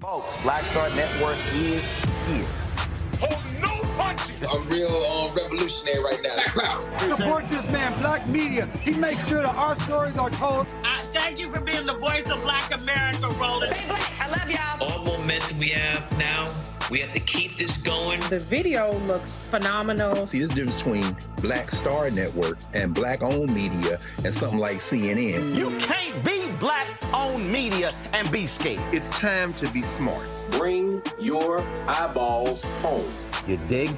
Folks, Black Star Network is here. Hold no punches! I'm real revolutionary right now. Support this man, Black Media. He makes sure that our stories are told. Thank you for being the voice of Black America, Roland. Stay black. I love y'all. All momentum we have now, we have to keep this going. The video looks phenomenal. See, this difference between Black Star Network and black-owned media and something like CNN. You can't be black-owned media and be scared. It's time to be smart. Bring your eyeballs home. You dig?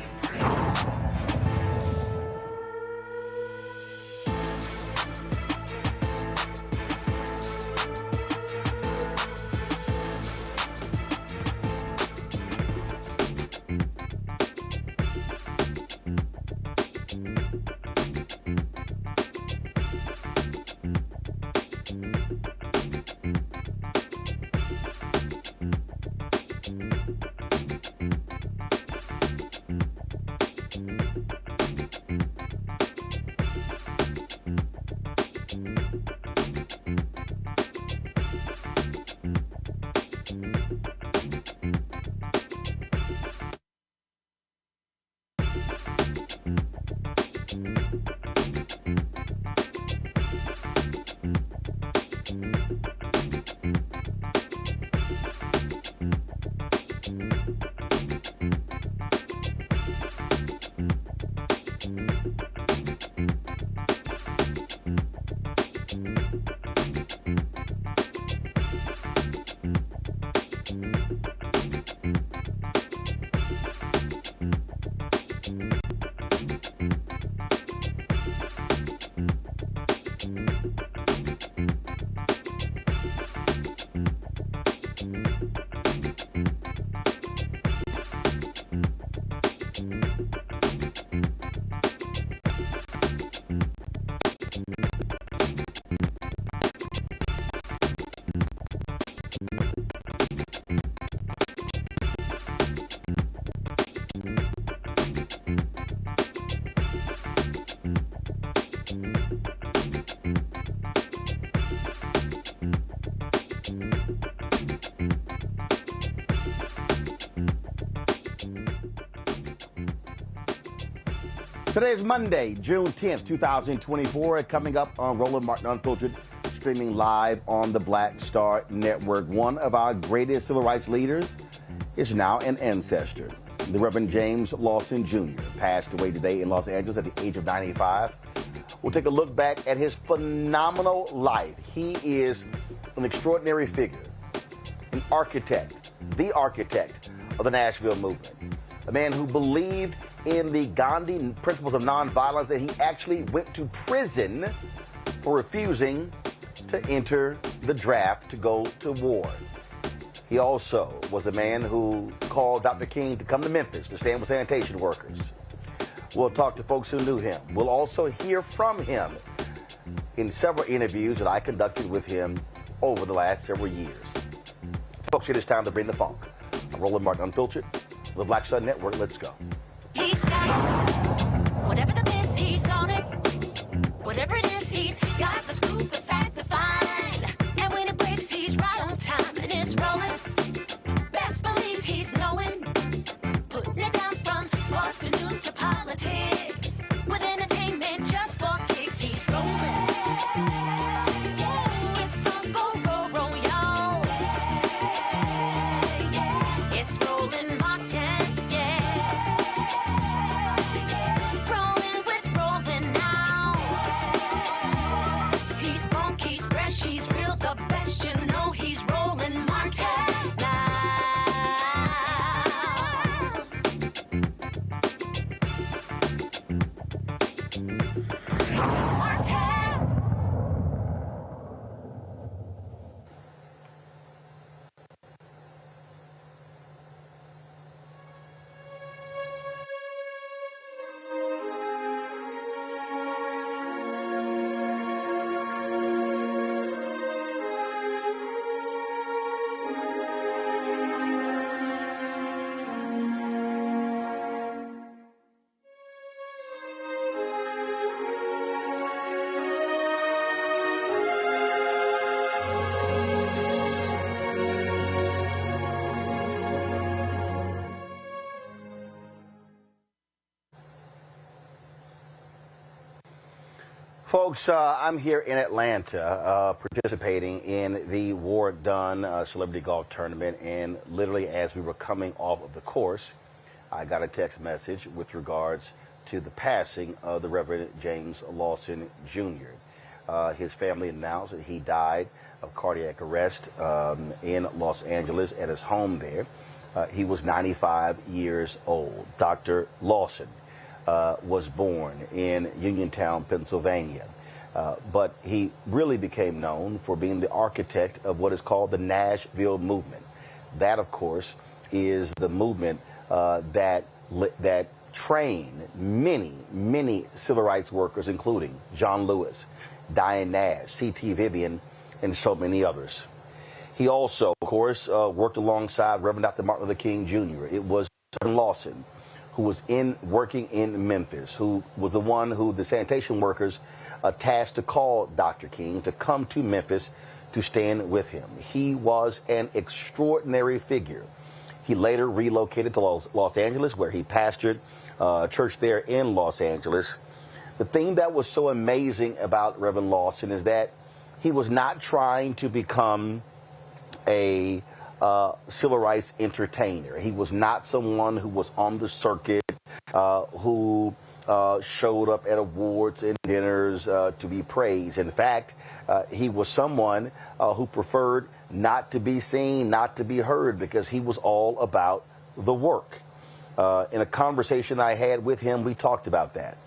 Today is Monday, June 10th, 2024. Coming up on Roland Martin Unfiltered, streaming live on the Black Star Network. One of our greatest civil rights leaders is now an ancestor. The Reverend James Lawson Jr. passed away today in Los Angeles at the age of 95. We'll take a look back at his phenomenal life. He is an extraordinary figure, an architect, the architect of the Nashville movement. A man who believed in the Gandhi principles of nonviolence, that he actually went to prison for refusing to enter the draft to go to war. He also was the man who called Dr. King to come to Memphis to stand with sanitation workers. We'll talk to folks who knew him. We'll also hear from him in several interviews that I conducted with him over the last several years. Folks, it is time to bring the funk. I'm Roland Martin Unfiltered, the Black Star Network. Let's go. He's got it. Whatever the miss, he's on it. Whatever it is, he's got the scoop, the fact, the find. And when it breaks, he's right on time and it's rolling. Best believe he's knowing. Putting it down from sports to news to politics. With entertainment just for kicks, he's rolling. It's on go, roll, roll, y'all. It's Roland Martin, Rolling with Roland now. He's funky. Folks, I'm here in Atlanta participating in the War Done Celebrity Golf Tournament, and literally as we were coming off of the course, I got a text message with regards to the passing of the Reverend James Lawson Jr. His family announced that he died of cardiac arrest in Los Angeles at his home there. He was 95 years old. Dr. Lawson was born in Uniontown, Pennsylvania, but he really became known for being the architect of what is called the Nashville movement. That, of course, is the movement that trained many civil rights workers, including John Lewis, Diane Nash, C.T. Vivian, and so many others. He also, of course, worked alongside Reverend Dr. Martin Luther King Jr. It was Lawson who was working in Memphis, who was the one who the sanitation workers tasked to call Dr. King to come to Memphis to stand with him. He was an extraordinary figure. He later relocated to Los Angeles, where he pastored a church there in Los Angeles. The thing that was so amazing about Reverend Lawson is that he was not trying to become a civil rights entertainer. He was not someone who was on the circuit, who showed up at awards and dinners to be praised. In fact, he was someone who preferred not to be seen, not to be heard, because he was all about the work. In a conversation I had with him, we talked about that.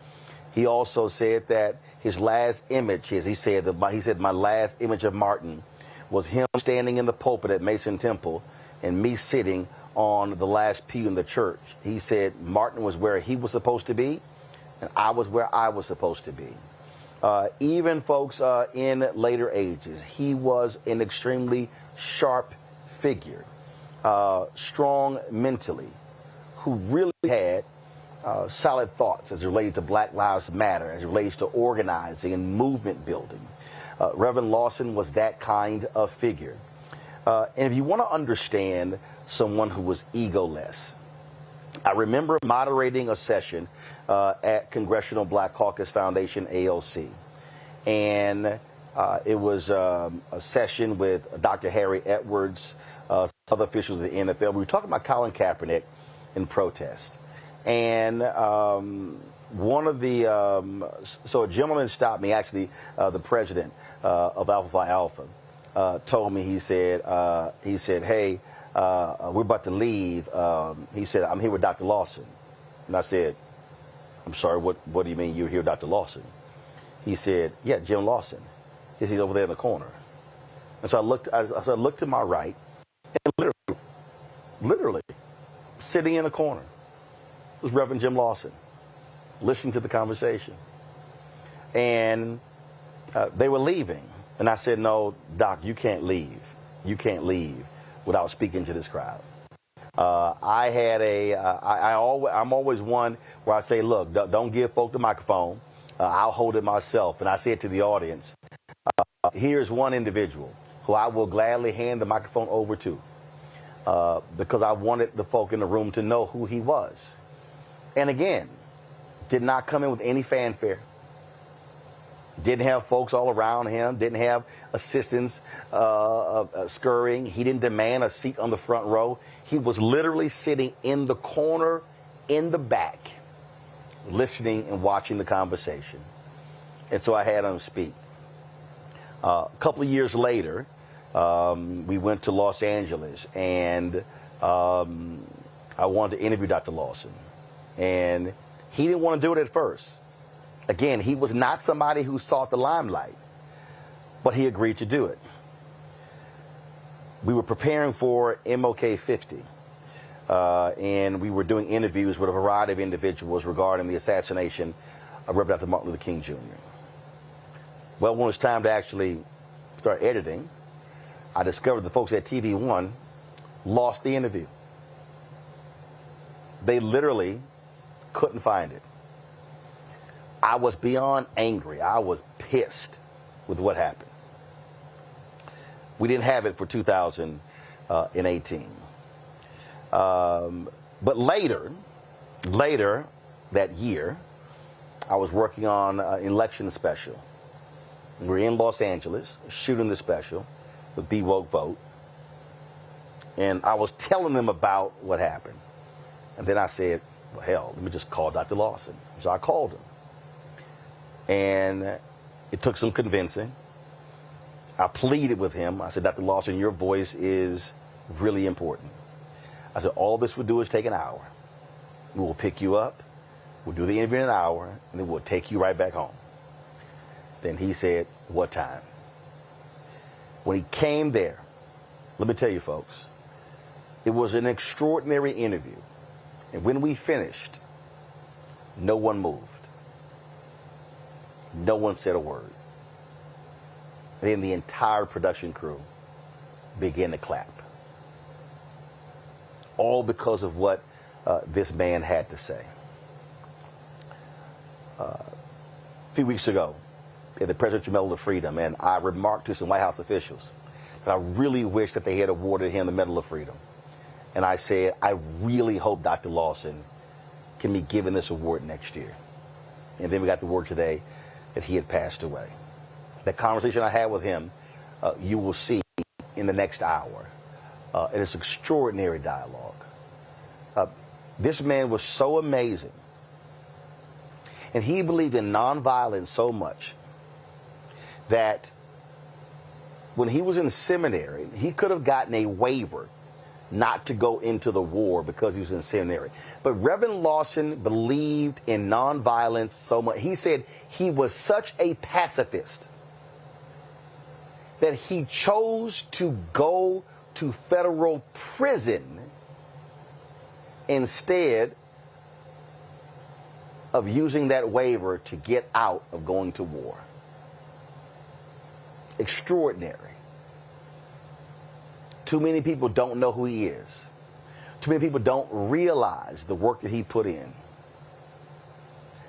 He also said that his last image, he said my last image of Martin was him standing in the pulpit at Mason Temple and me sitting on the last pew in the church. He said Martin was where he was supposed to be, and I was where I was supposed to be. Even folks in later ages, he was an extremely sharp figure, strong mentally, who really had solid thoughts as it related to Black Lives Matter, as it relates to organizing and movement building. Reverend Lawson was that kind of figure. And if you want to understand someone who was egoless, I remember moderating a session at Congressional Black Caucus Foundation, AOC. And it was a session with Dr. Harry Edwards, other officials of the NFL. We were talking about Colin Kaepernick in protest. And one of the, so a gentleman stopped me, actually, the president of Alpha Phi Alpha, told me, he said, hey, we're about to leave. He said, I'm here with Dr. Lawson. And I said, I'm sorry, what do you mean you're here with Dr. Lawson? He said, yeah, Jim Lawson. He's over there in the corner. And so I looked to my right, and literally, sitting in a corner was Reverend Jim Lawson, listening to the conversation. And they were leaving. And I said, no, Doc, you can't leave. You can't leave without speaking to this crowd. I'm always one where I say, look, don't give folk the microphone. I'll hold it myself. And I said to the audience, here's one individual who I will gladly hand the microphone over to because I wanted the folk in the room to know who he was. And again, did not come in with any fanfare. Didn't have folks all around him. Didn't have assistants scurrying. He didn't demand a seat on the front row. He was literally sitting in the corner in the back, listening and watching the conversation. And so I had him speak. A couple of years later, we went to Los Angeles, and I wanted to interview Dr. Lawson. And he didn't want to do it at first. Again, he was not somebody who sought the limelight, but he agreed to do it. We were preparing for MLK 50, and we were doing interviews with a variety of individuals regarding the assassination of Reverend Dr. Martin Luther King Jr. Well, when it was time to actually start editing, I discovered the folks at TV One lost the interview. They literally couldn't find it. I was beyond angry. I was pissed with what happened. We didn't have it for 2018. But later that year, I was working on an election special. We're in Los Angeles shooting the special with Be Woke Vote. And I was telling them about what happened. And then I said, well, hell, let me just call Dr. Lawson. So I called him. And it took some convincing. I pleaded with him. I said, Dr. Lawson, your voice is really important. I said, all this would do is take an hour. We will pick you up. We'll do the interview in an hour, and then we'll take you right back home. Then he said, what time? When he came there, let me tell you, folks, it was an extraordinary interview. And when we finished, no one moved. No one said a word. And then the entire production crew began to clap. All because of what this man had to say. A few weeks ago, at the Presidential Medal of Freedom, and I remarked to some White House officials that I really wish that they had awarded him the Medal of Freedom. And I said, I really hope Dr. Lawson can be given this award next year. And then we got the word today that he had passed away. That conversation I had with him, you will see in the next hour. It is extraordinary dialogue. This man was so amazing. And he believed in nonviolence so much that when he was in seminary, he could have gotten a waiver not to go into the war because he was in seminary. But Reverend Lawson believed in nonviolence so much. He said he was such a pacifist that he chose to go to federal prison instead of using that waiver to get out of going to war. Extraordinary. Too many people don't know who he is. Too many people don't realize the work that he put in.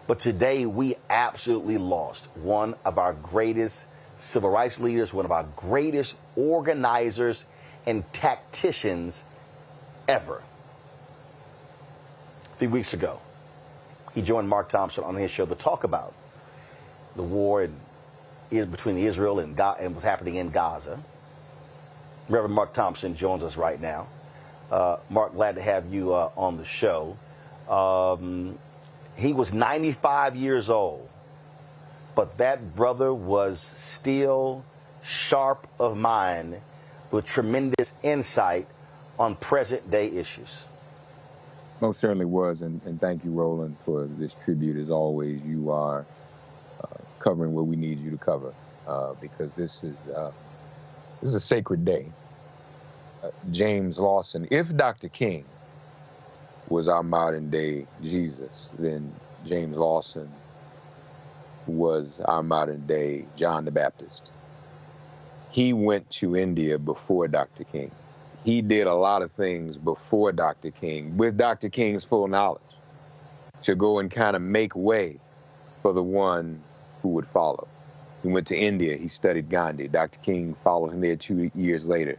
But today we absolutely lost one of our greatest civil rights leaders, one of our greatest organizers and tacticians ever. A few weeks ago, he joined Mark Thompson on his show to talk about the war between Israel and what's happening in Gaza. Reverend Mark Thompson joins us right now. Mark, glad to have you on the show. He was 95 years old, but that brother was still sharp of mind with tremendous insight on present-day issues. Most certainly was, and thank you, Roland, for this tribute. As always, you are covering what we need you to cover, because this is a sacred day. James Lawson, if Dr. King was our modern-day Jesus, then James Lawson was our modern-day John the Baptist. He went to India before Dr. King. He did a lot of things before Dr. King, with Dr. King's full knowledge, to go and kind of make way for the one who would follow. He went to India. He studied Gandhi. Dr. King followed him there 2 years later.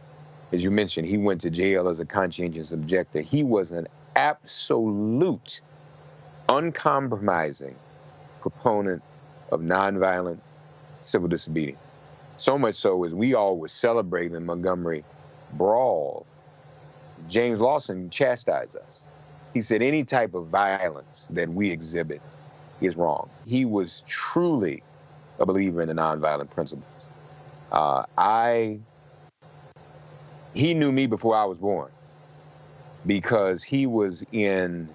As you mentioned, he went to jail as a conscientious objector. He was an absolute, uncompromising proponent of nonviolent civil disobedience. So much so as we all were celebrating the Montgomery brawl, James Lawson chastised us. He said any type of violence that we exhibit is wrong. He was truly a believer in the nonviolent principles. He knew me before I was born, because he was in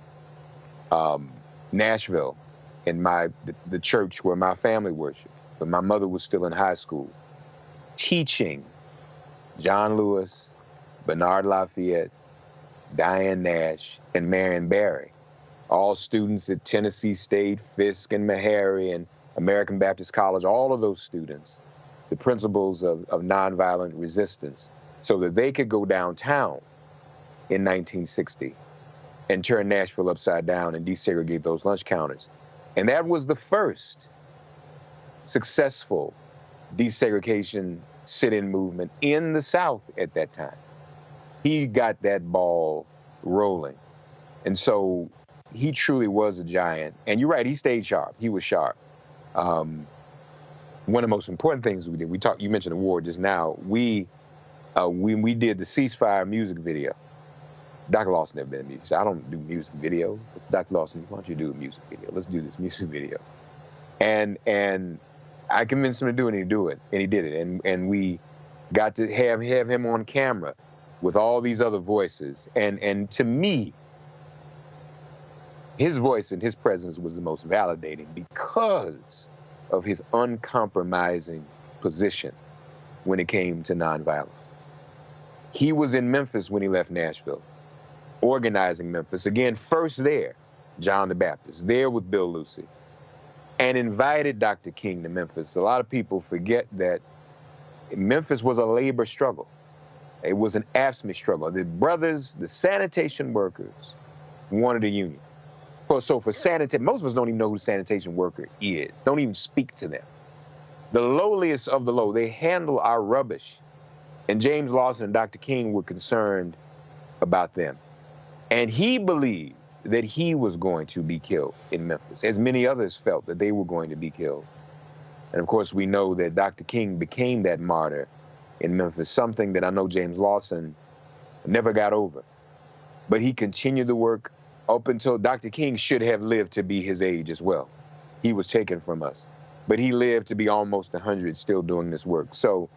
Nashville, in the church where my family worshiped, but my mother was still in high school, teaching John Lewis, Bernard Lafayette, Diane Nash, and Marion Barry, all students at Tennessee State, Fisk and Meharry, and American Baptist College, all of those students, the principles of nonviolent resistance, so that they could go downtown in 1960 and turn Nashville upside down and desegregate those lunch counters. And that was the first successful desegregation sit-in movement in the South at that time. He got that ball rolling. And so he truly was a giant. And you're right, he stayed sharp. He was sharp. one of the most important things we did, you mentioned the war just now, we did the ceasefire music video. Dr. Lawson never been in music. I don't do music videos. It's Dr. Lawson, why don't you do a music video? Let's do this music video. And I convinced him to do it, and he did it. And we got to have him on camera with all these other voices. And to me, his voice and his presence was the most validating because of his uncompromising position when it came to nonviolence. He was in Memphis when he left Nashville, organizing Memphis. Again, first there, John the Baptist, there with Bill Lucy, and invited Dr. King to Memphis. A lot of people forget that Memphis was a labor struggle. It was an AFSCME struggle. The brothers, the sanitation workers, wanted a union. So for sanitation, most of us don't even know who a sanitation worker is, don't even speak to them. The lowliest of the low, they handle our rubbish. And James Lawson and Dr. King were concerned about them. And he believed that he was going to be killed in Memphis, as many others felt that they were going to be killed. And of course, we know that Dr. King became that martyr in Memphis, something that I know James Lawson never got over. But he continued the work up until Dr. King should have lived to be his age as well. He was taken from us. But he lived to be almost 100 still doing this work. So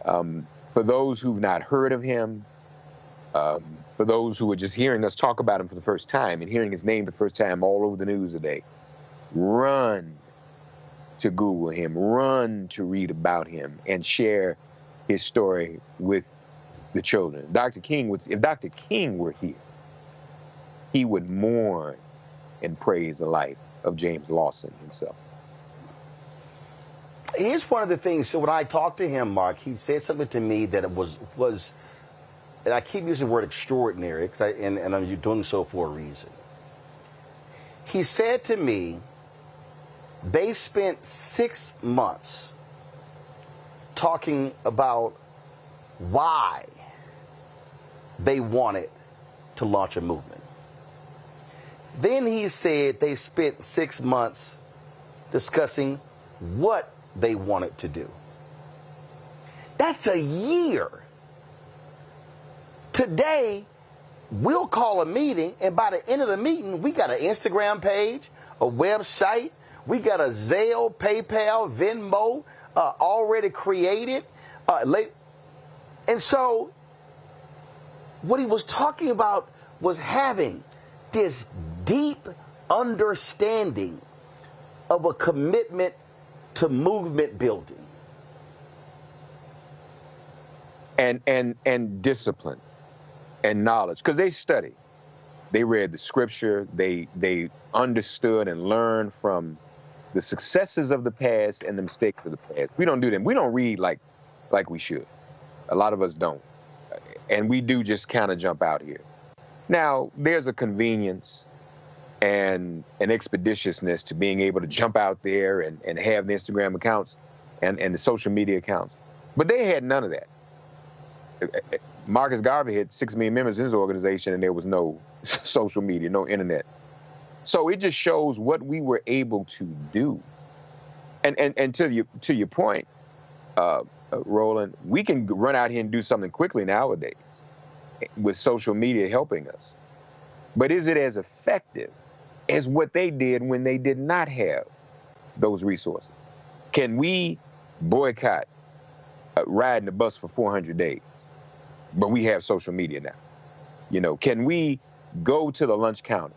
for those who've not heard of him, for those who are just hearing us talk about him for the first time and hearing his name for the first time all over the news today, run to Google him, run to read about him and share his story with the children. Dr. King if Dr. King were here, he would mourn and praise the life of James Lawson himself. Here's one of the things. So when I talked to him, Mark, he said something to me that it was and I keep using the word extraordinary, and I'm doing so for a reason. He said to me, they spent 6 months talking about why they wanted to launch a movement. Then he said they spent 6 months discussing what they wanted to do. That's a year. Today, we'll call a meeting, and by the end of the meeting, we got an Instagram page, a website, we got a Zelle, PayPal, Venmo already created. And so what he was talking about was having this deep understanding of a commitment to movement building. And discipline and knowledge, because they studied. They read the scripture, they understood and learned from the successes of the past and the mistakes of the past. We don't do them. We don't read like we should. A lot of us don't. And we do just kind of jump out here. Now, there's a convenience and an expeditiousness to being able to jump out there and have the Instagram accounts and the social media accounts. But they had none of that. Marcus Garvey had 6 million members in his organization, and there was no social media, no internet. So it just shows what we were able to do. And to your point, Roland, we can run out here and do something quickly nowadays with social media helping us. But is it as effective as what they did when they did not have those resources? Can we boycott riding the bus for 400 days, but we have social media now? You know, can we go to the lunch counters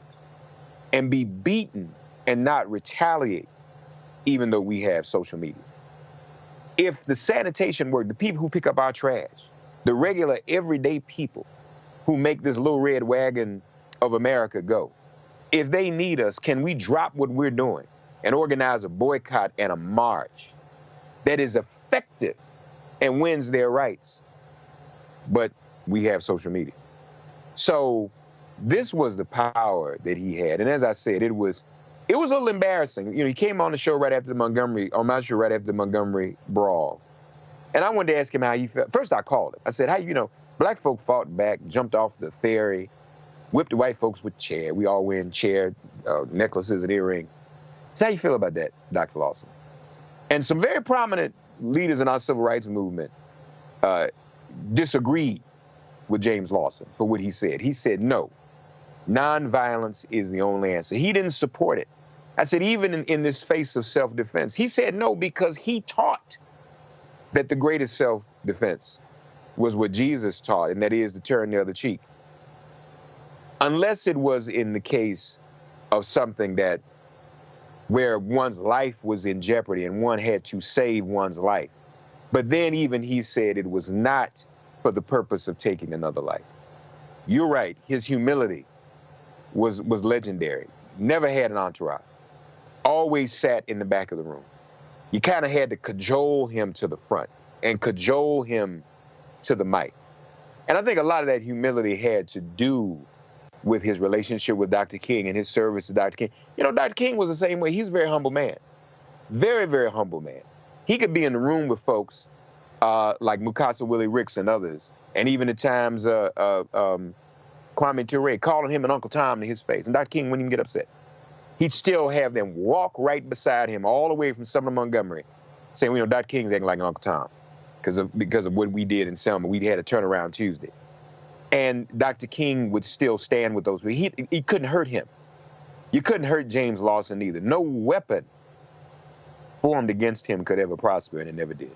and be beaten and not retaliate even though we have social media? If the sanitation work, the people who pick up our trash, the regular everyday people who make this little red wagon of America go, if they need us, can we drop what we're doing and organize a boycott and a march that is effective and wins their rights? But we have social media. So this was the power that he had. And as I said, it was a little embarrassing. You know, he came on the show right after the Montgomery brawl. And I wanted to ask him how he felt. First, I called him. I said, black folk fought back, jumped off the ferry, whipped the white folks with chair. We all wearing chair necklaces and earrings. So how you feel about that, Dr. Lawson? And some very prominent leaders in our civil rights movement disagreed with James Lawson for what he said. He said, no, nonviolence is the only answer. He didn't support it. I said, even in this face of self-defense, he said no because he taught that the greatest self-defense was what Jesus taught, and that is to turn the other cheek. Unless it was in the case of something where one's life was in jeopardy and one had to save one's life. But then even he said it was not for the purpose of taking another life. You're right, his humility was legendary. Never had an entourage. Always sat in the back of the room. You kind of had to cajole him to the front and cajole him to the mic. And I think a lot of that humility had to do with his relationship with Dr. King and his service to Dr. King. You know, Dr. King was the same way. He was a very humble man. Very, very humble man. He could be in the room with folks like Mukasa Willie Ricks and others, and even at times Kwame Ture, calling him an Uncle Tom to his face. And Dr. King wouldn't even get upset. He'd still have them walk right beside him all the way from Sumner, Montgomery, saying, you know, Dr. King's acting like an Uncle Tom because of what we did in Selma. We had a turnaround Tuesday. And Dr. King would still stand with those people. He couldn't hurt him. You couldn't hurt James Lawson either. No weapon formed against him could ever prosper, and it never did.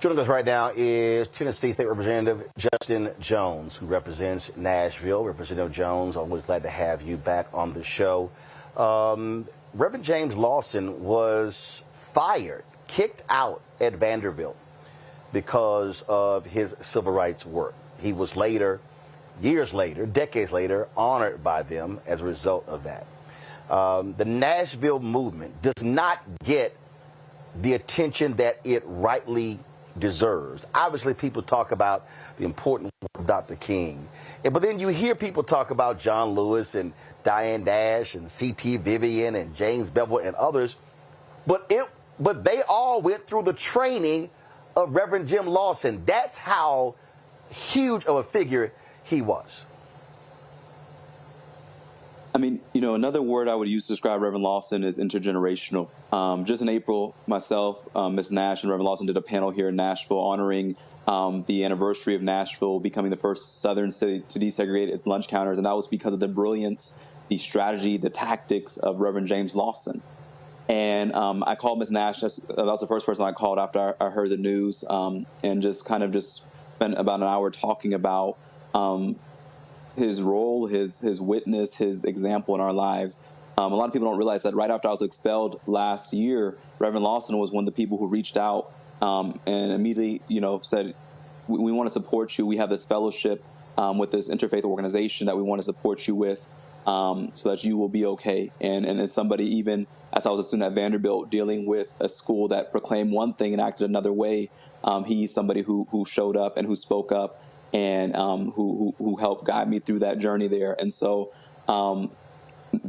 Joining us right now is Tennessee State Representative Justin Jones, who represents Nashville. Representative Jones, always glad to have you back on the show. Reverend James Lawson was fired, kicked out at Vanderbilt because of his civil rights work. He was later, years later, decades later, honored by them as a result of that. The Nashville movement does not get the attention that it rightly deserves. Obviously, people talk about the important work of Dr. King, but then you hear people talk about John Lewis and Diane Nash and C.T. Vivian and James Bevel and others, but they all went through the training of Reverend Jim Lawson. That's how huge of a figure he was. I mean, you know, another word I would use to describe Reverend Lawson is intergenerational. Just in April, myself, Ms. Nash, and Reverend Lawson did a panel here in Nashville honoring the anniversary of Nashville becoming the first Southern city to desegregate its lunch counters, and that was because of the brilliance, the strategy, the tactics of Reverend James Lawson. And I called Ms. Nash. That was the first person I called after I heard the news, and just spent about an hour talking about his role, his witness, his example in our lives. A lot of people don't realize that right after I was expelled last year, Reverend Lawson was one of the people who reached out and immediately, you know, said, we want to support you. We have this fellowship with this interfaith organization that we want to support you with so that you will be okay. And as somebody, even as I was a student at Vanderbilt dealing with a school that proclaimed one thing and acted another way, he's somebody who showed up and who spoke up and who helped guide me through that journey there. And so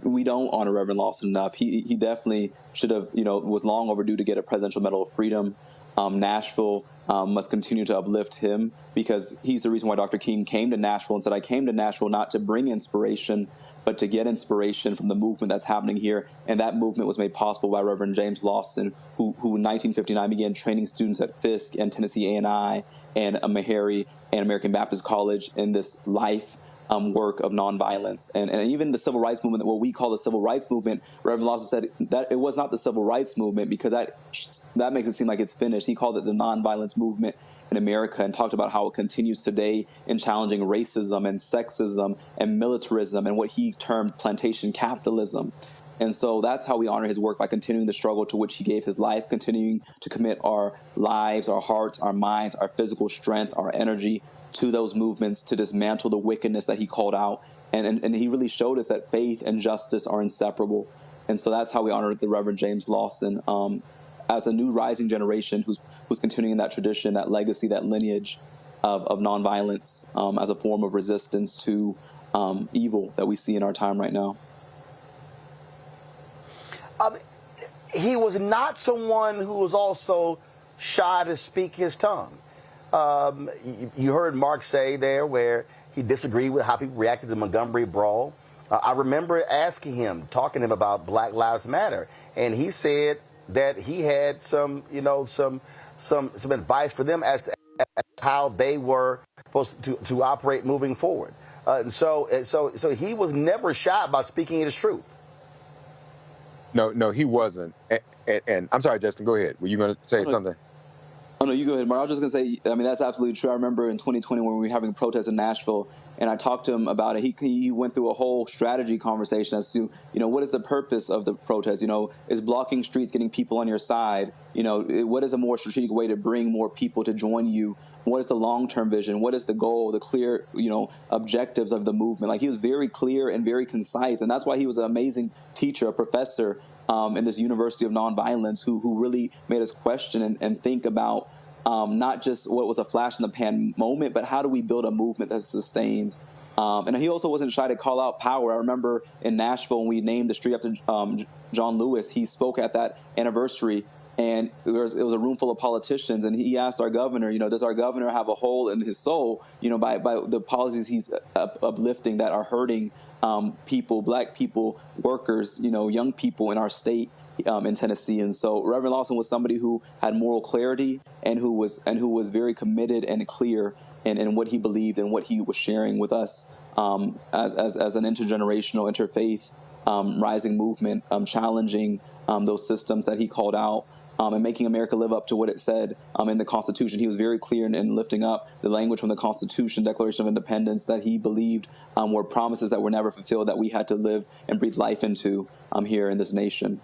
we don't honor Reverend Lawson enough. He definitely should have, you know, was long overdue to get a Presidential Medal of Freedom. Nashville must continue to uplift him because he's the reason why Dr. King came to Nashville and said, I came to Nashville not to bring inspiration, but to get inspiration from the movement that's happening here. And that movement was made possible by Reverend James Lawson, who in 1959 began training students at Fisk and Tennessee A&I and Meharry and American Baptist College in this life work of nonviolence. And even the civil rights movement, what we call the civil rights movement, Reverend Lawson said that it was not the civil rights movement because that makes it seem like it's finished. He called it the nonviolence movement in America and talked about how it continues today in challenging racism and sexism and militarism and what he termed plantation capitalism. And so that's how we honor his work, by continuing the struggle to which he gave his life, continuing to commit our lives, our hearts, our minds, our physical strength, our energy to those movements to dismantle the wickedness that he called out. And he really showed us that faith and justice are inseparable. And so that's how we honor the Reverend James Lawson as a new rising generation who's continuing that tradition, that legacy, that lineage of nonviolence as a form of resistance to evil that we see in our time right now. He was not someone who was also shy to speak his tongue. You heard Mark say there where he disagreed with how people reacted to the Montgomery brawl. I remember asking him, talking to him about Black Lives Matter, and he said that he had some advice for them as to how they were supposed to operate moving forward. So he was never shy about speaking his truth. No, he wasn't. And I'm sorry, Justin, go ahead. Were you going to say something? Oh, no, you go ahead, Mark. I was just going to say, I mean, that's absolutely true. I remember in 2020 when we were having protests in Nashville, and I talked to him about it. He went through a whole strategy conversation as to, what is the purpose of the protest? Is blocking streets getting people on your side? What is a more strategic way to bring more people to join you? What is the long-term vision? What is the goal, the clear, objectives of the movement? Like, he was very clear and very concise, and that's why he was an amazing teacher, a professor in this University of Nonviolence who really made us question and think about not just what was a flash in the pan moment, but how do we build a movement that sustains? And he also wasn't shy to call out power. I remember in Nashville when we named the street after John Lewis, he spoke at that anniversary, and it was a room full of politicians, and he asked our governor, does our governor have a hole in his soul, by the policies he's uplifting that are hurting people, Black people, workers, young people in our state in Tennessee. And so Reverend Lawson was somebody who had moral clarity and who was very committed and clear in what he believed and what he was sharing with us as an intergenerational, interfaith rising movement, challenging those systems that he called out. And making America live up to what it said in the Constitution. He was very clear in lifting up the language from the Constitution, Declaration of Independence, that he believed were promises that were never fulfilled, that we had to live and breathe life into here in this nation.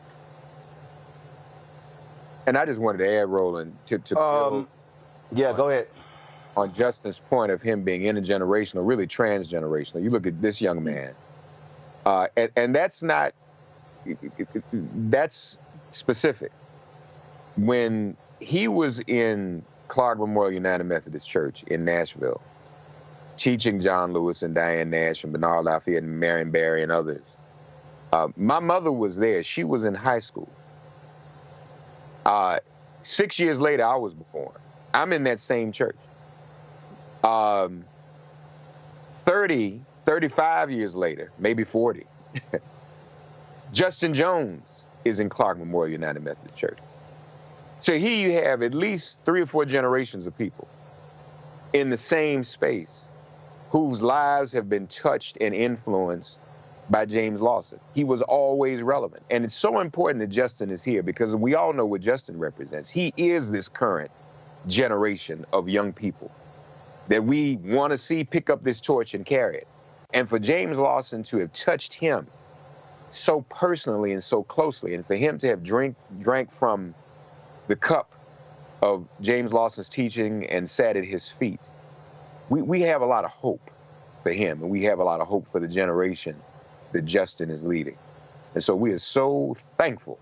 And I just wanted to add, Roland, to build go ahead. On Justin's point of him being intergenerational, really transgenerational. You look at this young man, and that's not, that's specific. When he was in Clark Memorial United Methodist Church in Nashville, teaching John Lewis and Diane Nash and Bernard Lafayette and Marion Barry and others, my mother was there. She was in high school. 6 years later, I was born. I'm in that same church. 35 years later, maybe 40, Justin Jones is in Clark Memorial United Methodist Church. So here you have at least 3 or 4 generations of people in the same space whose lives have been touched and influenced by James Lawson. He was always relevant. And it's so important that Justin is here because we all know what Justin represents. He is this current generation of young people that we want to see pick up this torch and carry it. And for James Lawson to have touched him so personally and so closely, and for him to have drank from the cup of James Lawson's teaching and sat at his feet, we have a lot of hope for him, and we have a lot of hope for the generation that Justin is leading. And so we are so thankful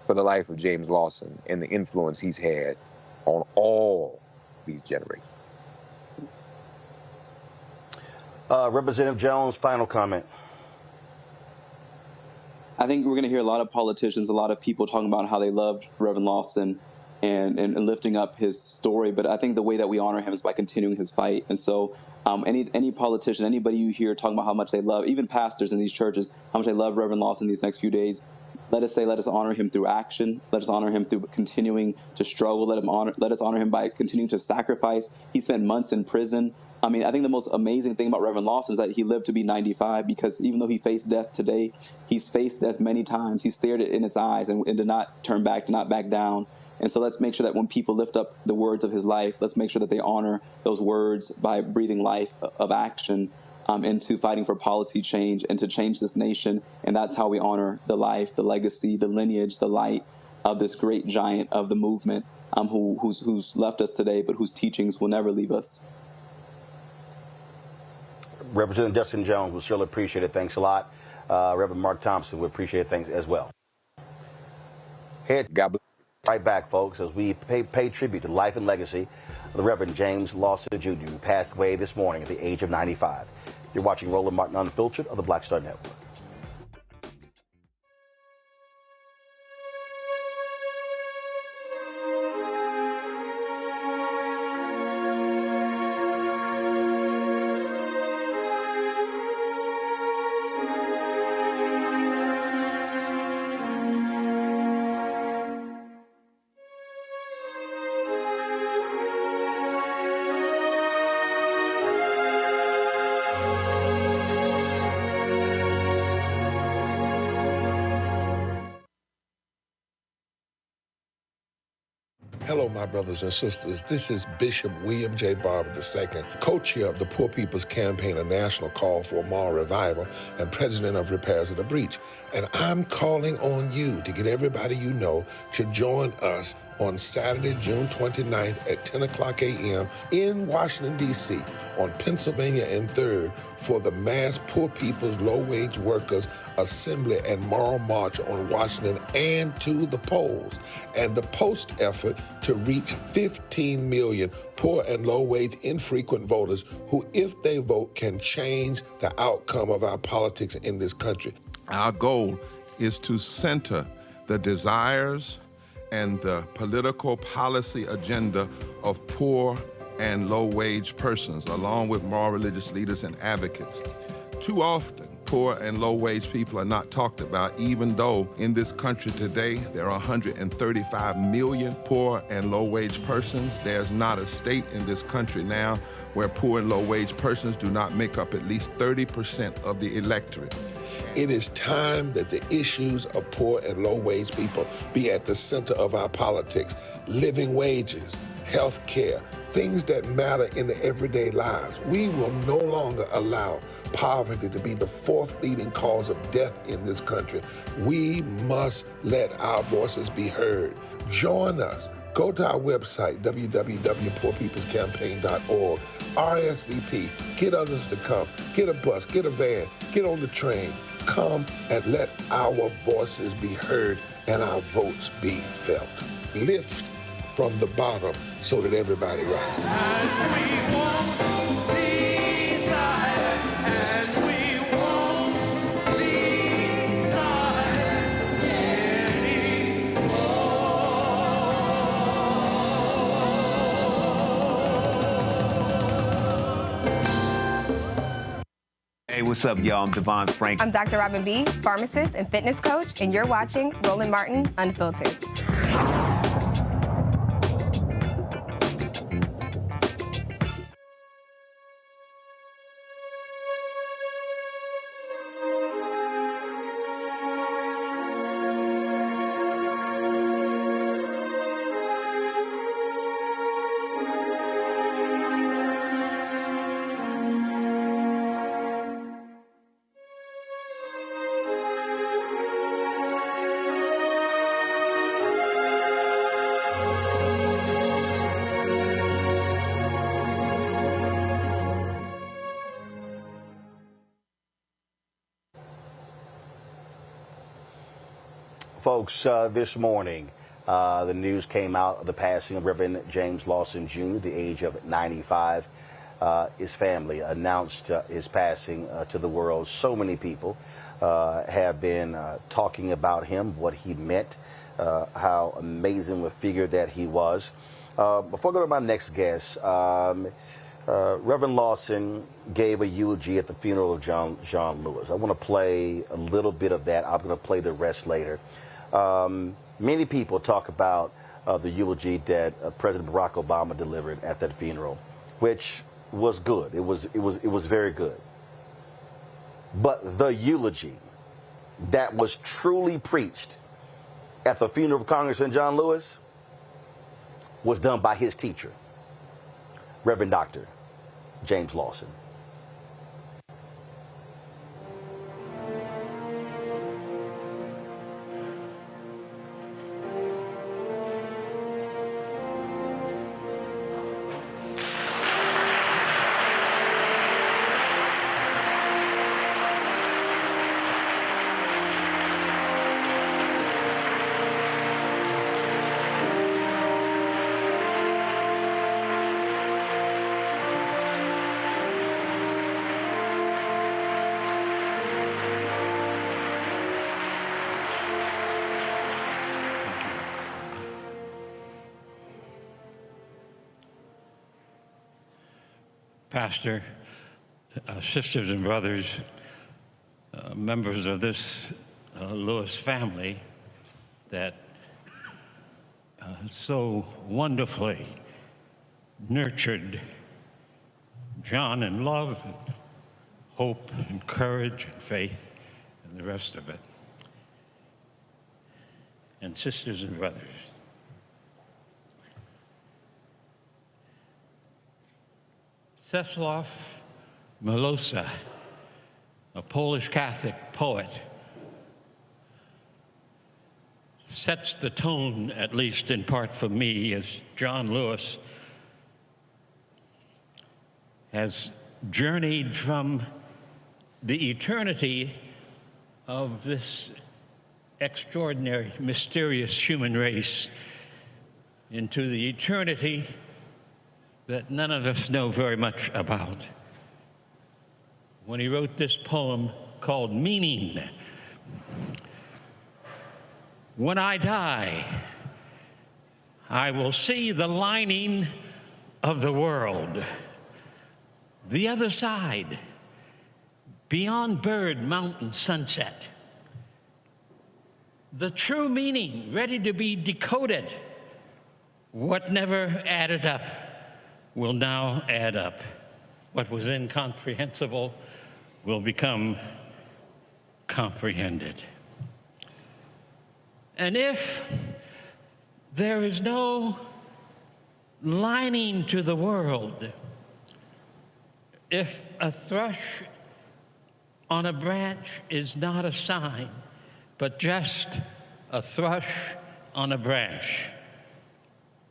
for the life of James Lawson and the influence he's had on all these generations. Representative Jones, final comment. I think we're going to hear a lot of politicians, a lot of people talking about how they loved Reverend Lawson and lifting up his story. But I think the way that we honor him is by continuing his fight. And so any politician, anybody you hear talking about how much they love, even pastors in these churches, how much they love Reverend Lawson these next few days, let us honor him through action. Let us honor him through continuing to struggle. Let us honor him by continuing to sacrifice. He spent months in prison. I mean, I think the most amazing thing about Reverend Lawson is that he lived to be 95, because even though he faced death today, he's faced death many times. He stared it in his eyes and did not turn back, did not back down. And so let's make sure that when people lift up the words of his life, let's make sure that they honor those words by breathing life of action into fighting for policy change and to change this nation. And that's how we honor the life, the legacy, the lineage, the light of this great giant of the movement who's left us today, but whose teachings will never leave us. Representative Justin Jones, we surely appreciate it. Thanks a lot. Reverend Mark Thompson, we appreciate it. Thanks as well. God bless. Right back, folks, as we pay tribute to the life and legacy of the Reverend James Lawson Jr., who passed away this morning at the age of 95. You're watching Roland Martin Unfiltered on the Black Star Network. Hello, my brothers and sisters. This is Bishop William J. Barber II, co-chair of the Poor People's Campaign, a national call for moral revival, and president of Repairs of the Breach. And I'm calling on you to get everybody you know to join us on Saturday, June 29th at 10 o'clock a.m. in Washington, D.C. on Pennsylvania and 3rd for the mass Poor People's Low-Wage Workers Assembly and Moral March on Washington and to the polls, and the post effort to reach 15 million poor and low-wage infrequent voters who, if they vote, can change the outcome of our politics in this country. Our goal is to center the desires and the political policy agenda of poor and low-wage persons, along with moral religious leaders and advocates. Too often, poor and low-wage people are not talked about, even though in this country today there are 135 million poor and low-wage persons. There's not a state in this country now where poor and low-wage persons do not make up at least 30% of the electorate. It is time that the issues of poor and low-wage people be at the center of our politics. Living wages, health care, things that matter in the everyday lives. We will no longer allow poverty to be the fourth leading cause of death in this country. We must let our voices be heard. Join us. Go to our website, www.poorpeoplescampaign.org. RSVP. Get others to come. Get a bus. Get a van. Get on the train. Come and let our voices be heard and our votes be felt. Lift from the bottom so that everybody rises. Hey, what's up, y'all? I'm Devon Frank. I'm Dr. Robin B., pharmacist and fitness coach, and you're watching Roland Martin Unfiltered. Folks, this morning, the news came out of the passing of Reverend James Lawson Jr., the age of 95. His family announced his passing to the world. So many people have been talking about him, what he meant, how amazing a figure that he was. Before I go to my next guest, Reverend Lawson gave a eulogy at the funeral of John Lewis. I want to play a little bit of that. I'm going to play the rest later. Many people talk about the eulogy that President Barack Obama delivered at that funeral, which was good. It was very good. But the eulogy that was truly preached at the funeral of Congressman John Lewis was done by his teacher, Reverend Dr. James Lawson. Pastor, sisters and brothers, members of this Lewis family that so wonderfully nurtured John in love, and hope, and courage, and faith, and the rest of it. And sisters and brothers, Czesław Miłosz, a Polish Catholic poet, sets the tone, at least in part for me, as John Lewis has journeyed from the eternity of this extraordinary, mysterious human race into the eternity that none of us know very much about. When he wrote this poem called Meaning, when I die, I will see the lining of the world, the other side, beyond bird, mountain, sunset. The true meaning ready to be decoded. What never added up will now add up. What was incomprehensible will become comprehended. And if there is no lining to the world, if a thrush on a branch is not a sign, but just a thrush on a branch,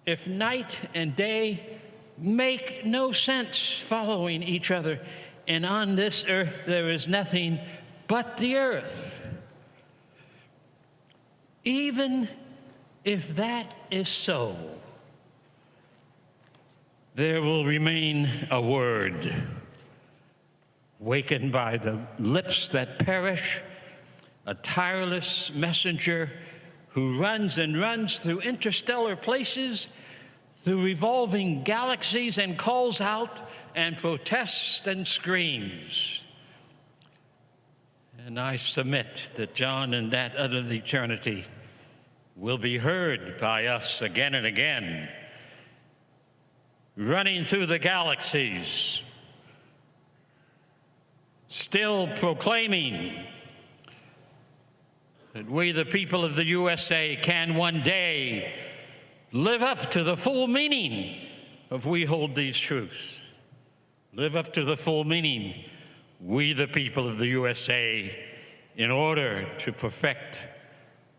if night and day make no sense following each other, and on this earth there is nothing but the earth, even if that is so, there will remain a word, wakened by the lips that perish, a tireless messenger who runs and runs through interstellar places, through revolving galaxies, and calls out and protests and screams. And I submit that John in that other eternity will be heard by us again and again, running through the galaxies, still proclaiming that we, the people of the USA, can one day live up to the full meaning of we hold these truths. Live up to the full meaning, we, the people of the USA, in order to perfect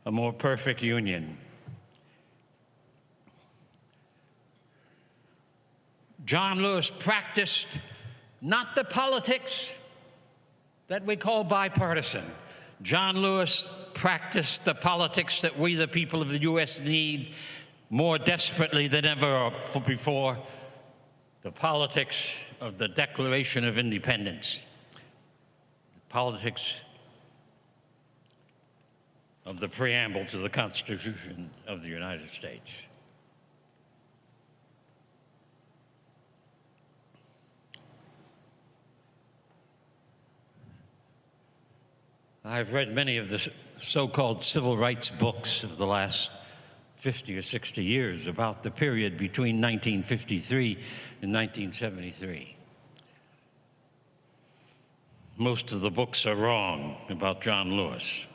a more perfect union. John Lewis practiced not the politics that we call bipartisan. John Lewis practiced the politics that we, the people of the U.S., need more desperately than ever before, the politics of the Declaration of Independence, the politics of the preamble to the Constitution of the United States. I've read many of the so-called civil rights books of the last 50 or 60 years about the period between 1953 and 1973. Most of the books are wrong about John Lewis.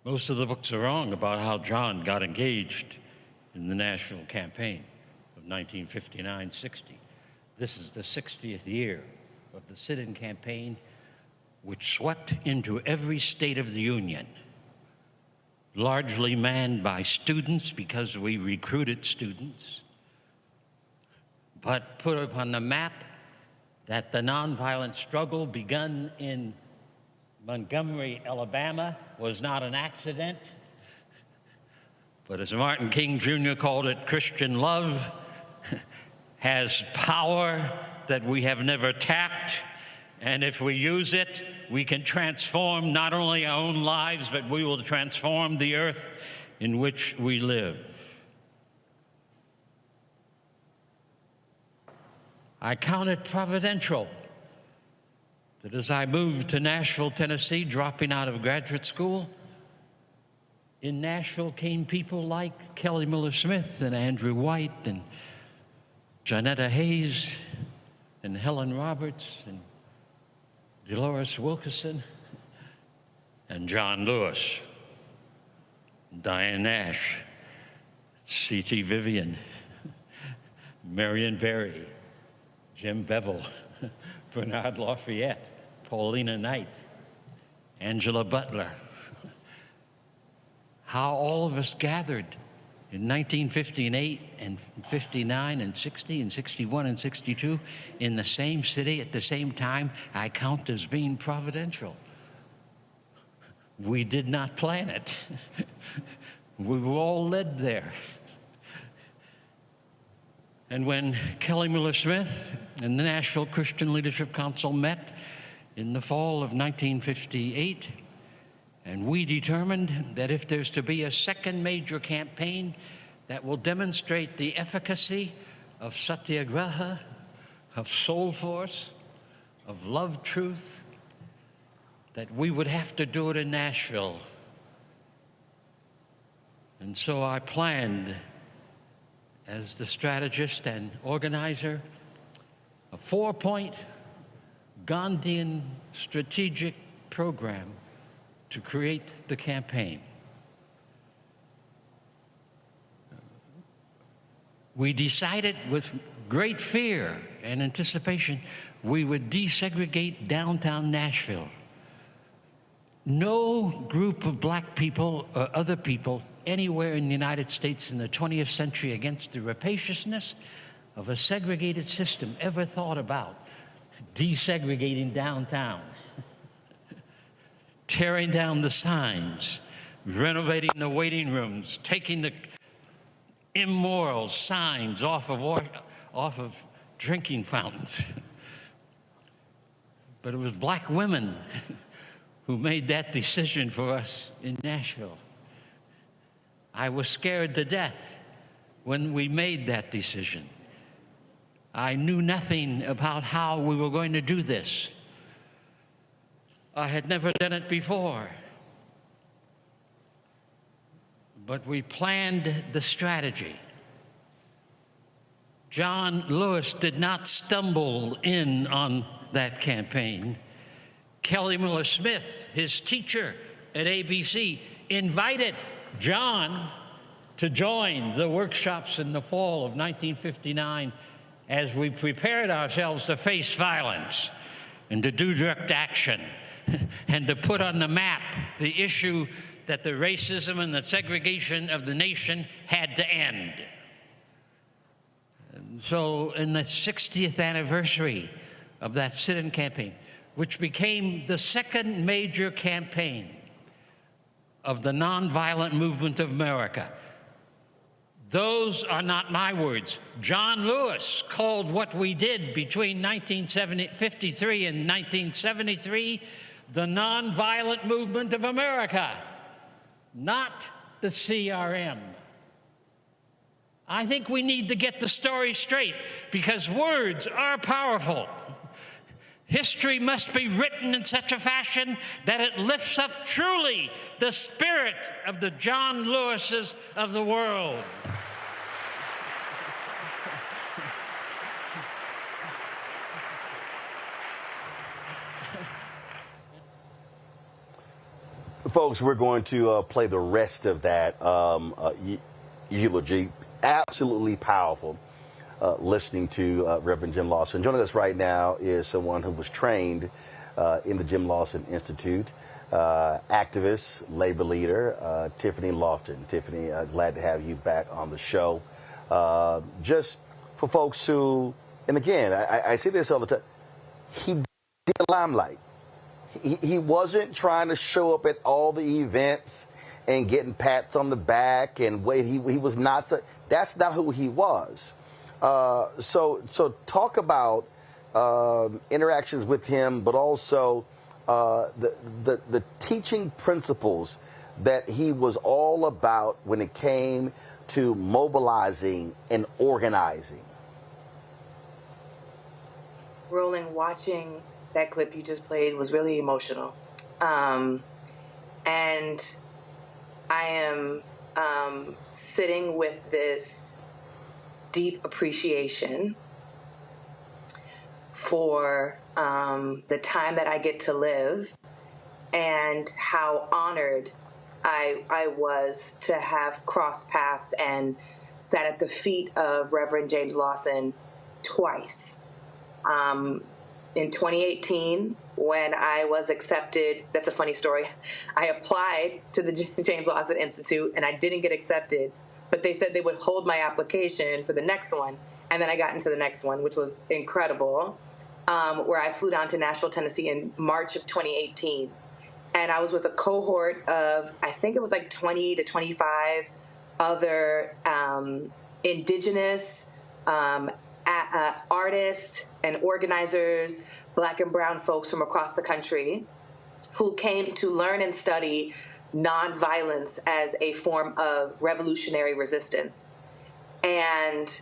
Most of the books are wrong about how John got engaged in the national campaign of 1959-60. This is the 60th year of the sit-in campaign, which swept into every state of the Union, largely manned by students because we recruited students, but put upon the map that the nonviolent struggle begun in Montgomery, Alabama, was not an accident, but as Martin King Jr. called it, Christian love has power that we have never tapped, and if we use it, we can transform not only our own lives, but we will transform the earth in which we live. I count it providential that as I moved to Nashville, Tennessee, dropping out of graduate school, in Nashville came people like Kelly Miller Smith and Andrew White and Janetta Hayes and Helen Roberts and Dolores Wilkerson, and John Lewis, Diane Nash, C.T. Vivian, Marion Barry, Jim Bevel, Bernard Lafayette, Paulina Knight, Angela Butler. How all of us gathered in 1958 and 59 and 60 and 61 and 62 in the same city at the same time, I count as being providential. We did not plan it. We were all led there. And when Kelly Miller Smith and the Nashville Christian Leadership Council met in the fall of 1958, and we determined that if there's to be a second major campaign that will demonstrate the efficacy of satyagraha, of soul force, of love truth, that we would have to do it in Nashville. And so I planned, as the strategist and organizer, a 4-point Gandhian strategic program to create the campaign. We decided with great fear and anticipation we would desegregate downtown Nashville. No group of black people or other people anywhere in the United States in the 20th century against the rapaciousness of a segregated system ever thought about desegregating downtown, tearing down the signs, renovating the waiting rooms, taking the immoral signs off of drinking fountains. But it was black women who made that decision for us in Nashville. I was scared to death when we made that decision. I knew nothing about how we were going to do this. I had never done it before. But we planned the strategy. John Lewis did not stumble in on that campaign. Kelly Miller Smith, his teacher at ABC, invited John to join the workshops in the fall of 1959 as we prepared ourselves to face violence and to do direct action and to put on the map the issue that the racism and the segregation of the nation had to end. And so in the 60th anniversary of that sit-in campaign, which became the second major campaign of the nonviolent movement of America. Those are not my words. John Lewis called what we did between 1953 and 1973 the nonviolent movement of America, not the CRM. I think we need to get the story straight because words are powerful. History must be written in such a fashion that it lifts up truly the spirit of the John Lewises of the world. Folks, we're going to play the rest of that eulogy. Absolutely powerful. Listening to Reverend Jim Lawson. Joining us right now is someone who was trained in the Jim Lawson Institute, activist, labor leader, Tiffany Lofton. Tiffany, glad to have you back on the show. Just for folks who, and again, I see this all the time, he did the limelight. He wasn't trying to show up at all the events and getting pats on the back and he was not. That's not who he was. So talk about interactions with him, but also the teaching principles that he was all about when it came to mobilizing and organizing. Roland, watching that clip you just played was really emotional. And I am sitting with this deep appreciation for the time that I get to live and how honored I was to have crossed paths and sat at the feet of Reverend James Lawson twice. In 2018, when I was accepted, that's a funny story, I applied to the James Lawson Institute and I didn't get accepted, but they said they would hold my application for the next one. And then I got into the next one, which was incredible, where I flew down to Nashville, Tennessee in March of 2018. And I was with a cohort of, I think it was like 20 to 25 other indigenous artists and organizers, Black and brown folks from across the country, who came to learn and study nonviolence as a form of revolutionary resistance. And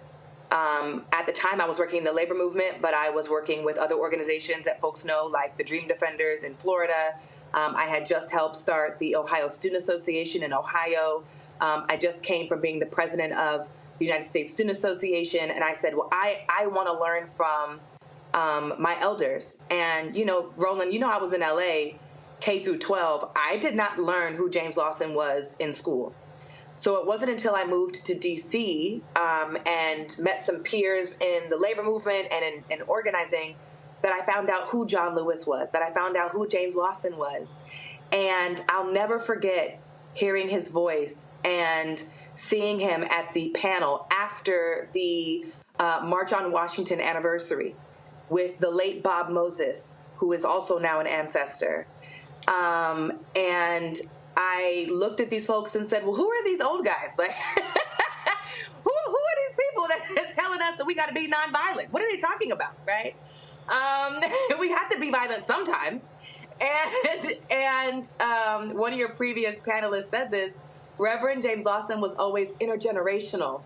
at the time, I was working in the labor movement, but I was working with other organizations that folks know, like the Dream Defenders in Florida. I had just helped start the Ohio Student Association in Ohio. I just came from being the president of the United States Student Association, and I said, well, I want to learn from my elders. And, you know, Roland, you know, I was in LA, K through 12. I did not learn who James Lawson was in school. So it wasn't until I moved to DC and met some peers in the labor movement and in organizing that I found out who John Lewis was, that I found out who James Lawson was. And I'll never forget hearing his voice and seeing him at the panel after the March on Washington anniversary with the late Bob Moses, who is also now an ancestor. And I looked at these folks and said, well, who are these old guys? Like, who are these people that's telling us that we got to be nonviolent? What are they talking about, right? We have to be violent sometimes. And one of your previous panelists said this, Reverend James Lawson was always intergenerational.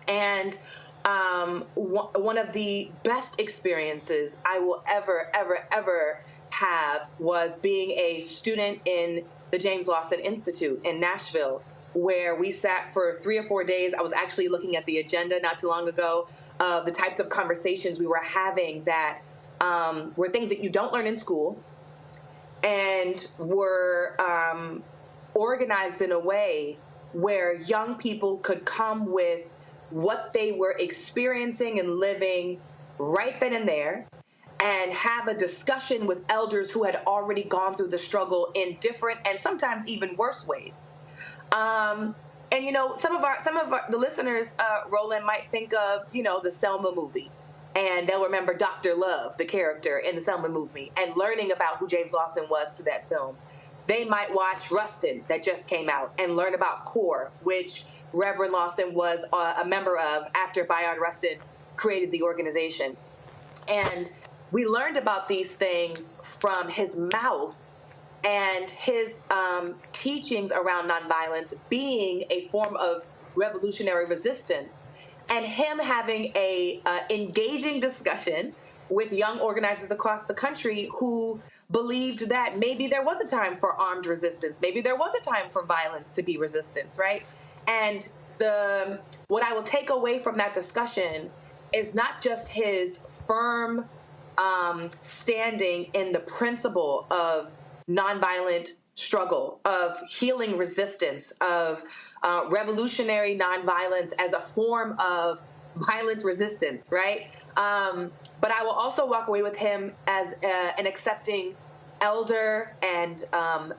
And one of the best experiences I will ever have was being a student in the James Lawson Institute in Nashville, where we sat for 3 or 4 days. I was actually looking at the agenda not too long ago of the types of conversations we were having that were things that you don't learn in school and were organized in a way where young people could come with what they were experiencing and living right then and there, and have a discussion with elders who had already gone through the struggle in different and sometimes even worse ways. And you know, some of the listeners, Roland, might think of, you know, the Selma movie, and they'll remember Dr. Love, the character in the Selma movie, and learning about who James Lawson was through that film. They might watch Rustin, that just came out, and learn about CORE, which Reverend Lawson was a member of after Bayard Rustin created the organization. And we learned about these things from his mouth and his teachings around nonviolence being a form of revolutionary resistance, and him having a engaging discussion with young organizers across the country who believed that maybe there was a time for armed resistance, maybe there was a time for violence to be resistance, right? And what I will take away from that discussion is not just his firm standing in the principle of nonviolent struggle, of healing resistance, of revolutionary nonviolence as a form of violence resistance, right? But I will also walk away with him as an accepting elder and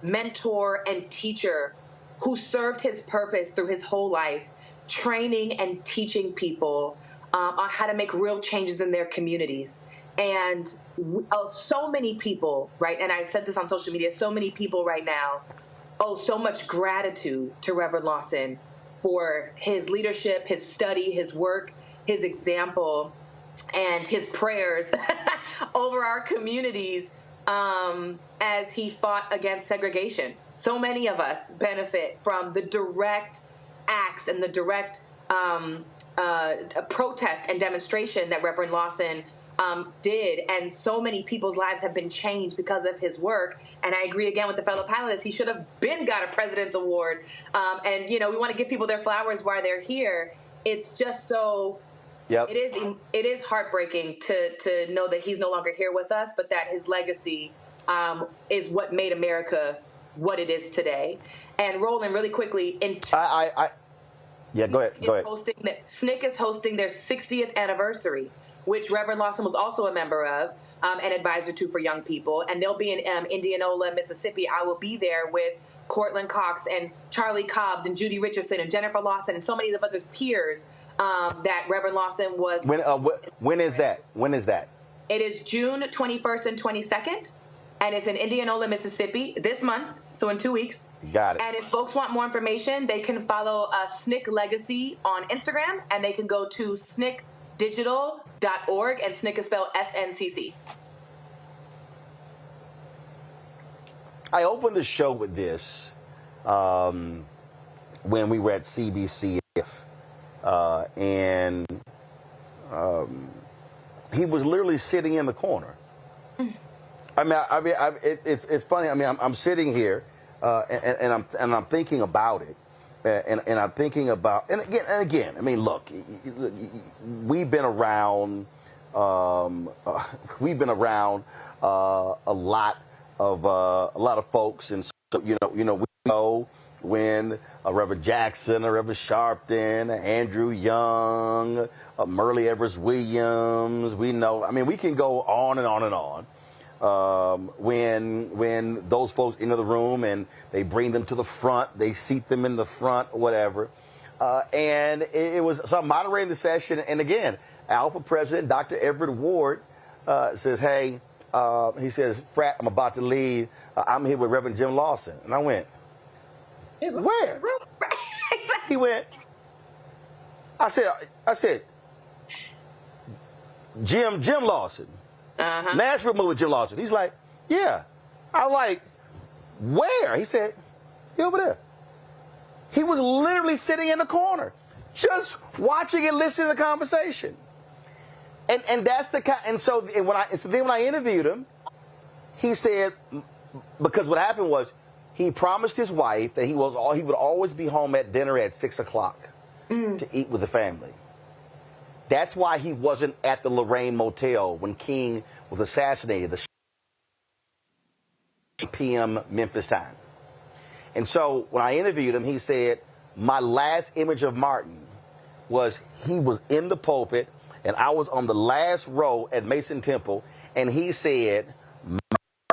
mentor and teacher who served his purpose through his whole life, training and teaching people on how to make real changes in their communities. And so many people, right, and I said this on social media, so many people right now owe so much gratitude to Reverend Lawson for his leadership, his study, his work, his example, and his prayers over our communities as he fought against segregation. So many of us benefit from the direct acts and the direct protest and demonstration that Reverend Lawson did, and so many people's lives have been changed because of his work. And I agree again with the fellow panelists, he should have got a President's Award. And, you know, we want to give people their flowers while they're here. It's just so Yep. It is heartbreaking to know that he's no longer here with us, but that his legacy is what made America what it is today. And Roland, really quickly, yeah, go ahead. SNCC is hosting their 60th anniversary, which Reverend Lawson was also a member of, an advisor to for young people. And they'll be in Indianola, Mississippi. I will be there with Cortland Cox and Charlie Cobbs and Judy Richardson and Jennifer Lawson and so many of other peers that Reverend Lawson was. When is that? When is that? It is June 21st and 22nd. And it's in Indianola, Mississippi this month, so in 2 weeks. Got it. And if folks want more information, they can follow SNCC Legacy on Instagram, and they can go to sncdigital.org, and SNCC is spelled SNCC. I opened the show with this when we were at CBC, and he was literally sitting in the corner. It's funny. I mean, I'm sitting here, and I'm thinking about it, and I'm thinking about, and again. I mean, look, we've been around, a lot of folks, and so, we know when Reverend Jackson, Reverend Sharpton, Andrew Young, Merle Evers Williams. We know. I mean, we can go on and on and on. When those folks enter the room and they bring them to the front, they seat them in the front, whatever. And it was, so I'm moderating the session. And again, Alpha President Dr. Everett Ward says, hey, he says, Frat, I'm about to leave. I'm here with Reverend Jim Lawson. And I went, where? He went, I said, Jim Lawson. Nashville moved with Jim Lawson. He's like, yeah. I'm like, where? He said, he over there. He was literally sitting in the corner, just watching and listening to the conversation. And that's the kind. And so then when I interviewed him, he said, because what happened was he promised his wife that he would always be home at dinner at 6 o'clock to eat with the family. That's why he wasn't at the Lorraine Motel when King was assassinated, the p.m. Memphis time. And so when I interviewed him, he said, my last image of Martin was he was in the pulpit, and I was on the last row at Mason Temple, and he said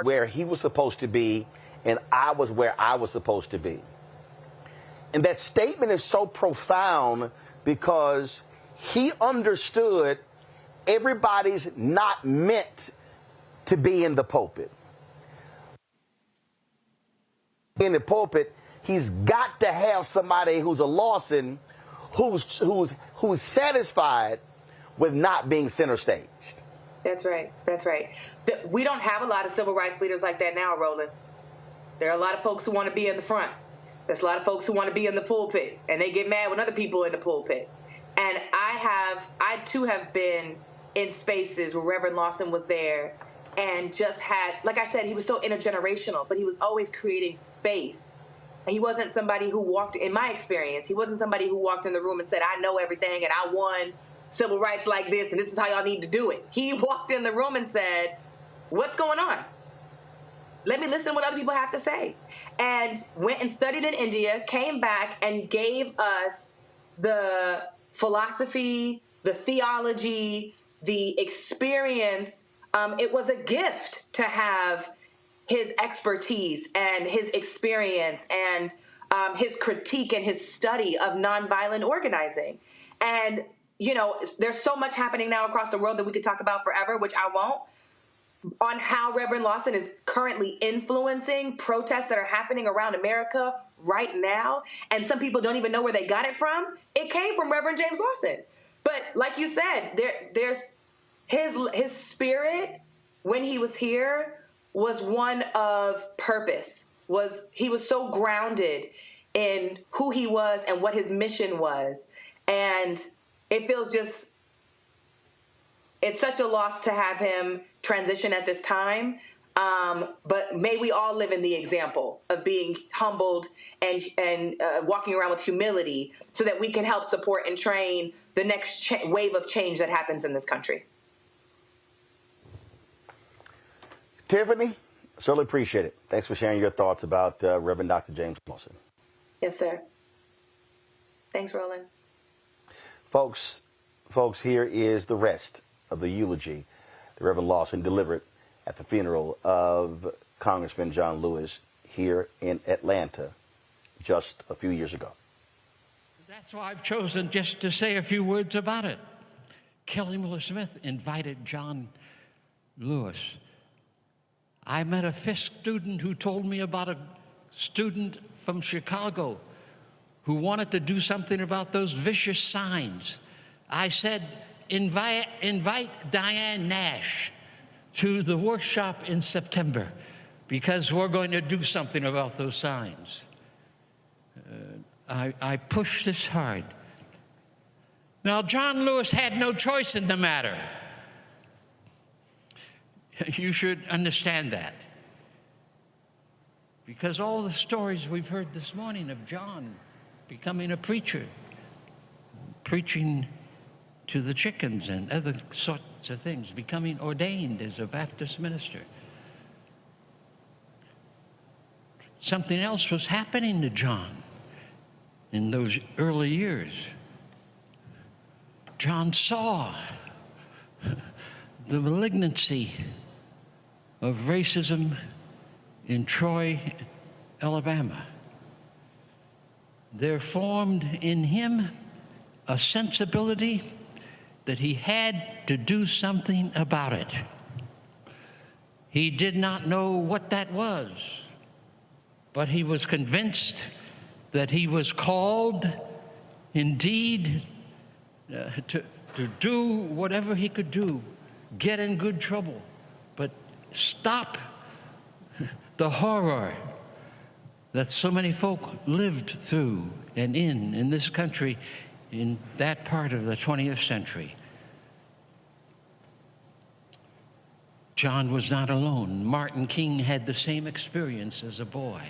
where he was supposed to be, and I was where I was supposed to be. And that statement is so profound because he understood everybody's not meant to be in the pulpit. In the pulpit, he's got to have somebody who's a Lawson, who's satisfied with not being center stage. That's right. That's right. We don't have a lot of civil rights leaders like that now, Roland. There are a lot of folks who want to be in the front. There's a lot of folks who want to be in the pulpit, and they get mad when other people are in the pulpit. And I too have been in spaces where Reverend Lawson was there and just had, like I said, he was so intergenerational, but he was always creating space. And he wasn't somebody who walked, in my experience, he wasn't somebody who walked in the room and said, I know everything and I won civil rights like this and this is how y'all need to do it. He walked in the room and said, what's going on? Let me listen to what other people have to say. And went and studied in India, came back and gave us the philosophy, the theology, the experience. It was a gift to have his expertise and his experience and his critique and his study of nonviolent organizing. And, you know, there's so much happening now across the world that we could talk about forever, which I won't, on how Reverend Lawson is currently influencing protests that are happening around America right now. And some people don't even know where they got it from. It came from Reverend James Lawson. But like you said, there's his spirit when he was here was one of purpose. He was so grounded in who he was and what his mission was. And it feels it's such a loss to have him transition at this time. But may we all live in the example of being humbled and walking around with humility so that we can help support and train the next wave of change that happens in this country. Tiffany, certainly appreciate it. Thanks for sharing your thoughts about Reverend Dr. James Lawson. Yes, sir. Thanks, Roland. Folks, here is the rest of the eulogy that Reverend Lawson delivered at the funeral of Congressman John Lewis here in Atlanta just a few years ago. That's why I've chosen just to say a few words about it. Kelly Miller Smith invited John Lewis. I met a Fisk student who told me about a student from Chicago who wanted to do something about those vicious signs. I said, invite Diane Nash to the workshop in September because we're going to do something about those signs. I pushed this hard. Now, John Lewis had no choice in the matter. You should understand that. Because all the stories we've heard this morning of John becoming a preacher, preaching to the chickens and other sorts of things, becoming ordained as a Baptist minister. Something else was happening to John in those early years. John saw the malignancy of racism in Troy, Alabama. There formed in him a sensibility that he had to do something about it. He did not know what that was, but he was convinced that he was called indeed to do whatever he could do, get in good trouble, but stop the horror that so many folk lived through and in this country in that part of the 20th century. John was not alone. Martin King had the same experience as a boy.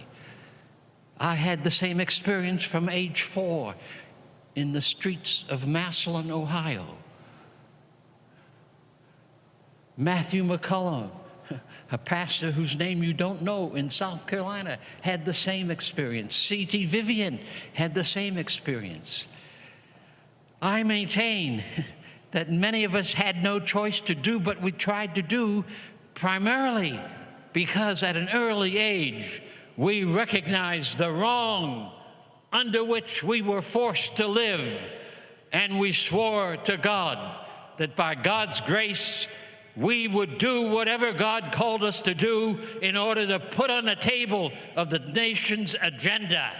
I had the same experience from age 4 in the streets of Massillon, Ohio. Matthew McCullum, a pastor whose name you don't know in South Carolina, had the same experience. C.T. Vivian had the same experience. I maintain that many of us had no choice to do what we tried to do, primarily because at an early age we recognized the wrong under which we were forced to live, and we swore to God that by God's grace we would do whatever God called us to do in order to put on the table of the nation's agenda.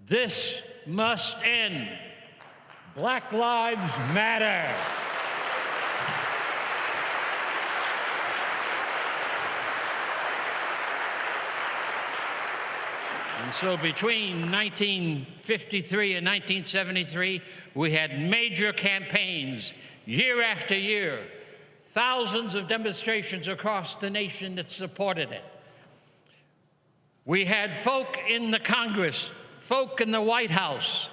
This must end. Black Lives Matter. And so between 1953 and 1973, we had major campaigns year after year, thousands of demonstrations across the nation that supported it. We had folk in the Congress, folk in the White House,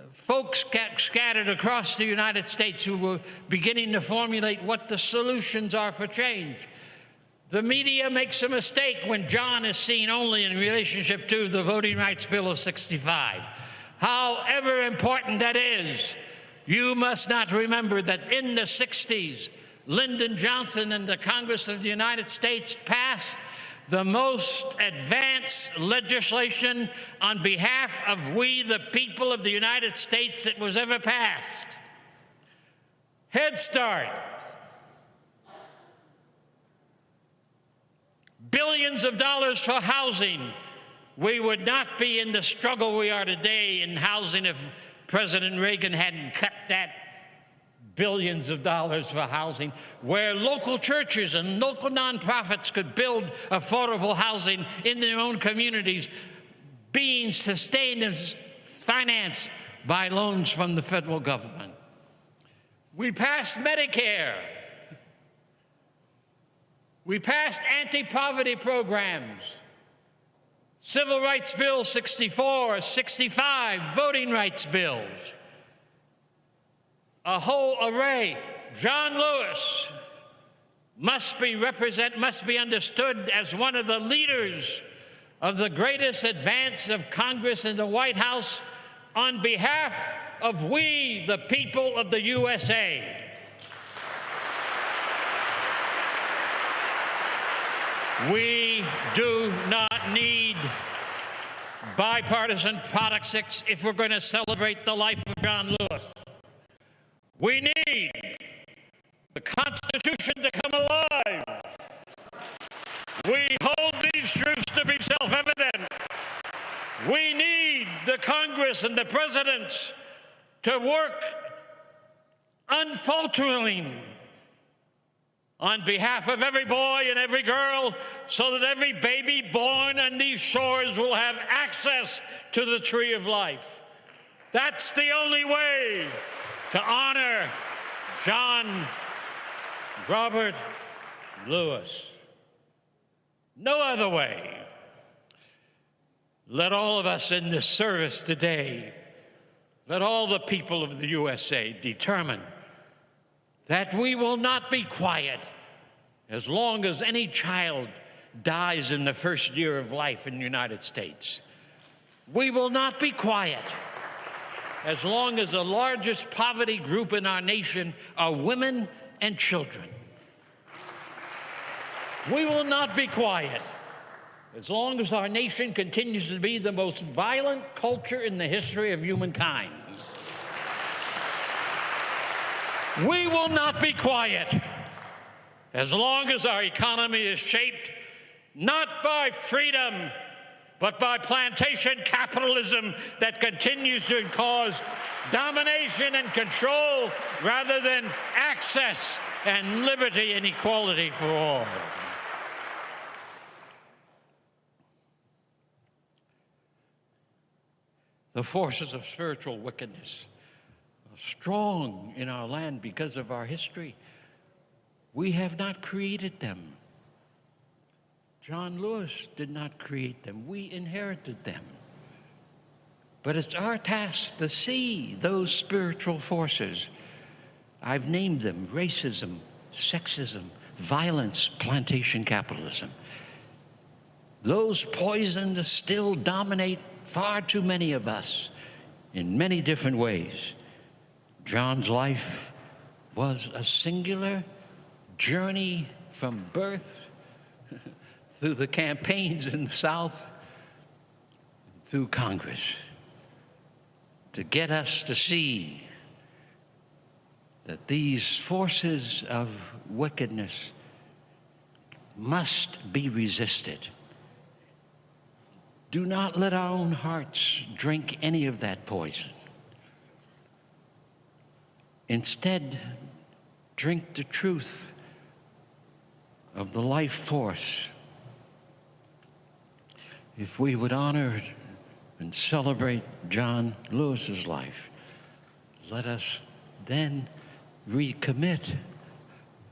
folks scattered across the United States who were beginning to formulate what the solutions are for change. The media makes a mistake when John is seen only in relationship to the Voting Rights Bill of '65. However important that is, you must not remember that in the '60s, Lyndon Johnson and the Congress of the United States passed the most advanced legislation on behalf of we, the people of the United States, that was ever passed. Head Start. Billions of dollars for housing. We would not be in the struggle we are today in housing if President Reagan hadn't cut that billions of dollars for housing, where local churches and local nonprofits could build affordable housing in their own communities, being sustained and financed by loans from the federal government. We passed Medicare. We passed anti-poverty programs, Civil Rights Bill 64, 65, voting rights bills, a whole array. John Lewis must be understood as one of the leaders of the greatest advance of Congress and the White House on behalf of we, the people of the USA. We do not need bipartisan politics if we're going to celebrate the life of John Lewis. We need the Constitution to come alive. We hold these truths to be self-evident. We need the Congress and the presidents to work unfalteringly on behalf of every boy and every girl, so that every baby born on these shores will have access to the tree of life. That's the only way to honor John Robert Lewis. No other way. Let all of us in this service today, let all the people of the USA determine that we will not be quiet as long as any child dies in the first year of life in the United States. We will not be quiet as long as the largest poverty group in our nation are women and children. We will not be quiet as long as our nation continues to be the most violent culture in the history of humankind. We will not be quiet as long as our economy is shaped not by freedom, but by plantation capitalism that continues to cause domination and control rather than access and liberty and equality for all. The forces of spiritual wickedness are strong in our land because of our history. We have not created them. John Lewis did not create them. We inherited them. But it's our task to see those spiritual forces. I've named them: racism, sexism, violence, plantation capitalism. Those poisons still dominate far too many of us in many different ways. John's life was a singular journey from birth through the campaigns in the South, through Congress, to get us to see that these forces of wickedness must be resisted. Do not let our own hearts drink any of that poison. Instead, drink the truth of the life force. If we would honor and celebrate John Lewis's life, let us then recommit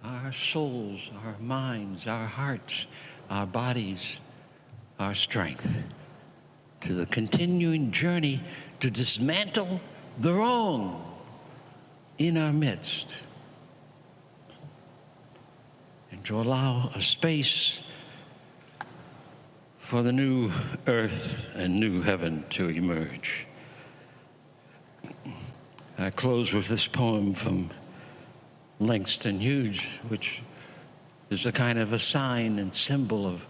our souls, our minds, our hearts, our bodies, our strength to the continuing journey to dismantle the wrong in our midst, and to allow a space for the new earth and new heaven to emerge. I close with this poem from Langston Hughes, which is a kind of a sign and symbol of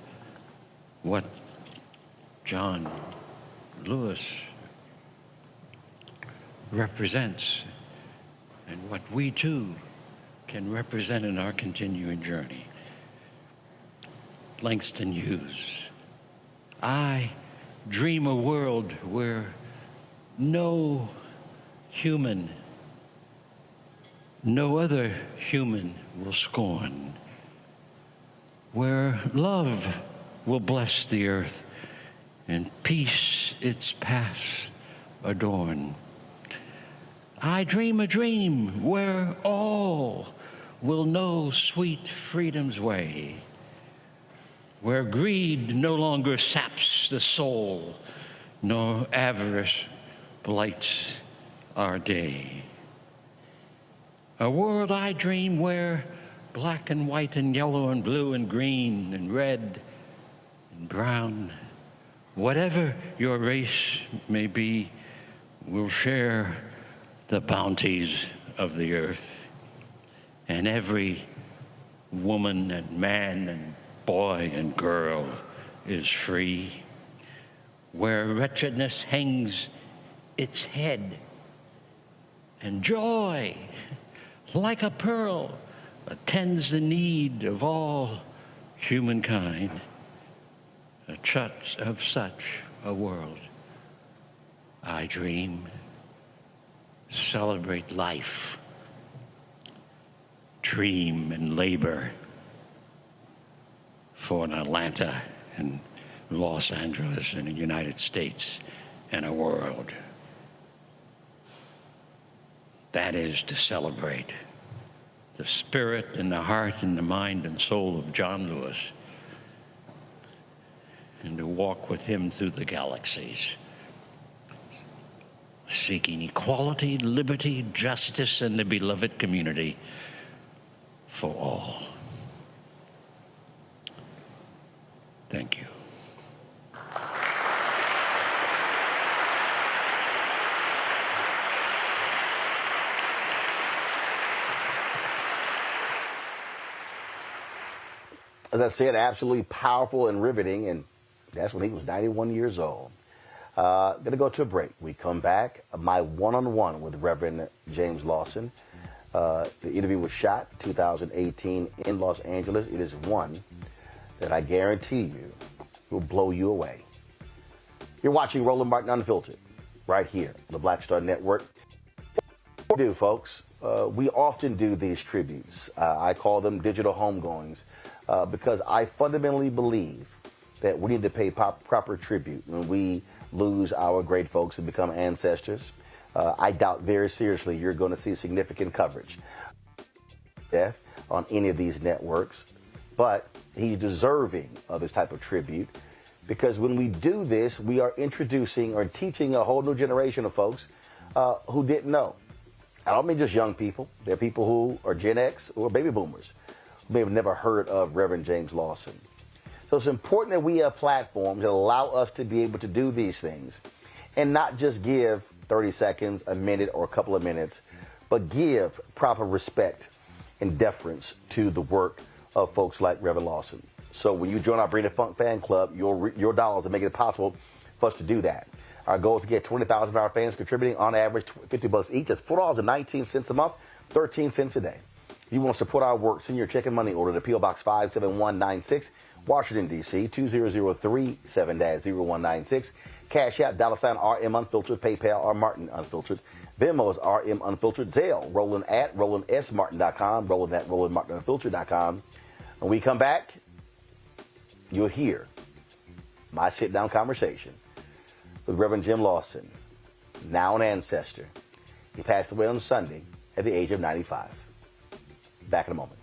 what John Lewis represents and what we too can represent in our continuing journey. Langston Hughes. I dream a world where no human, no other human will scorn, where love will bless the earth and peace its paths adorn. I dream a dream where all will know sweet freedom's way, where greed no longer saps the soul, nor avarice blights our day. A world I dream where black and white and yellow and blue and green and red and brown, whatever your race may be, will share the bounties of the earth. And every woman and man and boy and girl is free. Where wretchedness hangs its head and joy, like a pearl, attends the need of all humankind. Of such a world I dream. Celebrate life, dream and labor for an Atlanta and Los Angeles and the United States and a world. That is to celebrate the spirit and the heart and the mind and soul of John Lewis, and to walk with him through the galaxies, seeking equality, liberty, justice, and the beloved community for all. Thank you. As I said, absolutely powerful and riveting, and that's when he was 91 years old. Going to go to a break. We come back. My one-on-one with Reverend James Lawson. The interview was shot 2018 in Los Angeles. It is one that I guarantee you will blow you away. You're watching Roland Martin Unfiltered right here on the Black Star Network. What we do, folks, we often do these tributes. I call them digital homegoings because I fundamentally believe that we need to pay proper tribute when we lose our great folks and become ancestors. I doubt very seriously you're going to see significant coverage death on any of these networks, but he's deserving of this type of tribute because when we do this, we are introducing or teaching a whole new generation of folks who didn't know. I don't mean just young people. There are people who are Gen X or baby boomers who may have never heard of Reverend James Lawson. So it's important that we have platforms that allow us to be able to do these things and not just give 30 seconds, a minute, or a couple of minutes, but give proper respect and deference to the work of folks like Reverend Lawson. So when you join our Bring the Funk fan club, your dollars are making it possible for us to do that. Our goal is to get 20,000 of our fans contributing on average $50 each. That's $4.19 a month, 13 cents a day. If you want to support our work, send your check and money order to P.O. Box 57196, Washington, D.C., 20037-0196. Cash App, $RM Unfiltered, PayPal, R Martin Unfiltered. Venmo is RM Unfiltered. Zelle, Roland at RolandSMartin.com, Roland at RolandMartinUnfiltered.com. When we come back, you'll hear my sit-down conversation with Reverend Jim Lawson, now an ancestor. He passed away on Sunday at the age of 95. Back in a moment.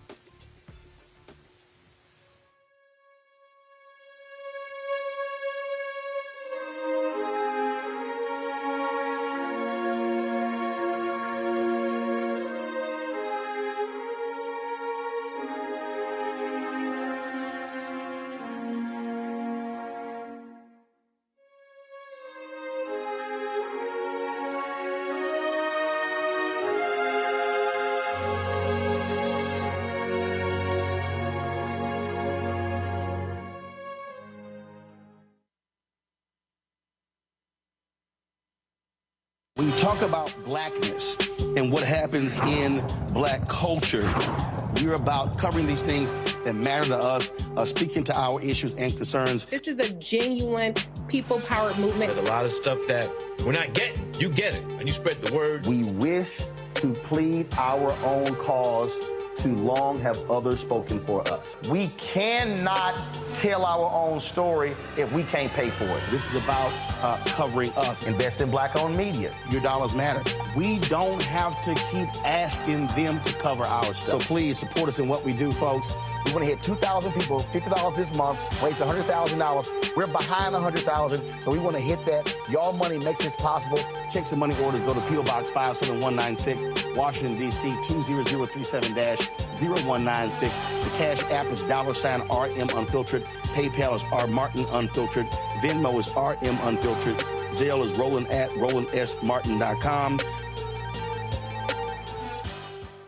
When you talk about blackness and what happens in black culture, we're about covering these things that matter to us, speaking to our issues and concerns. This is a genuine people-powered movement. There's a lot of stuff that we're not getting. You get it, and you spread the word. We wish to plead our own cause too long have others spoken for us. We cannot tell our own story if we can't pay for it. This is about covering us. Invest in black-owned media. Your dollars matter. We don't have to keep asking them to cover our stuff. So please support us in what we do, folks. We want to hit 2,000 people, $50 this month, raise $100,000. We're behind 100,000, so we want to hit that. Y'all money makes this possible. Checks and money orders go to P.O. Box 57196, Washington, D.C. 20037-0196. The Cash App is $RM Unfiltered. PayPal is R Martin Unfiltered. Venmo is RM Unfiltered. Zelle is Roland@RolandSMartin.com.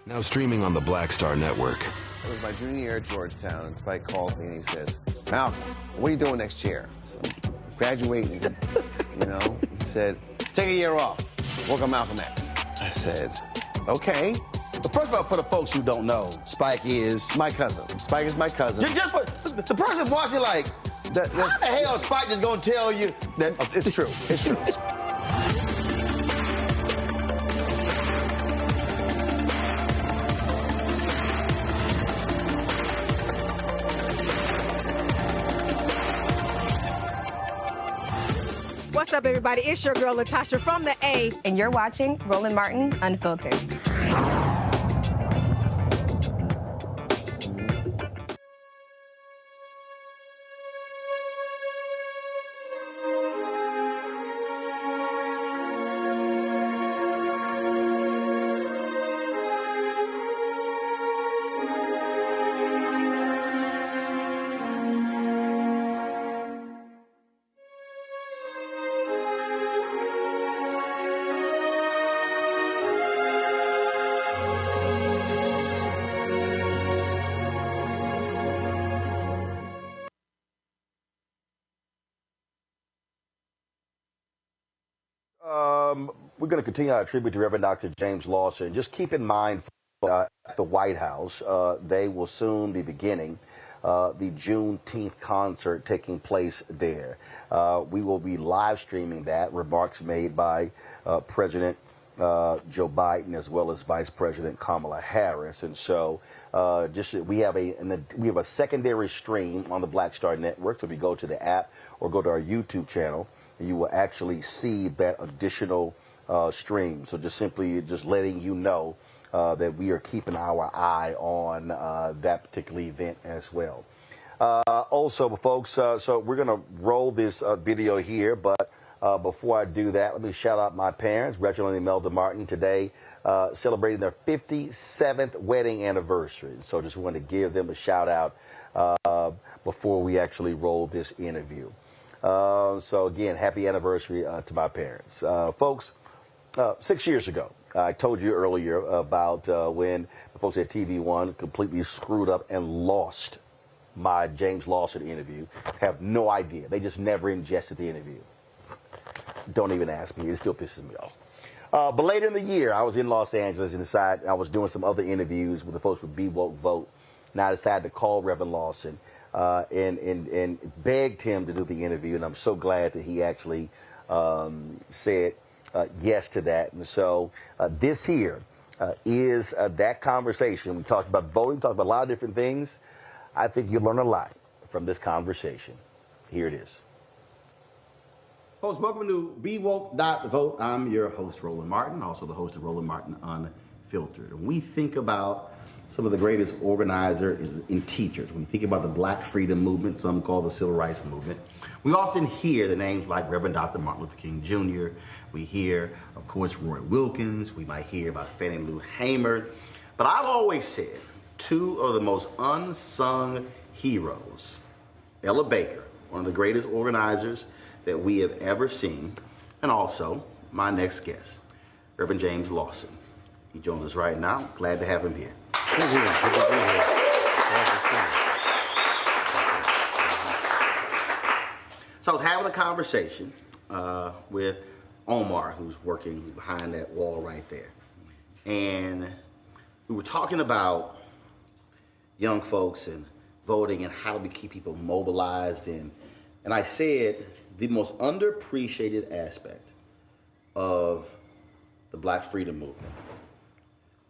Now streaming on the Black Star Network. It was my junior year at Georgetown, and Spike calls me and he says, Malcolm, what are you doing next year? So, graduating, you know? He said, take a year off, work on Malcolm X. I said, okay. But first of all, for the folks who don't know, Spike is my cousin. Spike is my cousin. Just for the person watching, like, how the hell is Spike just gonna tell you that it's true? It's true. What's up, everybody? It's your girl, Latasha from the A. And you're watching Roland Martin Unfiltered. We're going to continue our tribute to Reverend Dr. James Lawson. Just keep in mind, at the White House, they will soon be beginning the Juneteenth concert taking place there. We will be live streaming that. Remarks made by President Joe Biden as well as Vice President Kamala Harris. And so we have a secondary stream on the Black Star Network. So if you go to the app or go to our YouTube channel, you will actually see that additional stream. So just letting you know that we are keeping our eye on that particular event as well. Also, folks, so we're going to roll this video here, but before I do that, let me shout out my parents, Reginald and Imelda Martin, today celebrating their 57th wedding anniversary. So just want to give them a shout out before we actually roll this interview. So again, happy anniversary to my parents. Folks, 6 years ago, I told you earlier about when the folks at TV1 completely screwed up and lost my James Lawson interview. Have no idea. They just never ingested the interview. Don't even ask me. It still pisses me off. But later in the year, I was in Los Angeles and decided I was doing some other interviews with the folks with Be Woke Vote. And I decided to call Reverend Lawson and begged him to do the interview. And I'm so glad that he actually said yes to that. And so this here is that conversation. We talked about voting, talked about a lot of different things. I think you'll learn a lot from this conversation. Here it is. Folks, welcome to BeWoke.Vote. I'm your host, Roland Martin, also the host of Roland Martin Unfiltered. When we think about some of the greatest organizers and teachers, when we think about the Black Freedom Movement, some call the Civil Rights Movement, we often hear the names like Reverend Dr. Martin Luther King Jr. We hear, of course, Roy Wilkins. We might hear about Fannie Lou Hamer. But I've always said two of the most unsung heroes, Ella Baker, one of the greatest organizers that we have ever seen, and also my next guest, Reverend James Lawson. He joins us right now. Glad to have him here. Good to be here. So I was having a conversation with Omar, who's working behind that wall right there. And we were talking about young folks and voting and how do we keep people mobilized. And I said the most underappreciated aspect of the Black Freedom Movement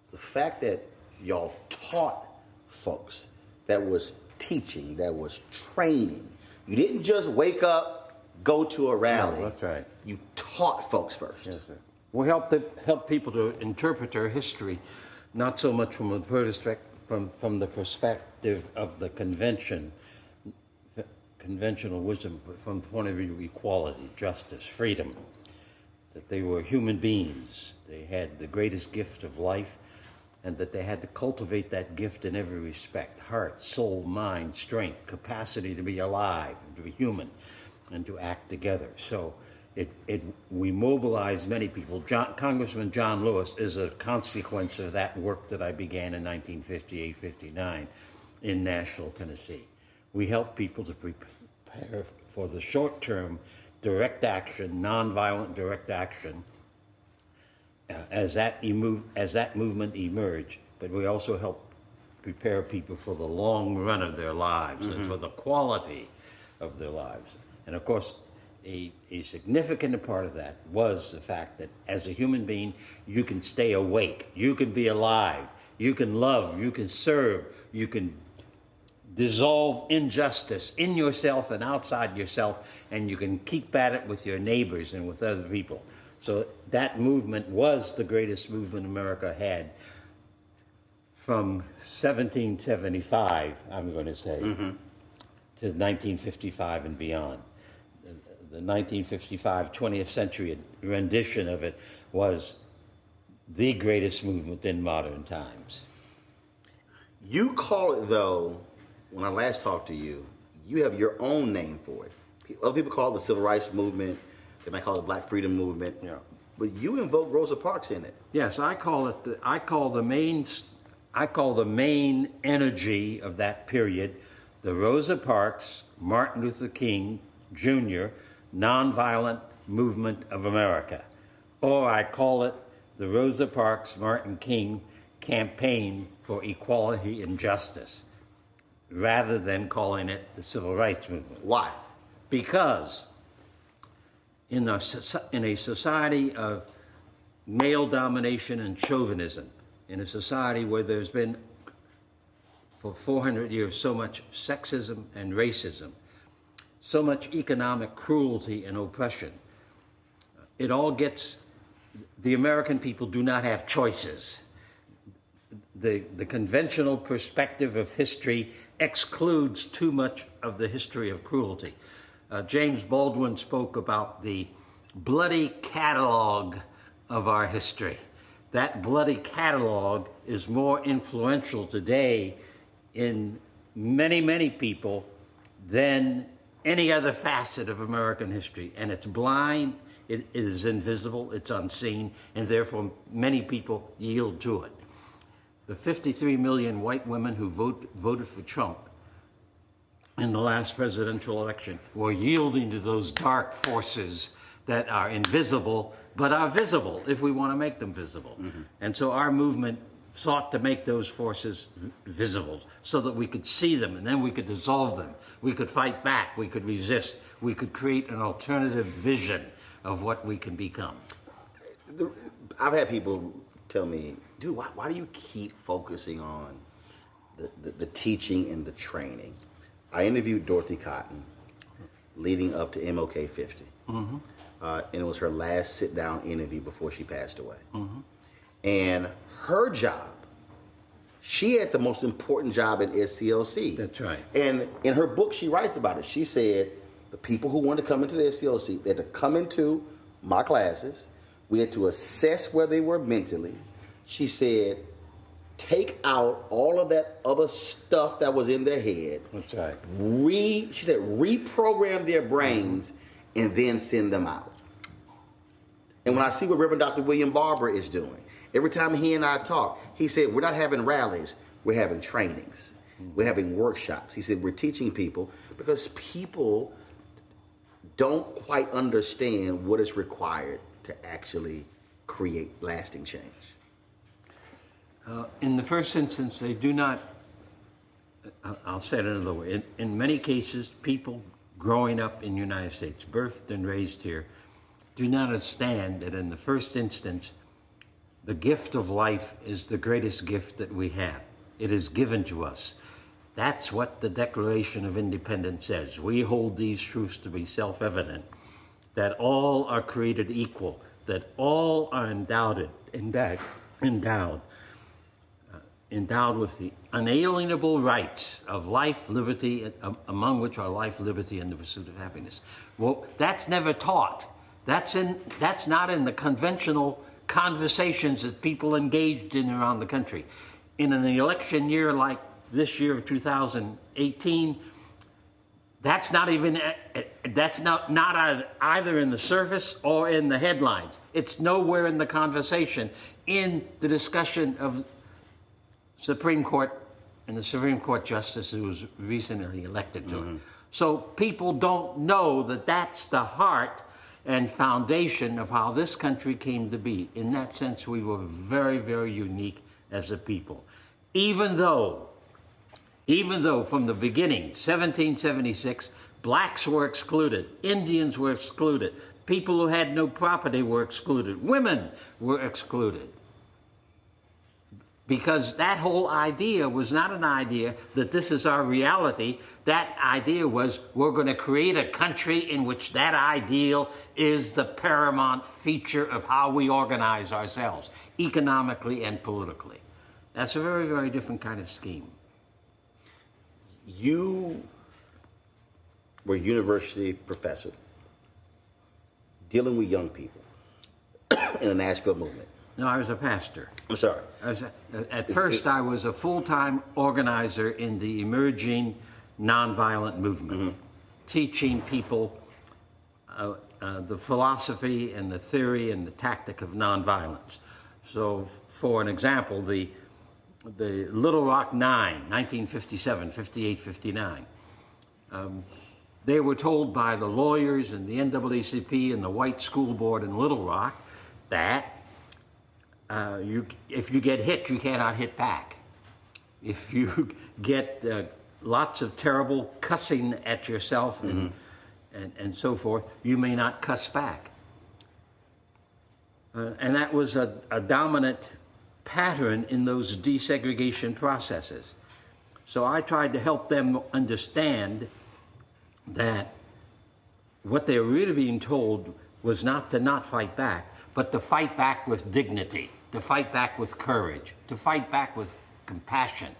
is the fact that y'all taught folks, that was teaching, that was training. You didn't just wake up, go to a rally. No, that's right. You taught folks first. Yes, sir. We help people to interpret our history, not so much from the perspective of the conventional wisdom, but from the point of view of equality, justice, freedom. That they were human beings. They had the greatest gift of life, and that they had to cultivate that gift in every respect: heart, soul, mind, strength, capacity to be alive, and to be human, and to act together. So we mobilized many people. Congressman John Lewis is a consequence of that work that I began in 1958-59 in Nashville, Tennessee. We help people to prepare for the short-term direct action, nonviolent direct action, as that movement emerged, but we also help prepare people for the long run of their lives and for the quality of their lives. And of course, a significant part of that was the fact that as a human being, you can stay awake, you can be alive, you can love, you can serve, you can dissolve injustice in yourself and outside yourself, and you can keep at it with your neighbors and with other people. So that movement was the greatest movement America had from 1775, I'm going to say, to 1955 and beyond. The 1955 20th century rendition of it was the greatest movement in modern times. You call it, though, when I last talked to you, you have your own name for it. Other people call it the Civil Rights Movement. They might call it the Black Freedom Movement. Yeah. But you invoke Rosa Parks in it. Yes, I call the main energy of that period the Rosa Parks, Martin Luther King Jr. Nonviolent Movement of America. Or I call it the Rosa Parks, Martin King Campaign for Equality and Justice, rather than calling it the Civil Rights Movement. Why? Because in a society of male domination and chauvinism, in a society where there's been for 400 years so much sexism and racism, so much economic cruelty and oppression, it all gets, the American people do not have choices. The conventional perspective of history excludes too much of the history of cruelty. James Baldwin spoke about the bloody catalog of our history. That bloody catalog is more influential today in many, many people than any other facet of American history. And it's blind, it is invisible, it's unseen, and therefore many people yield to it. The 53 million white women who voted for Trump in the last presidential election were yielding to those dark forces that are invisible, but are visible if we want to make them visible. And so our movement sought to make those forces visible so that we could see them, and then we could dissolve them. We could fight back, we could resist, we could create an alternative vision of what we can become. I've had people tell me, dude, why do you keep focusing on the teaching and the training? I interviewed Dorothy Cotton leading up to MLK 50. And it was her last sit-down interview before she passed away. And her job, she had the most important job at SCLC. That's right. And in her book, she writes about it. She said the people who wanted to come into the SCLC, they had to come into my classes. We had to assess where they were mentally. She said, take out all of that other stuff that was in their head. That's right. She said, reprogram their brains and then send them out. And when I see what Reverend Dr. William Barber is doing, every time he and I talk, he said, we're not having rallies, we're having trainings. We're having workshops. He said, we're teaching people because people don't quite understand what is required to actually create lasting change. In the first instance, they do not, I'll say it another way. In many cases, people growing up in the United States, birthed and raised here, do not understand that in the first instance, the gift of life is the greatest gift that we have. it is given to us. That's what the Declaration of Independence says. We hold these truths to be self-evident, that all are created equal, that all are endowed with the unalienable rights of life, liberty, among which are life, liberty, and the pursuit of happiness. Well, that's never taught. That's not in the conventional conversations that people engaged in around the country. In an election year like this year of 2018, that's not either in the surface or in the headlines. It's nowhere in the conversation, in the discussion of Supreme Court and the Supreme Court Justice who was recently elected to it. So people don't know that that's the heart and foundation of how this country came to be. In that sense, we were very, very unique as a people. Even though from the beginning, 1776, blacks were excluded, Indians were excluded, people who had no property were excluded, women were excluded. Because that whole idea was not an idea that this is our reality. That idea was we're going to create a country in which that ideal is the paramount feature of how we organize ourselves, economically and politically. That's a very, very different kind of scheme. You were a university professor dealing with young people in the Nashville movement. No, I was a pastor. I'm sorry. At first, I was a full-time organizer in the emerging nonviolent movement, teaching people the philosophy and the theory and the tactic of nonviolence. So, for an example, the Little Rock Nine, 1957, 58, 59. They were told by the lawyers and the NAACP and the white school board in Little Rock that if you get hit, you cannot hit back. If you get lots of terrible cussing at yourself and so forth, you may not cuss back. And that was a dominant pattern in those desegregation processes. So I tried to help them understand that what they were really being told was not to not fight back, but to fight back with dignity, to fight back with courage, to fight back with compassion.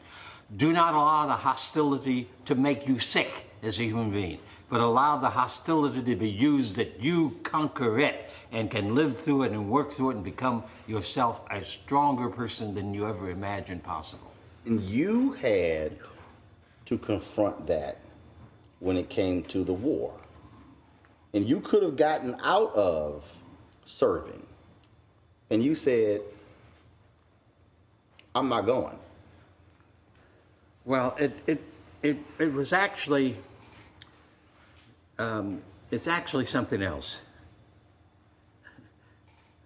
Do not allow the hostility to make you sick as a human being, but allow the hostility to be used that you conquer it and can live through it and work through it and become yourself a stronger person than you ever imagined possible. And you had to confront that when it came to the war. And you could have gotten out of serving. And you said, I'm not going. Well, it was actually, it's actually something else.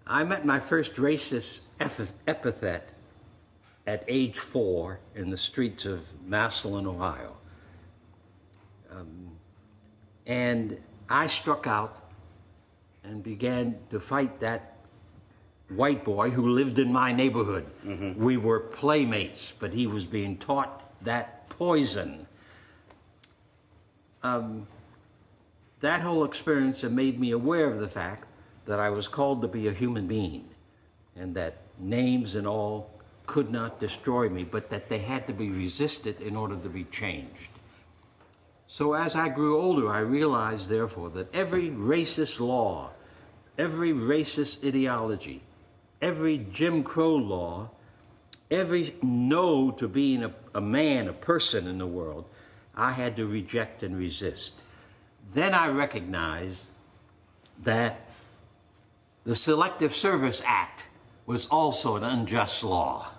I met my first racist epithet at age 4 in the streets of Massillon, Ohio. And I struck out and began to fight that white boy who lived in my neighborhood. We were playmates, but he was being taught that poison. That whole experience had made me aware of the fact that I was called to be a human being and that names and all could not destroy me, but that they had to be resisted in order to be changed. So as I grew older, I realized, therefore, that every racist law, every racist ideology, every Jim Crow law, every no to being a man, a person in the world, I had to reject and resist. Then I recognized that the Selective Service Act was also an unjust law,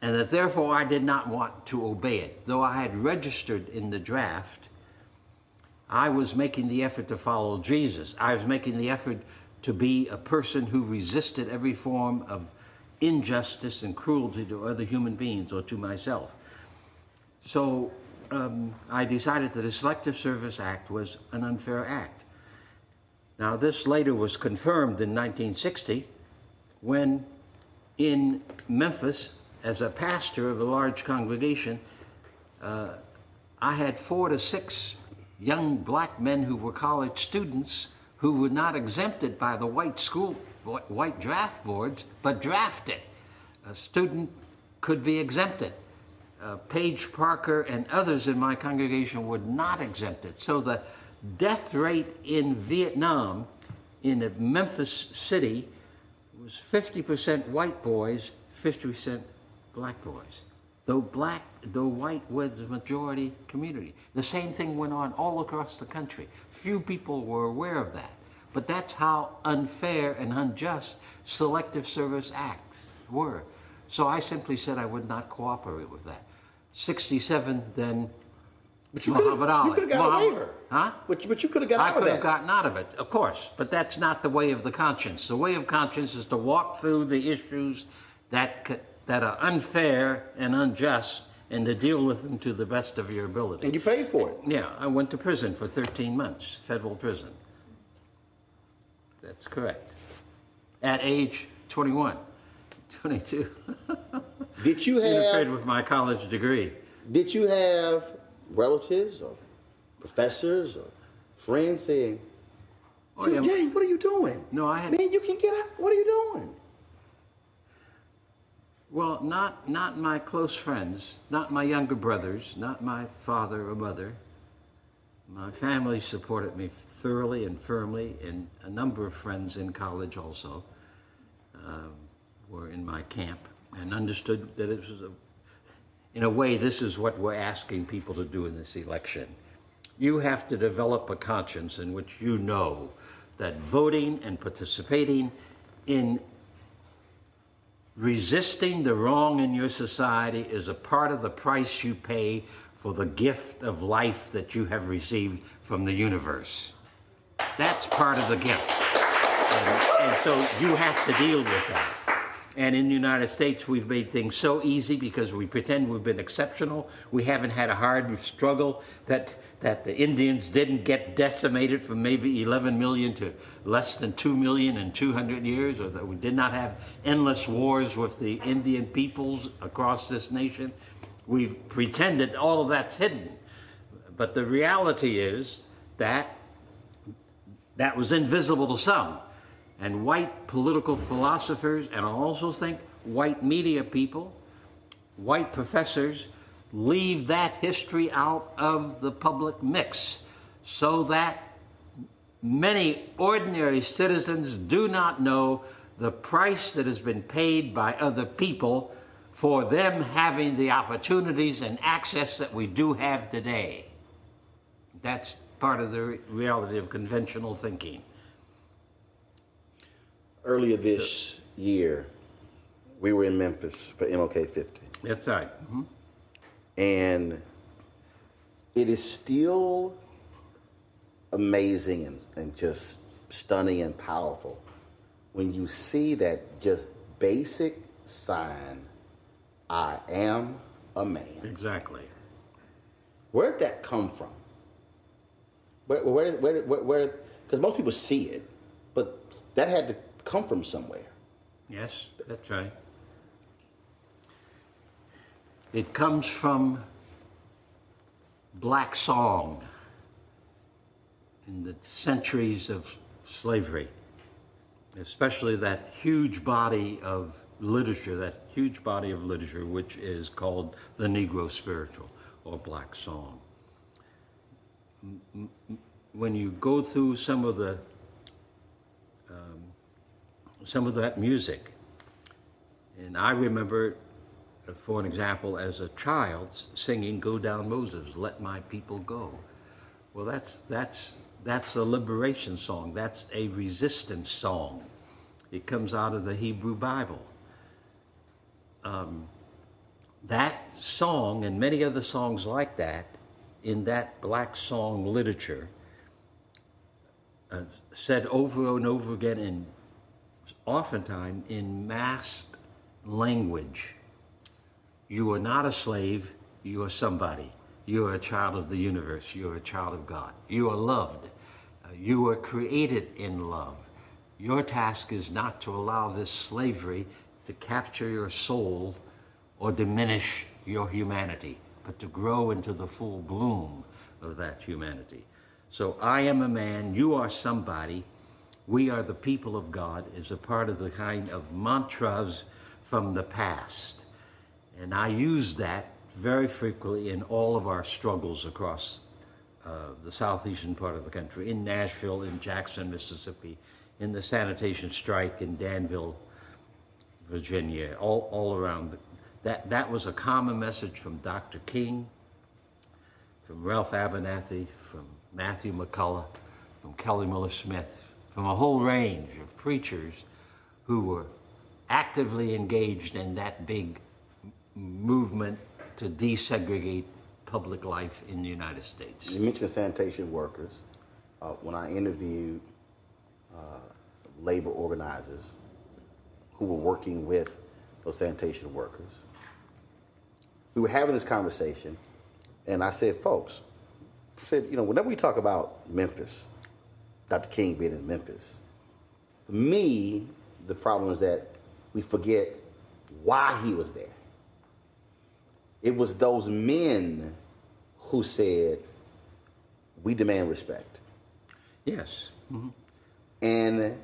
and that therefore I did not want to obey it. Though I had registered in the draft, I was making the effort to follow Jesus. I was making the effort to be a person who resisted every form of injustice and cruelty to other human beings or to myself. So I decided that the Selective Service Act was an unfair act. Now, this later was confirmed in 1960 when in Memphis, as a pastor of a large congregation, I had 4 to 6 young black men who were college students who were not exempted by the white draft boards, but drafted. A student could be exempted. Paige Parker and others in my congregation were not exempted. So the death rate in Vietnam, in a Memphis city, was 50% white boys, 50% black boys. Though white was the majority community. The same thing went on all across the country. Few people were aware of that. But that's how unfair and unjust selective service acts were. So I simply said I would not cooperate with that. 67, then Muhammad Ali. You could have got a waiver. Huh? But you could have got out of that. I could have gotten out of it, of course. But that's not the way of the conscience. The way of conscience is to walk through the issues that are unfair and unjust and to deal with them to the best of your ability. And you paid for it. Yeah, I went to prison for 13 months, federal prison. That's correct. At age 21, 22. Did you have... Interfered with my college degree. Did you have relatives or professors or friends saying, James, what are you doing? No, I had... Man, you can get out. What are you doing? Well, not my close friends, not my younger brothers, not my father or mother. My family supported me thoroughly and firmly, and a number of friends in college also were in my camp and understood that it was in a way, this is what we're asking people to do in this election. You have to develop a conscience in which you know that voting and participating in resisting the wrong in your society is a part of the price you pay for the gift of life that you have received from the universe. That's part of the gift. And so you have to deal with that. And in the United States, we've made things so easy because we pretend we've been exceptional. We haven't had a hard struggle that the Indians didn't get decimated from maybe 11 million to less than 2 million in 200 years, or that we did not have endless wars with the Indian peoples across this nation. We've pretended all of that's hidden. But the reality is that that was invisible to some. And white political philosophers, and I also think white media people, white professors, leave that history out of the public mix so that many ordinary citizens do not know the price that has been paid by other people for them having the opportunities and access that we do have today. That's part of the reality of conventional thinking. Earlier this year, we were in Memphis for MLK 50. That's right. Mm-hmm. And it is still amazing and just stunning and powerful when you see that just basic sign, I am a man. Exactly. Where did that come from? Where? Because most people see it, but that had to come from somewhere. Yes, that's right. It comes from black song in the centuries of slavery, especially that huge body of literature, which is called the Negro spiritual or black song. When you go through some of that music, and I remember, for an example, as a child singing "Go Down Moses, Let My People Go." Well, that's a liberation song. That's a resistance song. It comes out of the Hebrew Bible. That song and many other songs like that in that black song literature said over and over again, and oftentimes in masked language. You are not a slave, you are somebody. You are a child of the universe, you are a child of God. You are loved, you are created in love. Your task is not to allow this slavery to capture your soul or diminish your humanity, but to grow into the full bloom of that humanity. So I am a man, you are somebody, we are the people of God is a part of the kind of mantras from the past. And I use that very frequently in all of our struggles across the southeastern part of the country, in Nashville, in Jackson, Mississippi, in the sanitation strike in Danville, Virginia, all around. That was a common message from Dr. King, from Ralph Abernathy, from Matthew McCullough, from Kelly Miller Smith, from a whole range of preachers who were actively engaged in that big movement to desegregate public life in the United States. You mentioned sanitation workers. When I interviewed labor organizers who were working with those sanitation workers, we were having this conversation, and I said, folks, I said, you know, whenever we talk about Memphis, Dr. King being in Memphis, for me, the problem is that we forget why he was there. It was those men who said, we demand respect. Yes. Mm-hmm. And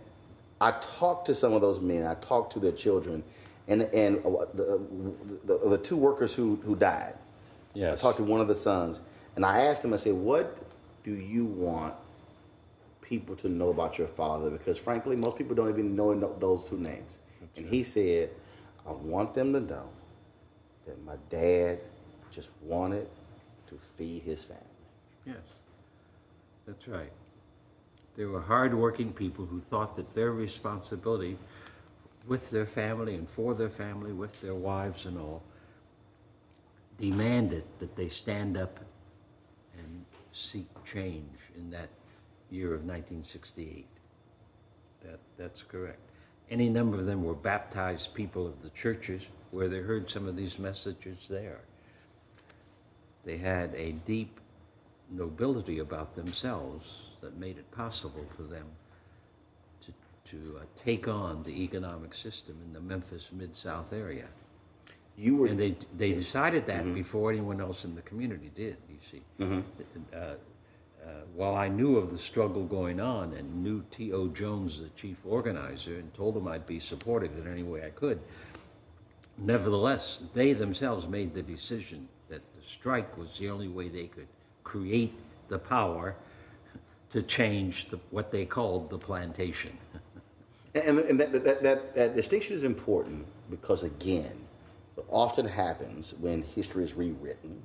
I talked to some of those men, I talked to their children, and the two workers who died. Yes. I talked to one of the sons, and I asked him, I said, what do you want people to know about your father? Because frankly, most people don't even know those two names. That's and he said, I want them to know that my dad just wanted to feed his family. Yes, that's right. They were hardworking people who thought that their responsibility with their family and for their family, with their wives and all, demanded that they stand up and seek change in that year of 1968. That's correct. Any number of them were baptized people of the churches where they heard some of these messages there. They had a deep nobility about themselves that made it possible for them to take on the economic system in the Memphis Mid-South area. And they decided that mm-hmm. before anyone else in the community did, you see. Mm-hmm. While I knew of the struggle going on and knew T.O. Jones, the chief organizer, and told him I'd be supportive in any way I could, nevertheless, they themselves made the decision that the strike was the only way they could create the power to change what they called the plantation. And that distinction is important because, again, what often happens when history is rewritten,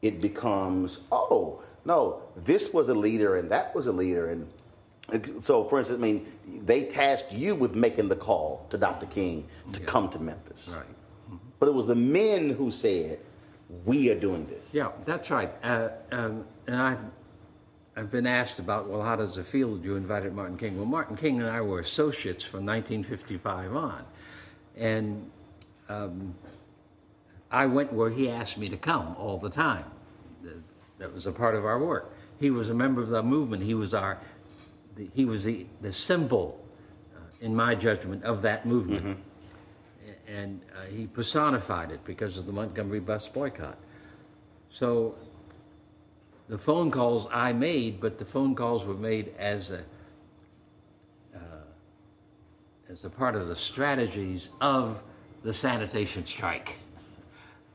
it becomes, oh, no, this was a leader and that was a leader. And so, for instance, I mean, they tasked you with making the call to Dr. King to come to Memphis. Right. Mm-hmm. But it was the men who said, we are doing this. Yeah, that's right. And I've been asked about, well, how does it feel that you invited Martin King? Well, Martin King and I were associates from 1955 on. And I went where he asked me to come all the time. That was a part of our work. He was a member of the movement. He was the symbol, in my judgment, of that movement. Mm-hmm. And he personified it because of the Montgomery bus boycott. So the phone calls I made, but the phone calls were made as a part of the strategies of the sanitation strike,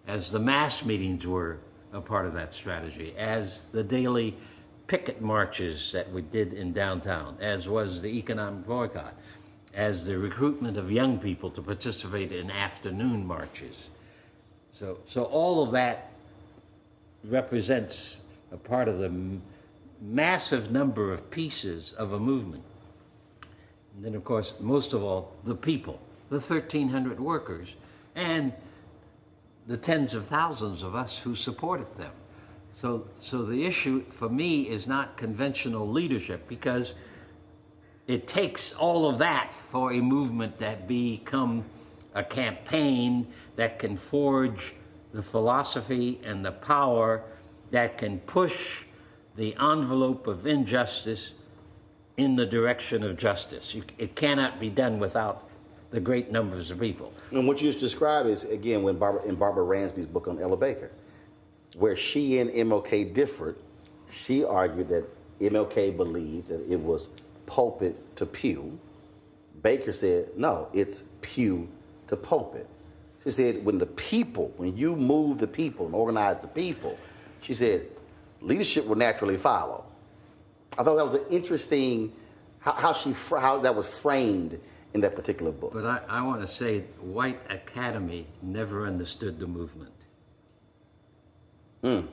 as the mass meetings were a part of that strategy, as the daily picket marches that we did in downtown, as was the economic boycott, as the recruitment of young people to participate in afternoon marches. So all of that represents a part of the massive number of pieces of a movement. And then, of course, most of all, the people, the 1,300 workers, and the tens of thousands of us who supported them. So the issue for me is not conventional leadership, because it takes all of that for a movement that become a campaign that can forge the philosophy and the power that can push the envelope of injustice in the direction of justice. It cannot be done without the great numbers of people. And what you just described is, again, in Barbara Ransby's book on Ella Baker, where she and MLK differed. She argued that MLK believed that it was pulpit to pew. Baker said, no, it's pew to pulpit. She said, when you move the people and organize the people, she said, leadership will naturally follow. I thought that was an interesting, how that was framed in that particular book. But I want to say, white academy never understood the movement. And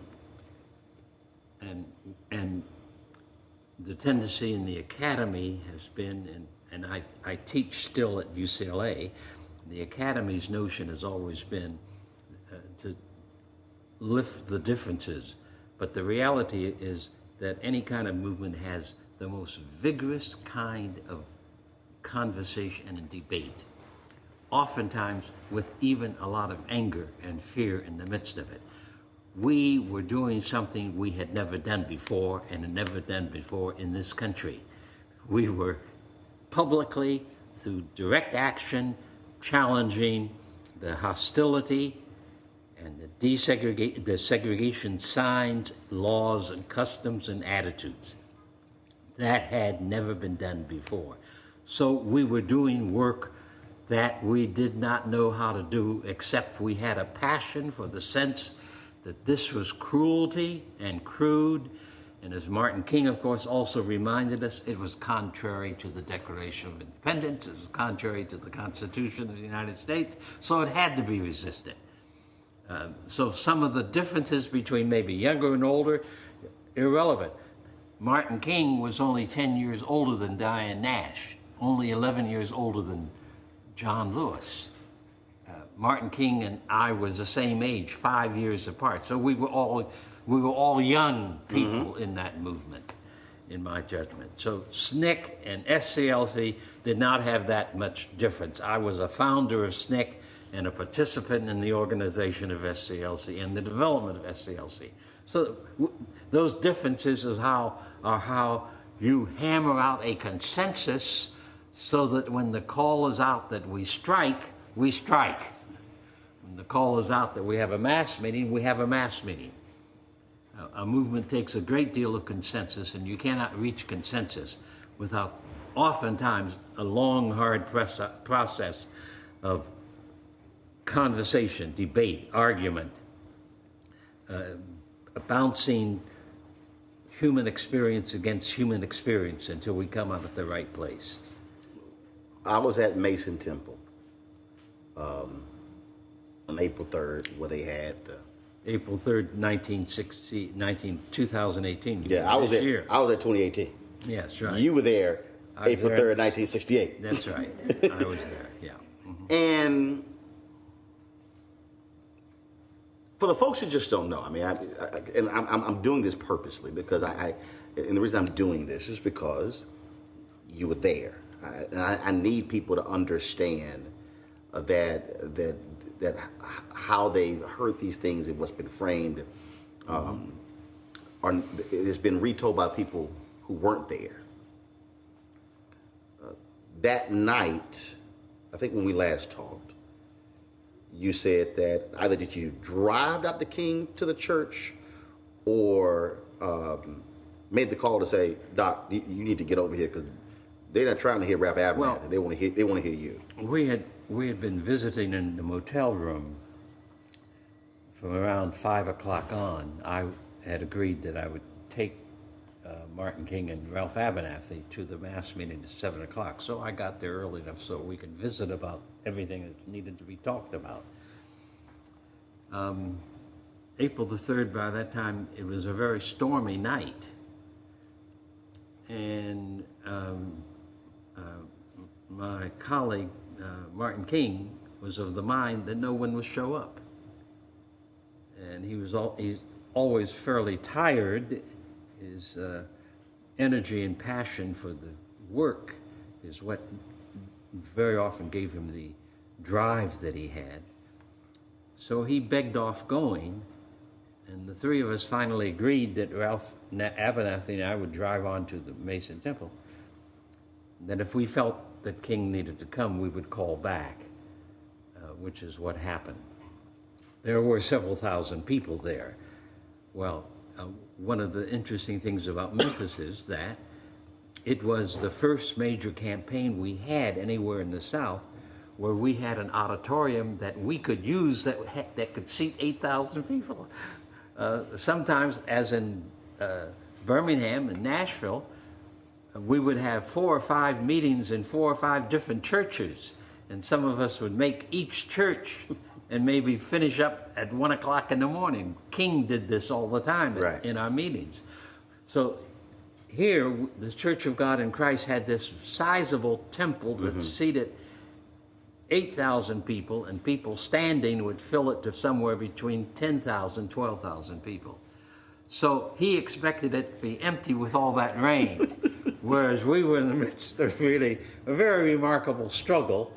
the tendency in the academy has been, and I teach still at UCLA, the academy's notion has always been to lift the differences. But the reality is that any kind of movement has the most vigorous kind of conversation and debate, oftentimes with even a lot of anger and fear in the midst of it. We were doing something we had never done before and had never done before in this country. We were publicly, through direct action, challenging the hostility and the segregation signs, laws, and customs and attitudes. That had never been done before. So we were doing work that we did not know how to do, except we had a passion for the sense that this was cruelty and crude. And as Martin King, of course, also reminded us, it was contrary to the Declaration of Independence. It was contrary to the Constitution of the United States. So it had to be resisted. So some of the differences between maybe younger and older, irrelevant. Martin King was only 10 years older than Diane Nash, only 11 years older than John Lewis. Martin King and I was the same age, 5 years apart. So we were all young people in that movement, in my judgment. So SNCC and SCLC did not have that much difference. I was a founder of SNCC and a participant in the organization of SCLC and the development of SCLC. So those differences are how you hammer out a consensus so that when the call is out that we strike, we strike. When the call is out that we have a mass meeting, we have a mass meeting. A movement takes a great deal of consensus, and you cannot reach consensus without oftentimes a long, hard process of conversation, debate, argument, bouncing human experience against human experience until we come out at the right place. I was at Mason Temple on April 3rd, where they had April 3rd, 2018. Yeah, I was at 2018. Yeah, that's right. You were there April 3rd, 1968. That's right. I was there, yeah. And for the folks who just don't know, I mean, I'm doing this purposely because and the reason I'm doing this is because you were there. I need people to understand that how they heard these things and what's been framed, it's been retold by people who weren't there. That night, I think when we last talked, you said that either did you drive Dr. King to the church or made the call to say, Doc, you need to get over here because they're not trying to hear Ralph Abernathy. Well, they want to hear you. We had been visiting in the motel room from around 5 o'clock on. I had agreed that I would take Martin King and Ralph Abernathy to the mass meeting at 7 o'clock. So I got there early enough so we could visit about everything that needed to be talked about. April the 3rd, by that time, it was a very stormy night. And my colleague, Martin King, was of the mind that no one would show up. And he's always fairly tired. His energy and passion for the work is what very often gave him the drive that he had. So he begged off going, and the three of us finally agreed that Ralph Abernathy and I would drive on to the Mason Temple. That if we felt felt that King needed to come, we would call back, which is what happened. There were several thousand people there. Well, one of the interesting things about Memphis is that it was the first major campaign we had anywhere in the South where we had an auditorium that we could use that could seat 8,000 people. Sometimes, as in Birmingham and Nashville, we would have 4 or 5 meetings in 4 or 5 different churches, and some of us would make each church and maybe finish up at 1 o'clock in the morning. King did this all the time in our meetings. So here, the Church of God in Christ had this sizable temple that seated 8,000 people, and people standing would fill it to somewhere between 10,000, 12,000 people. So he expected it to be empty with all that rain, whereas we were in the midst of really a very remarkable struggle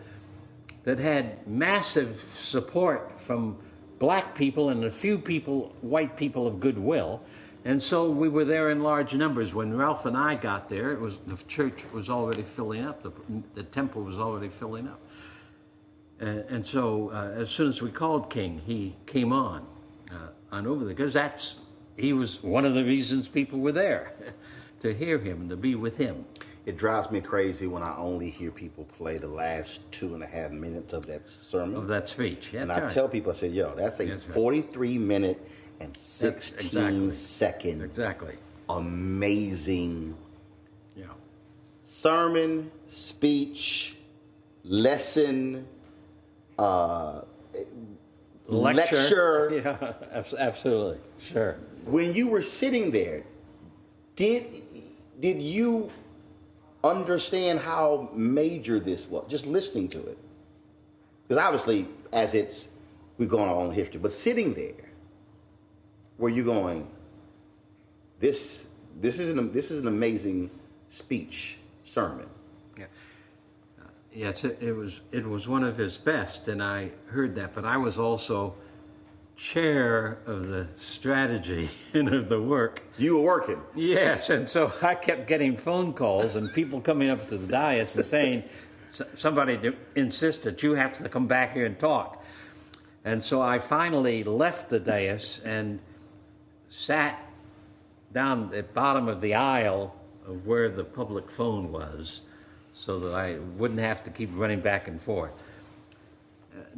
that had massive support from black people and a few people, white people of goodwill. And so we were there in large numbers. When Ralph and I got there, the church was already filling up, the temple was already filling up. And so as soon as we called King, he came on over there, because he was one of the reasons people were there, to hear him and to be with him. It drives me crazy when I only hear people play the last 2.5 minutes of that sermon. Of that speech, yeah. And I tell people, I say, yo, that's a 43-minute and 16-second amazing sermon, speech, lesson, lecture. Yeah, absolutely, sure. When you were sitting there, did you understand how major this was, just listening to it? Because obviously, we've gone our own history, but sitting there, were you going, this is an amazing speech, sermon? Yeah. Yes, it was one of his best, and I heard that, but I was also chair of the strategy and of the work. You were working? Yes, and so I kept getting phone calls and people coming up to the dais and saying, somebody insists that you have to come back here and talk. And so I finally left the dais and sat down at the bottom of the aisle of where the public phone was so that I wouldn't have to keep running back and forth.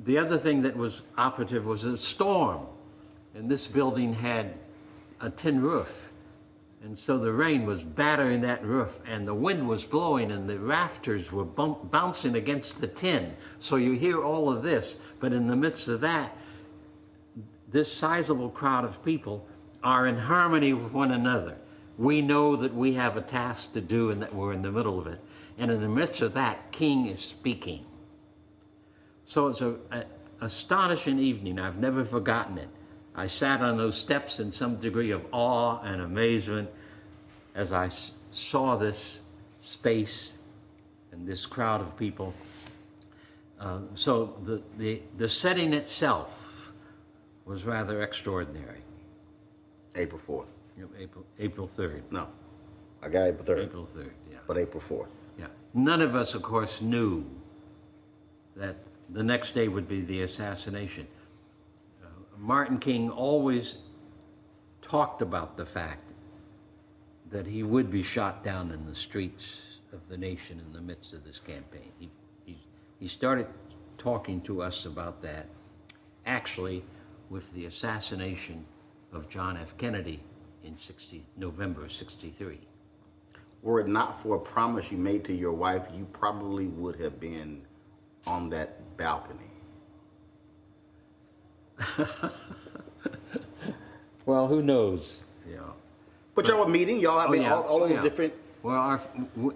The other thing that was operative was a storm, and this building had a tin roof, and so the rain was battering that roof, and the wind was blowing, and the rafters were bouncing against the tin. So you hear all of this, but in the midst of that, this sizable crowd of people are in harmony with one another. We know that we have a task to do and that we're in the middle of it. And in the midst of that, King is speaking. So it's an astonishing evening. I've never forgotten it. I sat on those steps in some degree of awe and amazement as I saw this space and this crowd of people. So the setting itself was rather extraordinary. April 4th. April 3rd. No, I got April 3rd. April 3rd, yeah. But April 4th. Yeah. None of us, of course, knew that the next day would be the assassination. Martin King always talked about the fact that he would be shot down in the streets of the nation in the midst of this campaign. He started talking to us about that actually with the assassination of John F. Kennedy in November of '63. Were it not for a promise you made to your wife, you probably would have been on that balcony. Well, who knows? Yeah. But y'all were meeting, y'all. I mean, all those different. Well,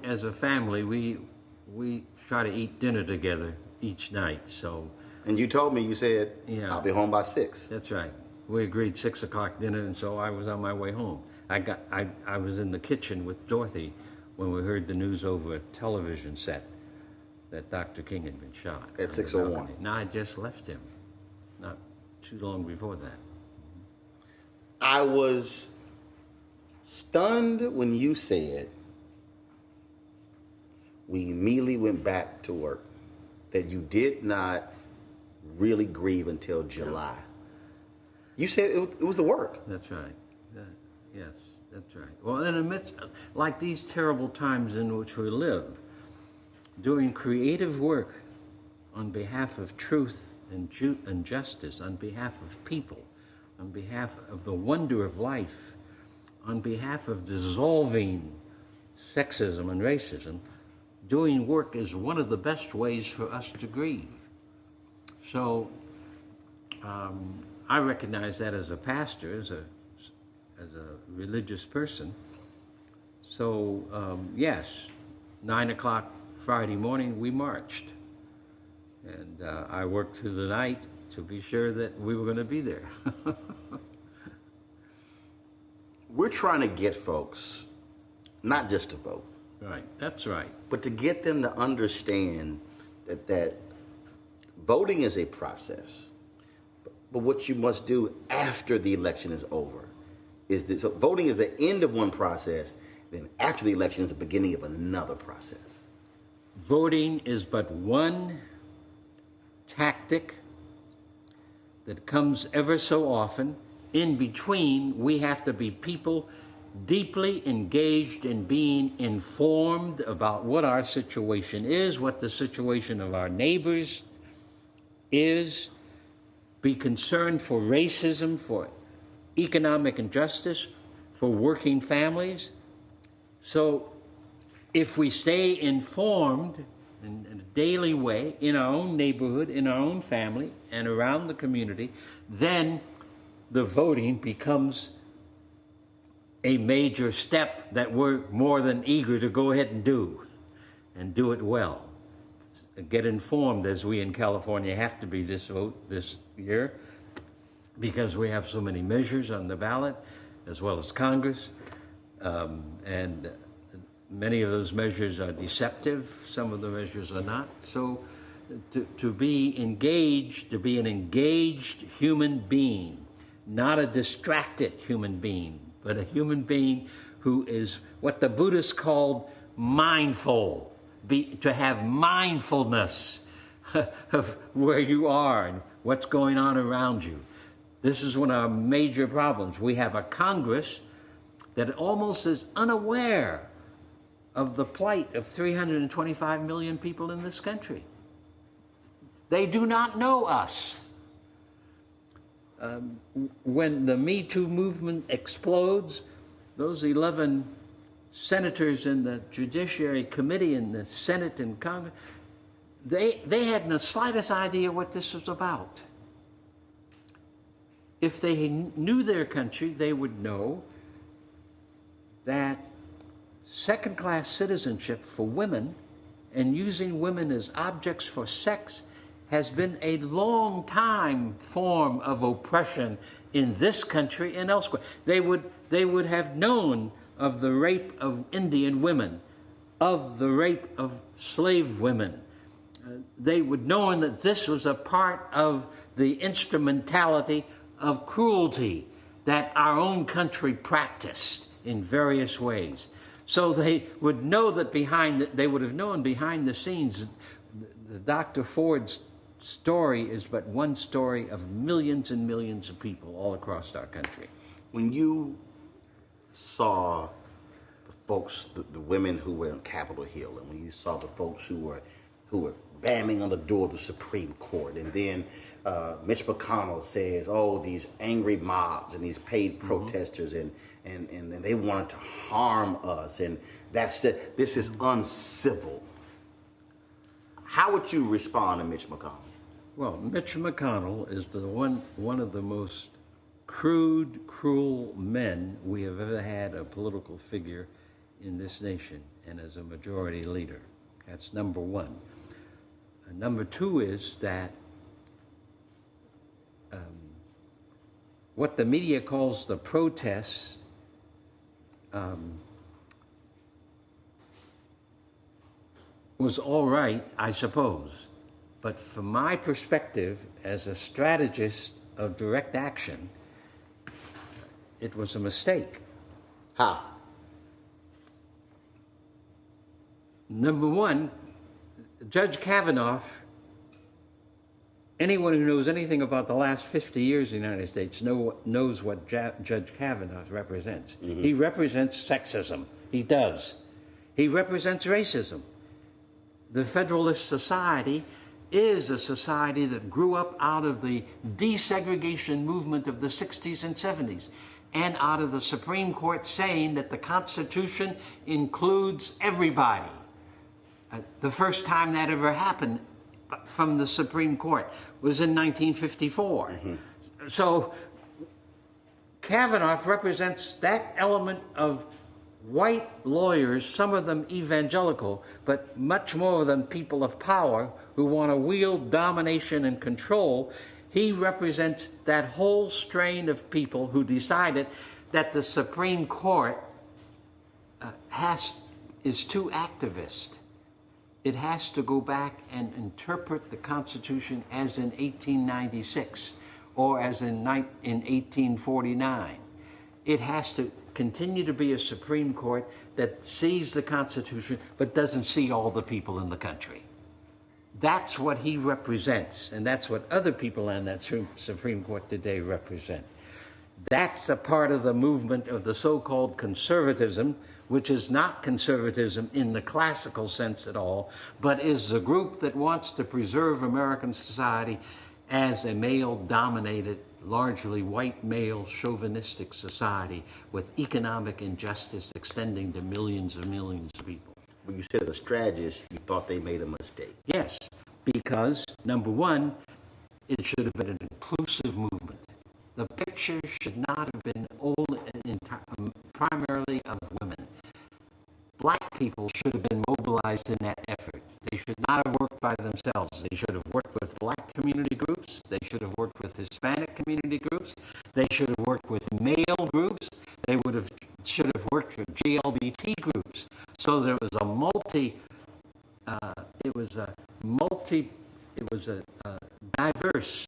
as a family, we try to eat dinner together each night. So. And you told me, you said, yeah, I'll be home by 6. That's right. We agreed 6 o'clock dinner, and so I was on my way home. I was in the kitchen with Dorothy when we heard the news over a television set that Dr. King had been shot. At 6:01. Now I just left him, not too long before that. I was stunned when you said, we immediately went back to work, that you did not really grieve until July. You said it was the work. That's right. Yes, that's right. Well, in the midst of, like these terrible times in which we live, doing creative work on behalf of truth and justice, on behalf of people, on behalf of the wonder of life, on behalf of dissolving sexism and racism, doing work is one of the best ways for us to grieve. So I recognize that as a pastor, as a religious person. So yes, 9 o'clock Friday morning, we marched. And I worked through the night to be sure that we were going to be there. We're trying to get folks, not just to vote. Right, that's right. But to get them to understand that voting is a process. But what you must do after the election is over is this. So voting is the end of one process, then after the election is the beginning of another process. Voting is but one tactic that comes ever so often. In between, we have to be people deeply engaged in being informed about what our situation is, what the situation of our neighbors is, be concerned for racism, for economic injustice, for working families. So if we stay informed in a daily way, in our own neighborhood, in our own family, and around the community, then the voting becomes a major step that we're more than eager to go ahead and do it well. Get informed, as we in California have to be this year, because we have so many measures on the ballot, as well as Congress, and many of those measures are deceptive, some of the measures are not. So to be engaged, to be an engaged human being, not a distracted human being, but a human being who is what the Buddhists called mindful, to have mindfulness of where you are and what's going on around you. This is one of our major problems. We have a Congress that almost is unaware of the plight of 325 million people in this country. They do not know us. When the Me Too movement explodes, those 11 senators in the Judiciary Committee in the Senate and Congress, they hadn't the slightest idea what this was about. If they knew their country, they would know that second-class citizenship for women and using women as objects for sex has been a long time form of oppression in this country and elsewhere. They would have known of the rape of Indian women, of the rape of slave women. They would know that this was a part of the instrumentality of cruelty that our own country practiced in various ways. So they would know that they would have known behind the scenes, the Dr. Ford's story is but one story of millions and millions of people all across our country. When you saw the folks, the women who were on Capitol Hill, and when you saw the folks who were banging on the door of the Supreme Court, and then Mitch McConnell says, "Oh, these angry mobs and these paid protesters, and they wanted to harm us, and this is uncivil." How would you respond to Mitch McConnell? Well, Mitch McConnell is one of the most crude, cruel men we have ever had a political figure in this nation, and as a majority leader. That's number one. Number two is that what the media calls the protests was all right, I suppose. But from my perspective, as a strategist of direct action, it was a mistake. How? Number one, Judge Kavanaugh, anyone who knows anything about the last 50 years in the United States knows what Judge Kavanaugh represents. He represents sexism. He does. He represents racism. The Federalist Society is a society that grew up out of the desegregation movement of the 60s and 70s, and out of the Supreme Court saying that the Constitution includes everybody. The first time that ever happened from the Supreme Court was in 1954. So Kavanaugh represents that element of white lawyers, some of them evangelical, but much more than people of power who want to wield domination and control. He represents that whole strain of people who decided that the Supreme Court is too activist. It has to go back and interpret the Constitution as in 1896 or as in 1849. It has to continue to be a Supreme Court that sees the Constitution but doesn't see all the people in the country. That's what he represents, and that's what other people on that Supreme Court today represent. That's a part of the movement of the so-called conservatism, which is not conservatism in the classical sense at all, but is a group that wants to preserve American society as a male-dominated, largely white male chauvinistic society with economic injustice extending to millions and millions of people. When you said as a strategist, you thought they made a mistake. Yes, because number one, it should have been an inclusive movement. The picture should not have been primarily of women. Black people should have been mobilized in that effort. They should not have worked by themselves. They should have worked with black community groups. They should have worked with Hispanic community groups. They should have worked with male groups. They should have worked with GLBT groups. So there was a diverse,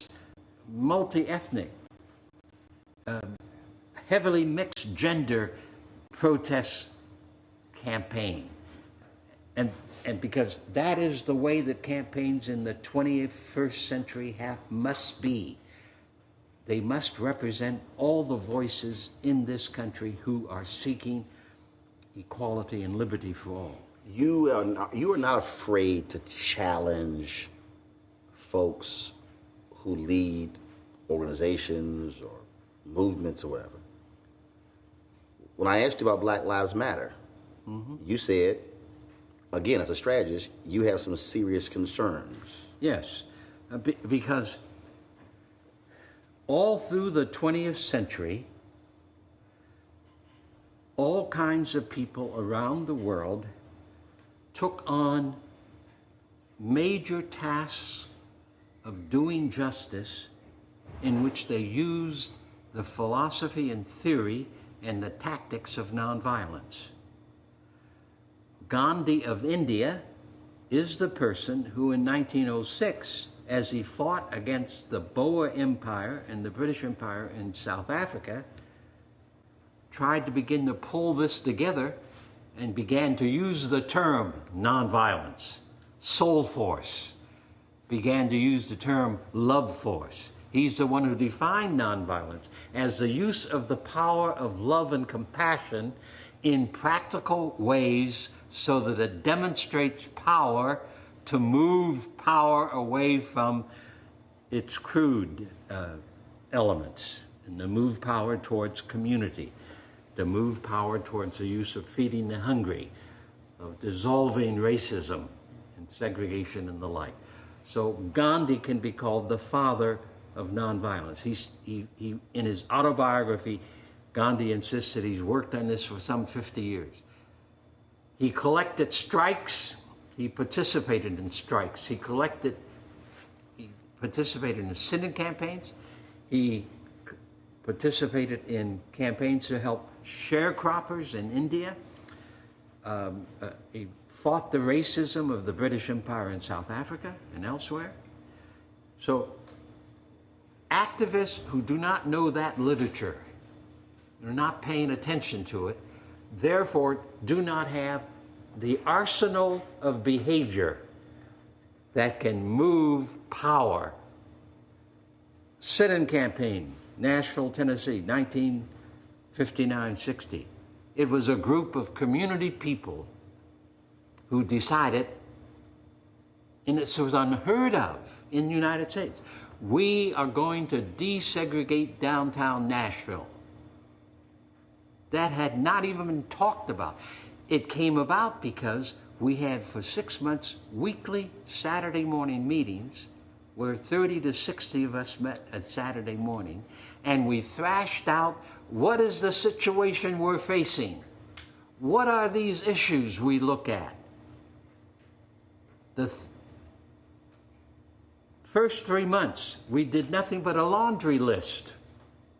multi-ethnic, heavily mixed gender protest campaign. And because that is the way that campaigns in the 21st century must be. They must represent all the voices in this country who are seeking equality and liberty for all. You are not afraid to challenge folks who lead organizations or movements or whatever. When I asked you about Black Lives Matter, you said, again, as a strategist, you have some serious concerns. Yes, because all through the 20th century, all kinds of people around the world took on major tasks of doing justice in which they used the philosophy and theory and the tactics of nonviolence. Gandhi of India is the person who in 1906, as he fought against the Boer Empire and the British Empire in South Africa, tried to begin to pull this together and began to use the term nonviolence, soul force, began to use the term love force. He's the one who defined nonviolence as the use of the power of love and compassion in practical ways so that it demonstrates power to move power away from its crude elements and to move power towards community, to move power towards the use of feeding the hungry, of dissolving racism and segregation and the like. So Gandhi can be called the father of nonviolence. He in his autobiography, Gandhi insists that he's worked on this for some 50 years. He collected strikes. He participated in strikes. He participated in synod campaigns. He participated in campaigns to help sharecroppers in India. He fought the racism of the British Empire in South Africa and elsewhere. So activists who do not know that literature, are not paying attention to it, therefore do not have the arsenal of behavior that can move power. Sit-in campaign, Nashville, Tennessee, 1959-60. It was a group of community people who decided, and it was unheard of in the United States, we are going to desegregate downtown Nashville. That had not even been talked about. It came about because we had for 6 months weekly Saturday morning meetings where 30 to 60 of us met at Saturday morning, and we thrashed out what is the situation we're facing? What are these issues we look at? The first 3 months, we did nothing but a laundry list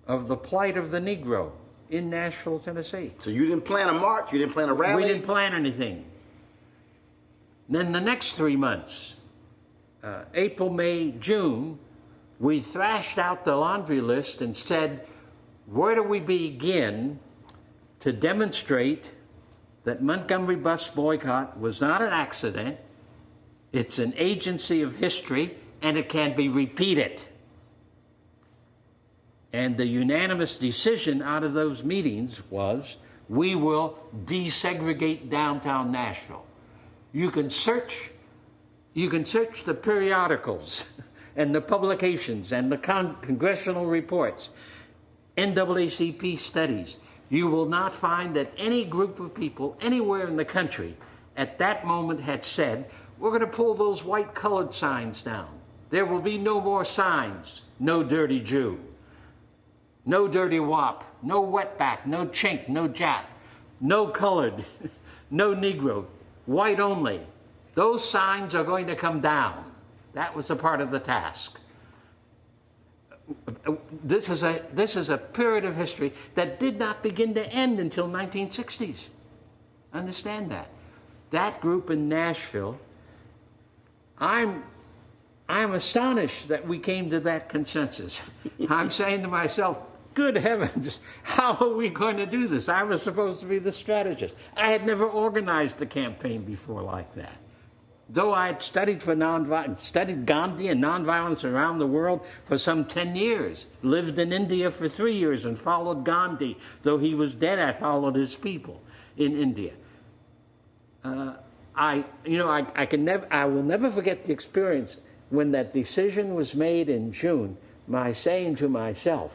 of the plight of the Negro in Nashville, Tennessee. So you didn't plan a march? You didn't plan a rally? We didn't plan anything. Then the next 3 months, April, May, June, we thrashed out the laundry list and said, where do we begin to demonstrate that Montgomery bus boycott was not an accident, it's an agency of history, and it can be repeated. And the unanimous decision out of those meetings was, we will desegregate downtown Nashville. You can search the periodicals and the publications and the congressional reports, NAACP studies. You will not find that any group of people anywhere in the country at that moment had said, we're going to pull those white colored signs down. There will be no more signs. No dirty Jew. No dirty wop. No wetback. No chink. No Jap. No colored. No Negro. White only. Those signs are going to come down. That was a part of the task. This is a period of history that did not begin to end until 1960s. Understand that. That group in Nashville, I'm astonished that we came to that consensus. I'm saying to myself, good heavens, how are we going to do this? I was supposed to be the strategist. I had never organized a campaign before like that. Though I had studied studied Gandhi and nonviolence around the world for some 10 years, lived in India for 3 years and followed Gandhi. Though he was dead, I followed his people in India. I will never forget the experience when that decision was made in June, my saying to myself,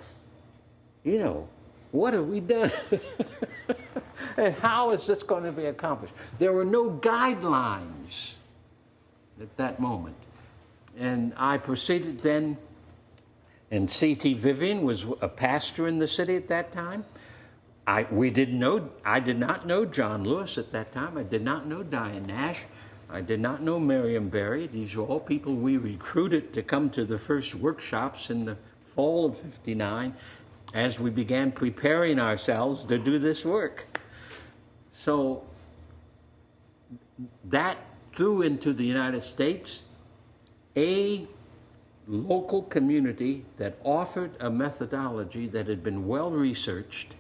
what have we done? And how is this going to be accomplished? There were no guidelines at that moment. And I proceeded then, and C.T. Vivian was a pastor in the city at that time. I did not know John Lewis at that time. I did not know Diane Nash. I did not know Miriam Berry. These were all people we recruited to come to the first workshops in the fall of '59 as we began preparing ourselves to do this work. So that threw into the United States a local community that offered a methodology that had been well researched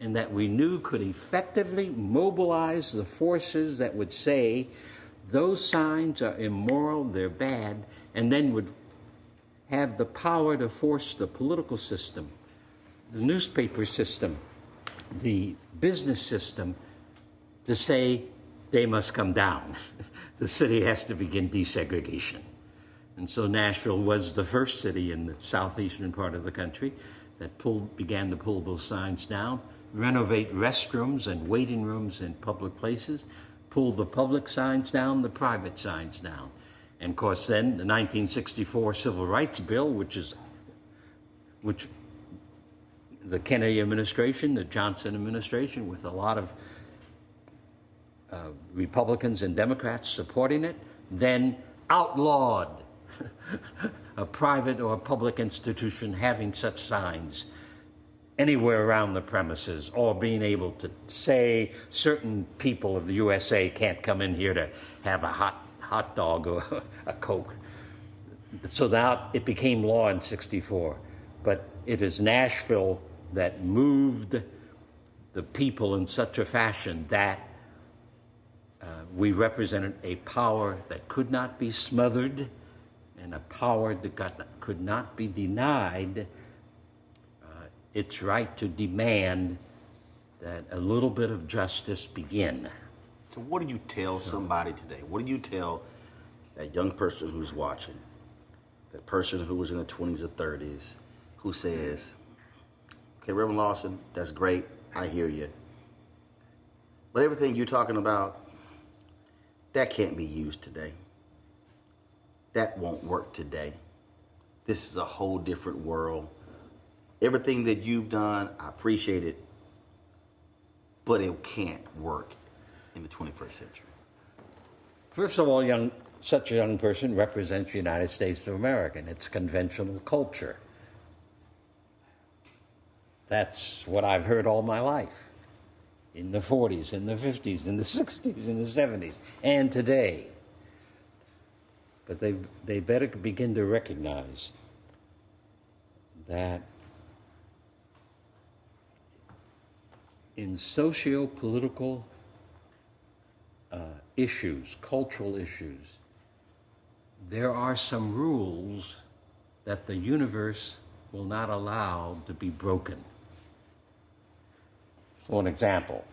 and that we knew could effectively mobilize the forces that would say those signs are immoral, they're bad, and then would have the power to force the political system, the newspaper system, the business system to say they must come down. The city has to begin desegregation. And so Nashville was the first city in the southeastern part of the country that began to pull those signs down, renovate restrooms and waiting rooms in public places, pull the public signs down, the private signs down. And of course then the 1964 Civil Rights Bill, which the Kennedy administration, the Johnson administration, with a lot of Republicans and Democrats supporting it, then outlawed a private or public institution having such signs anywhere around the premises, or being able to say certain people of the USA can't come in here to have a hot dog or a Coke. So now it became law in '64. But it is Nashville that moved the people in such a fashion that We represented a power that could not be smothered and a power that could not be denied its right to demand that a little bit of justice begin. So what do you tell somebody today? What do you tell that young person who's watching, that person who was in their 20s or 30s, who says, okay, Reverend Lawson, that's great, I hear you, but everything you're talking about, that can't be used today. That won't work today. This is a whole different world. Everything that you've done, I appreciate it, but it can't work in the 21st century. First of all, such a young person represents the United States of America and its conventional culture. That's what I've heard all my life, in the 40s, in the 50s, in the 60s, in the 70s, and today. But they better begin to recognize that in socio-political issues, cultural issues, there are some rules that the universe will not allow to be broken. For an example,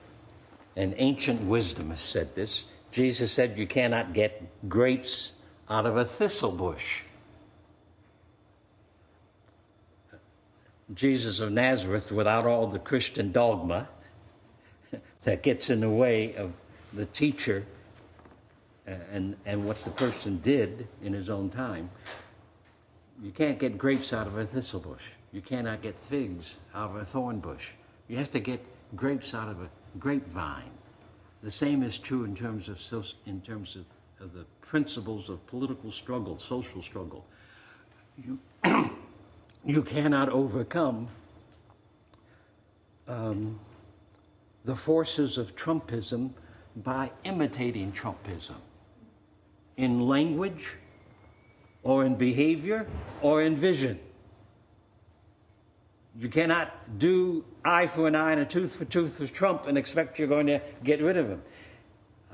an ancient wisdom has said this. Jesus said you cannot get grapes out of a thistle bush. Jesus of Nazareth, without all the Christian dogma that gets in the way of the teacher and what the person did in his own time, you can't get grapes out of a thistle bush. You cannot get figs out of a thorn bush. You have to get grapes out of a grapevine. The same is true in terms of the principles of political struggle, social struggle. You cannot overcome the forces of Trumpism by imitating Trumpism in language or in behavior or in vision. You cannot do eye for an eye and a tooth for tooth with Trump and expect you're going to get rid of him.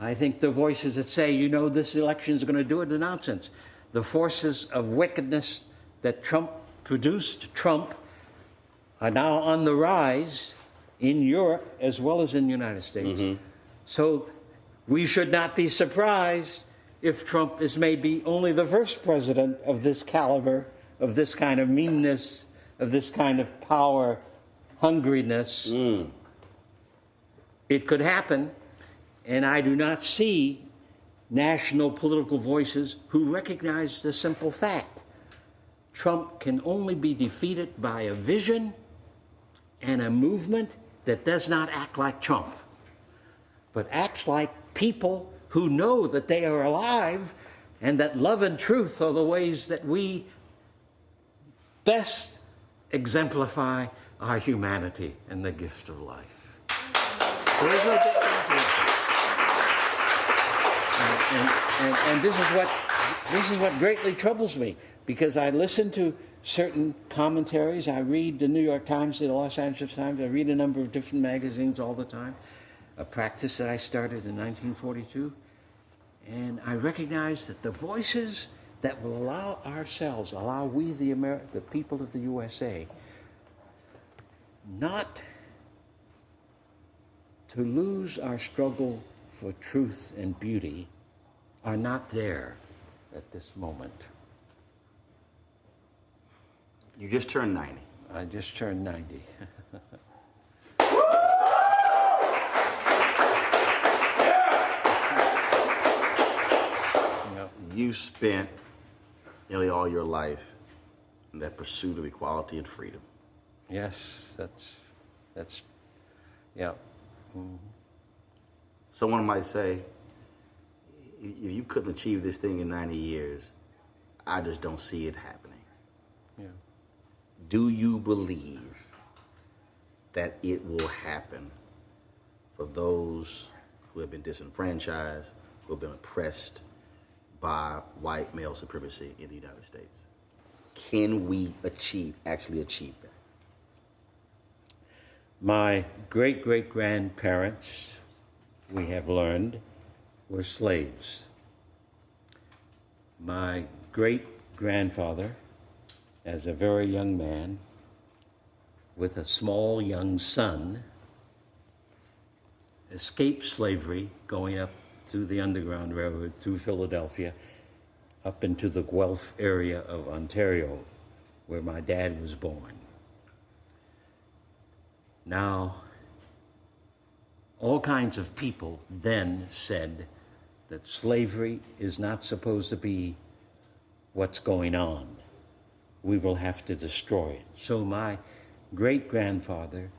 I think the voices that say, you know, this election is going to do it are nonsense. The forces of wickedness that Trump produced, Trump, are now on the rise in Europe as well as in the United States. Mm-hmm. So we should not be surprised if Trump is maybe only the first president of this caliber, of this kind of meanness, of this kind of power hungriness. It could happen, and I do not see national political voices who recognize the simple fact. Trump can only be defeated by a vision and a movement that does not act like Trump, but acts like people who know that they are alive and that love and truth are the ways that we best exemplify our humanity and the gift of life. There is no difference. And this is what greatly troubles me, because I listen to certain commentaries. I read the New York Times, the Los Angeles Times. I read a number of different magazines all the time, a practice that I started in 1942. And I recognize that the voices that will allow we, the people of the USA, not to lose our struggle for truth and beauty are not there at this moment. You just turned 90. I just turned 90. You spent nearly all your life in that pursuit of equality and freedom. Yes, that's yeah. Mm-hmm. Someone might say, if you couldn't achieve this thing in 90 years, I just don't see it happening. Yeah. Do you believe that it will happen for those who have been disenfranchised, who have been oppressed by white male supremacy in the United States? Can we actually achieve that? My great-great-grandparents, we have learned, were slaves. My great-grandfather, as a very young man, with a small young son, escaped slavery going up through the Underground Railroad, through Philadelphia, up into the Guelph area of Ontario, where my dad was born. Now, all kinds of people then said that slavery is not supposed to be what's going on. We will have to destroy it. So my great-grandfather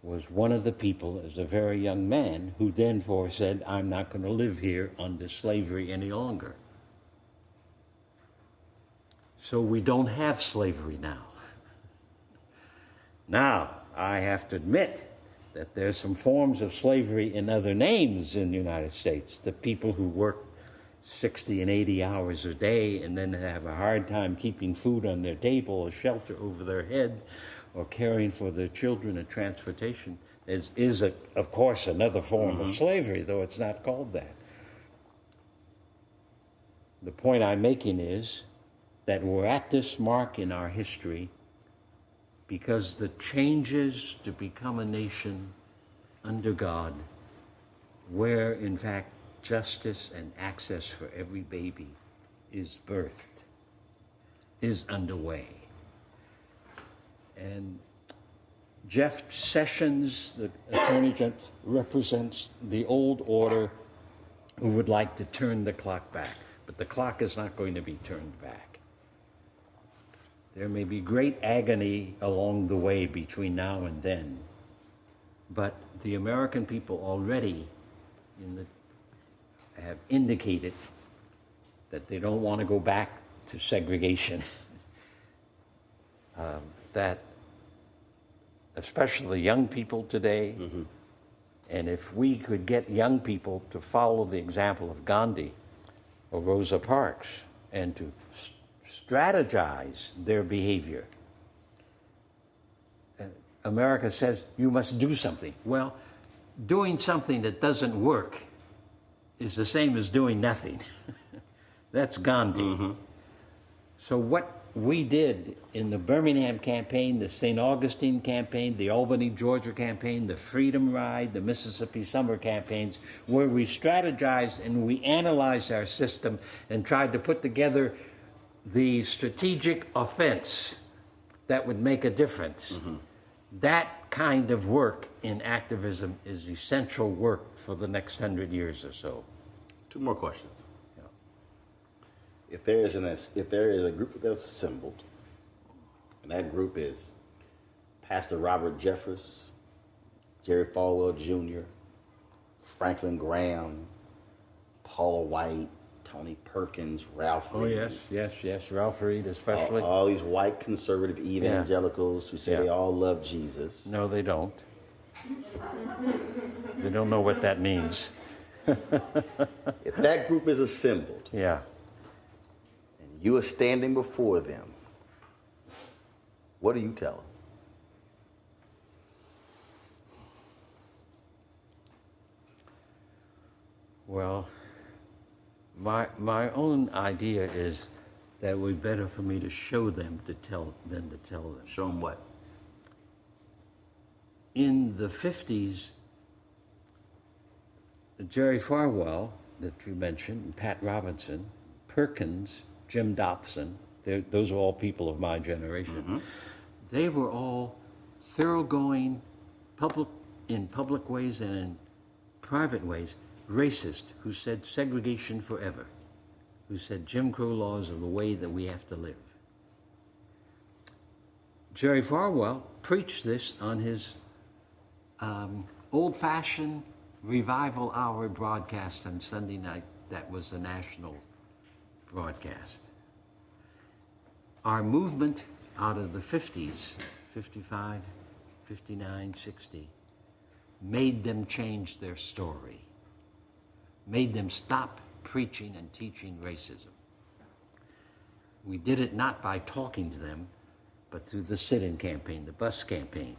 was one of the people, as a very young man, who then said, I'm not going to live here under slavery any longer. So we don't have slavery now. Now, I have to admit that there's some forms of slavery in other names in the United States. The people who work 60 and 80 hours a day and then have a hard time keeping food on their table or shelter over their head or caring for their children and transportation is of course, another form of slavery, though it's not called that. The point I'm making is that we're at this mark in our history because the changes to become a nation under God, where in fact justice and access for every baby is birthed, is underway. And Jeff Sessions, the Attorney General, represents the old order who would like to turn the clock back. But the clock is not going to be turned back. There may be great agony along the way between now and then, but the American people already have indicated that they don't want to go back to segregation. That especially young people today, and if we could get young people to follow the example of Gandhi or Rosa Parks and to strategize their behavior. America says you must do something. Well, doing something that doesn't work is the same as doing nothing. That's Gandhi. So what we did in the Birmingham campaign, the St. Augustine campaign, the Albany, Georgia campaign, the Freedom Ride, the Mississippi Summer campaigns, where we strategized and we analyzed our system and tried to put together the strategic offense that would make a difference. That kind of work in activism is essential work for the next 100 years or so. Two more questions. If there is a group that's assembled, and that group is Pastor Robert Jeffress, Jerry Falwell Jr., Franklin Graham, Paula White, Tony Perkins, Ralph Reed. Oh, yes, Ralph Reed especially. All these white conservative evangelicals who say they all love Jesus. No, they don't. They don't know what that means. If that group is assembled, and you are standing before them, what do you tell them? Well, my own idea is that it would be better for me to show them than to tell them. Show them what? In the 50s, Jerry Falwell, that you mentioned, Pat Robinson, Perkins, Jim Dobson, those are all people of my generation. They were all thoroughgoing, in public ways and in private ways, racist, who said segregation forever, who said Jim Crow laws are the way that we have to live. Jerry Falwell preached this on his old-fashioned Revival Hour broadcast on Sunday night. That was a national broadcast. Our movement out of the 50s, 55, 59, 60, made them change their story, made them stop preaching and teaching racism. We did it not by talking to them, but through the sit-in campaign, the bus campaign.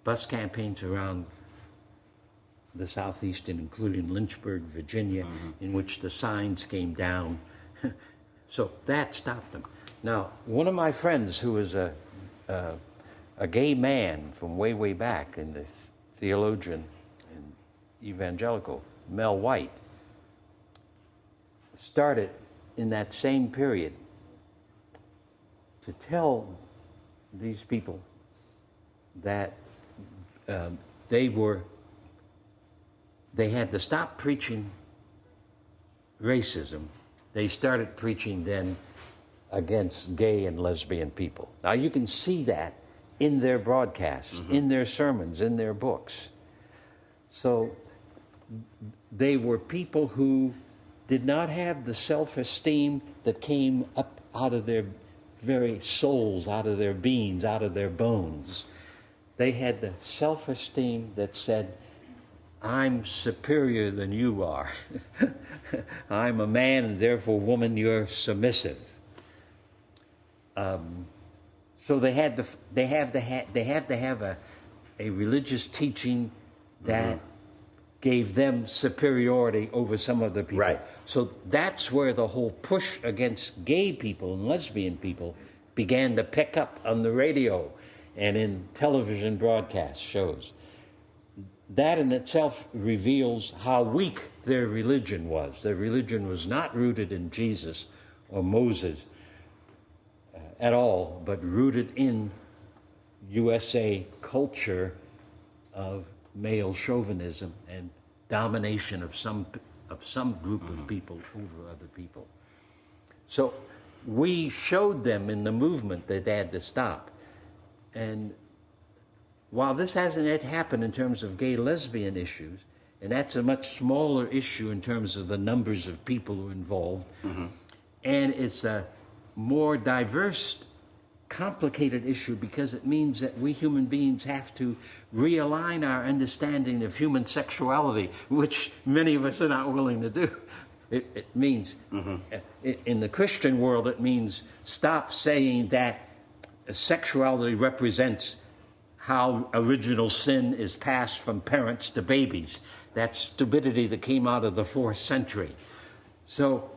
Bus campaigns around the Southeastern, including Lynchburg, Virginia, in which the signs came down. So that stopped them. Now, one of my friends who was a gay man from way, way back, and the theologian and evangelical, Mel White, started in that same period to tell these people that they had to stop preaching racism. They started preaching then against gay and lesbian people. Now you can see that in their broadcasts, in their sermons, in their books. So they were people who did not have the self-esteem that came up out of their very souls, out of their beings, out of their bones. They had the self-esteem that said, I'm superior than you are. I'm a man, and therefore, woman, you're submissive. So they have to have a religious teaching that gave them superiority over some other people. Right. So that's where the whole push against gay people and lesbian people began to pick up on the radio and in television broadcast shows. That in itself reveals how weak their religion was. Their religion was not rooted in Jesus or Moses at all, but rooted in USA culture of male chauvinism and domination of some group of people over other people. So we showed them in the movement that they had to stop. And while this hasn't yet happened in terms of gay lesbian issues, and that's a much smaller issue in terms of the numbers of people who are involved, and it's a more diverse, complicated issue because it means that we human beings have to realign our understanding of human sexuality, which many of us are not willing to do. It means, in the Christian world, it means stop saying that sexuality represents how original sin is passed from parents to babies. That's stupidity that came out of the 4th century. So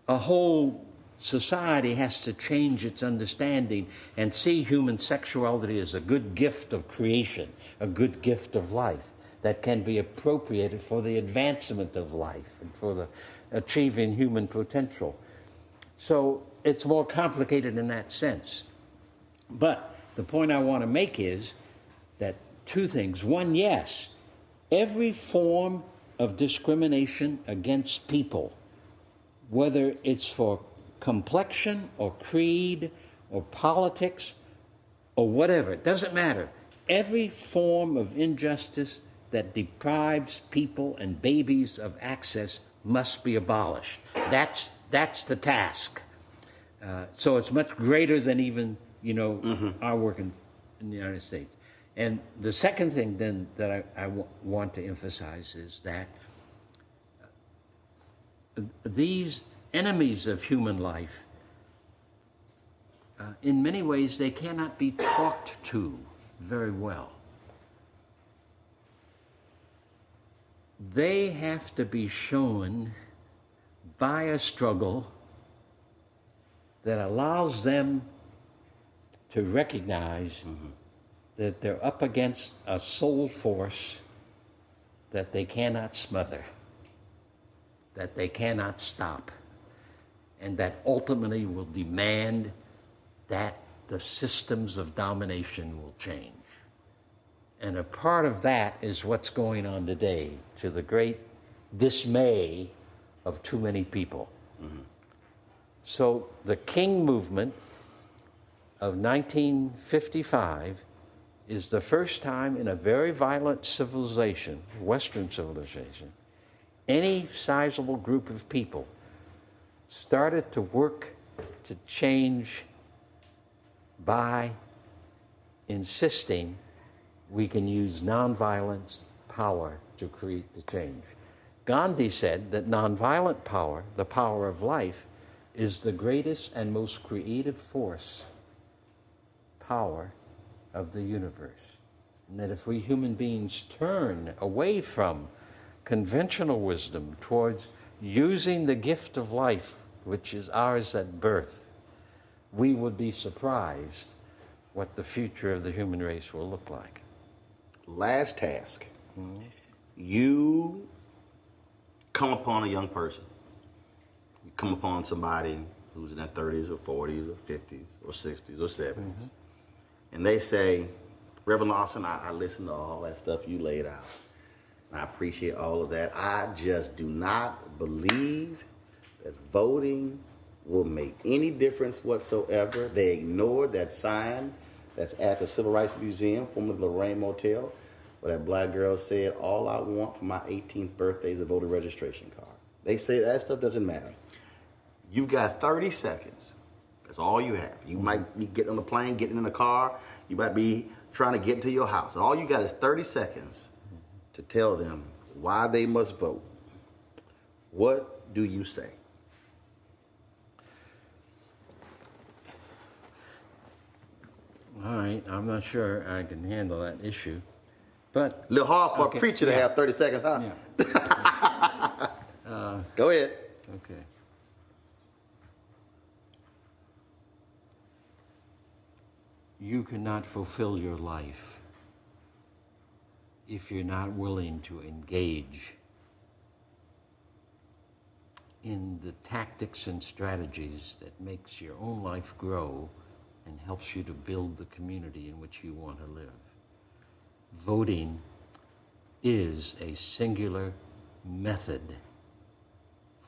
a whole society has to change its understanding and see human sexuality as a good gift of creation, a good gift of life that can be appropriated for the advancement of life and for the achieving human potential. So it's more complicated in that sense. But the point I want to make is that two things. One, yes, every form of discrimination against people, whether it's for complexion or creed or politics or whatever, it doesn't matter. Every form of injustice that deprives people and babies of access must be abolished. That's the task. So it's much greater than even our work in the United States. And the second thing then that I want to emphasize is that these enemies of human life, in many ways, they cannot be talked to very well. They have to be shown by a struggle that allows them to recognize that they're up against a soul force that they cannot smother, that they cannot stop, and that ultimately will demand that the systems of domination will change. And a part of that is what's going on today, to the great dismay of too many people. So the King movement of 1955 is the first time in a very violent civilization, Western civilization, any sizable group of people started to work to change by insisting we can use nonviolence power to create the change. Gandhi said that nonviolent power, the power of life, is the greatest and most creative power of the universe. And that if we human beings turn away from conventional wisdom towards using the gift of life, which is ours at birth, we would be surprised what the future of the human race will look like. Last task. You come upon a young person. You come upon somebody who's in their 30s or 40s or 50s or 60s or 70s. And they say, Reverend Lawson, I listened to all that stuff you laid out. And I appreciate all of that. I just do not believe that voting will make any difference whatsoever. They ignored that sign that's at the Civil Rights Museum, formerly the Lorraine Motel, where that black girl said, all I want for my 18th birthday is a voter registration card. They say that stuff doesn't matter. You've got 30 seconds. That's all you have. You might be getting on the plane, getting in the car. You might be trying to get to your house. All you got is 30 seconds to tell them why they must vote. What do you say? All right, I'm not sure I can handle that issue, but... A little hard for a preacher to have 30 seconds, huh? Yeah. Go ahead. Okay. You cannot fulfill your life if you're not willing to engage in the tactics and strategies that makes your own life grow and helps you to build the community in which you want to live. Voting is a singular method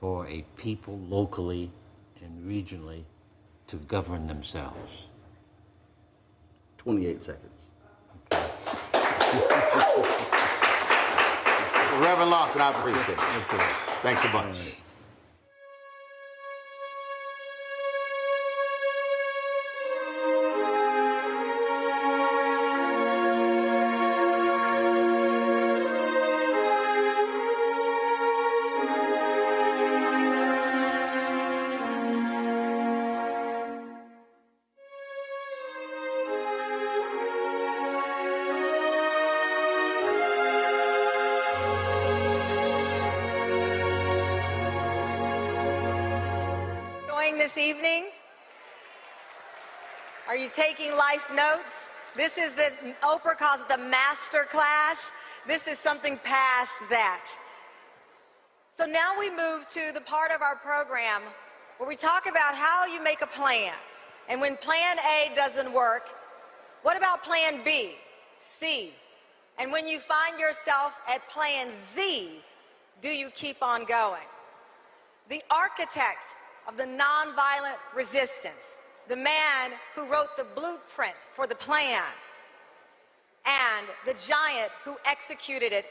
for a people locally and regionally to govern themselves. 28 seconds. Reverend Lawson, I appreciate it. Okay. Thanks a bunch. This evening? Are you taking life notes? This is Oprah calls it the master class. This is something past that. So now we move to the part of our program where we talk about how you make a plan. And when plan A doesn't work, what about plan B, C? And when you find yourself at plan Z, do you keep on going? The architect of the nonviolent resistance, the man who wrote the blueprint for the plan, and the giant who executed it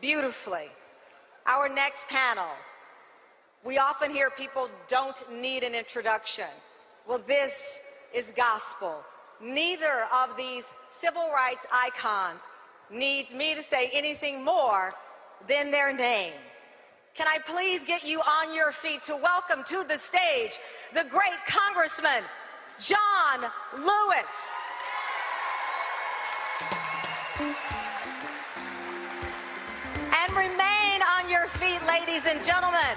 beautifully. Our next panel. We often hear people don't need an introduction. Well, this is gospel. Neither of these civil rights icons needs me to say anything more than their name. Can I please get you on your feet to welcome to the stage the great Congressman, John Lewis. And remain on your feet, ladies and gentlemen,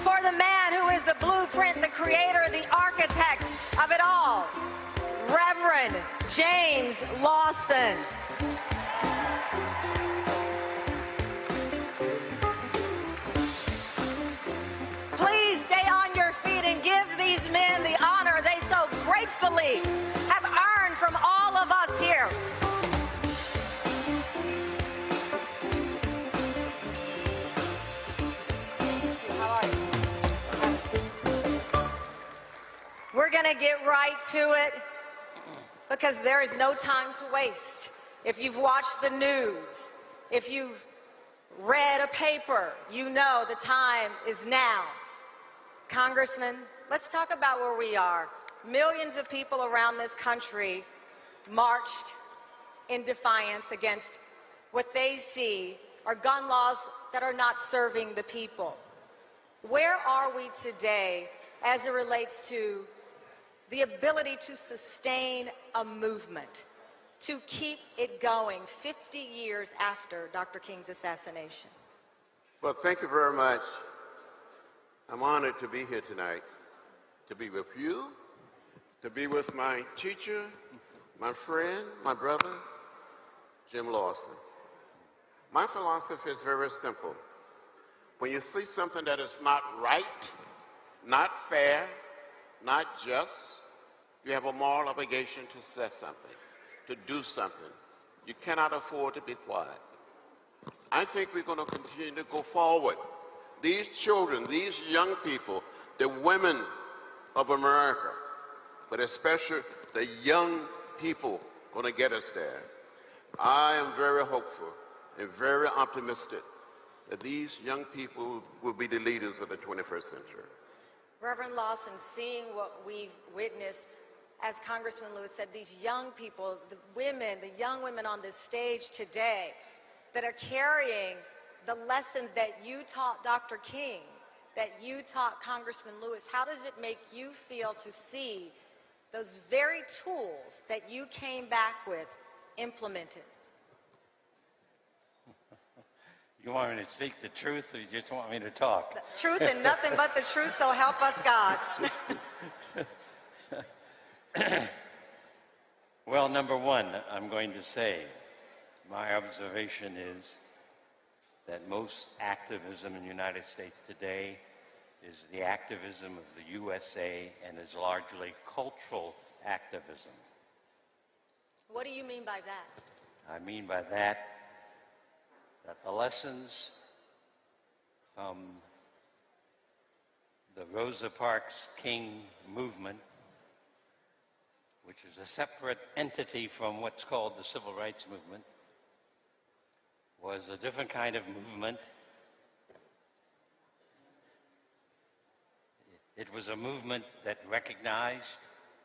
for the man who is the blueprint, the creator, the architect of it all, Reverend James Lawson. Please stay on your feet and give these men the honor they so gratefully have earned from all of us here. How are you? We're going to get right to it because there is no time to waste. If you've watched the news, if you've read a paper, you know the time is now. Congressman, let's talk about where we are. Millions of people around this country marched in defiance against what they see are gun laws that are not serving the people. Where are we today as it relates to the ability to sustain a movement? to keep it going 50 years after Dr. King's assassination? Well, thank you very much. I'm honored to be here tonight, to be with you, to be with my teacher, my friend, my brother, Jim Lawson. My philosophy is very simple. When you see something that is not right, not fair, not just, you have a moral obligation to say something, to do something. You cannot afford to be quiet. I think we're going to continue to go forward. These children, these young people, the women of America, but especially the young people going to get us there. I am very hopeful and very optimistic that these young people will be the leaders of the 21st century. Reverend Lawson, seeing what we've witnessed, as Congressman Lewis said, these young people, the women, the young women on this stage today that are carrying the lessons that you taught Dr. King, that you taught Congressman Lewis, how does it make you feel to see those very tools that you came back with implemented? You want me to speak the truth, or you just want me to talk? The truth and nothing but the truth, so help us God. Well, number one, I'm going to say, my observation is that most activism in the United States today is the activism of the USA and is largely cultural activism. What do you mean by that? I mean by that the lessons from the Rosa Parks King movement, which is a separate entity from what's called the Civil Rights Movement, was a different kind of movement. It was a movement that recognized,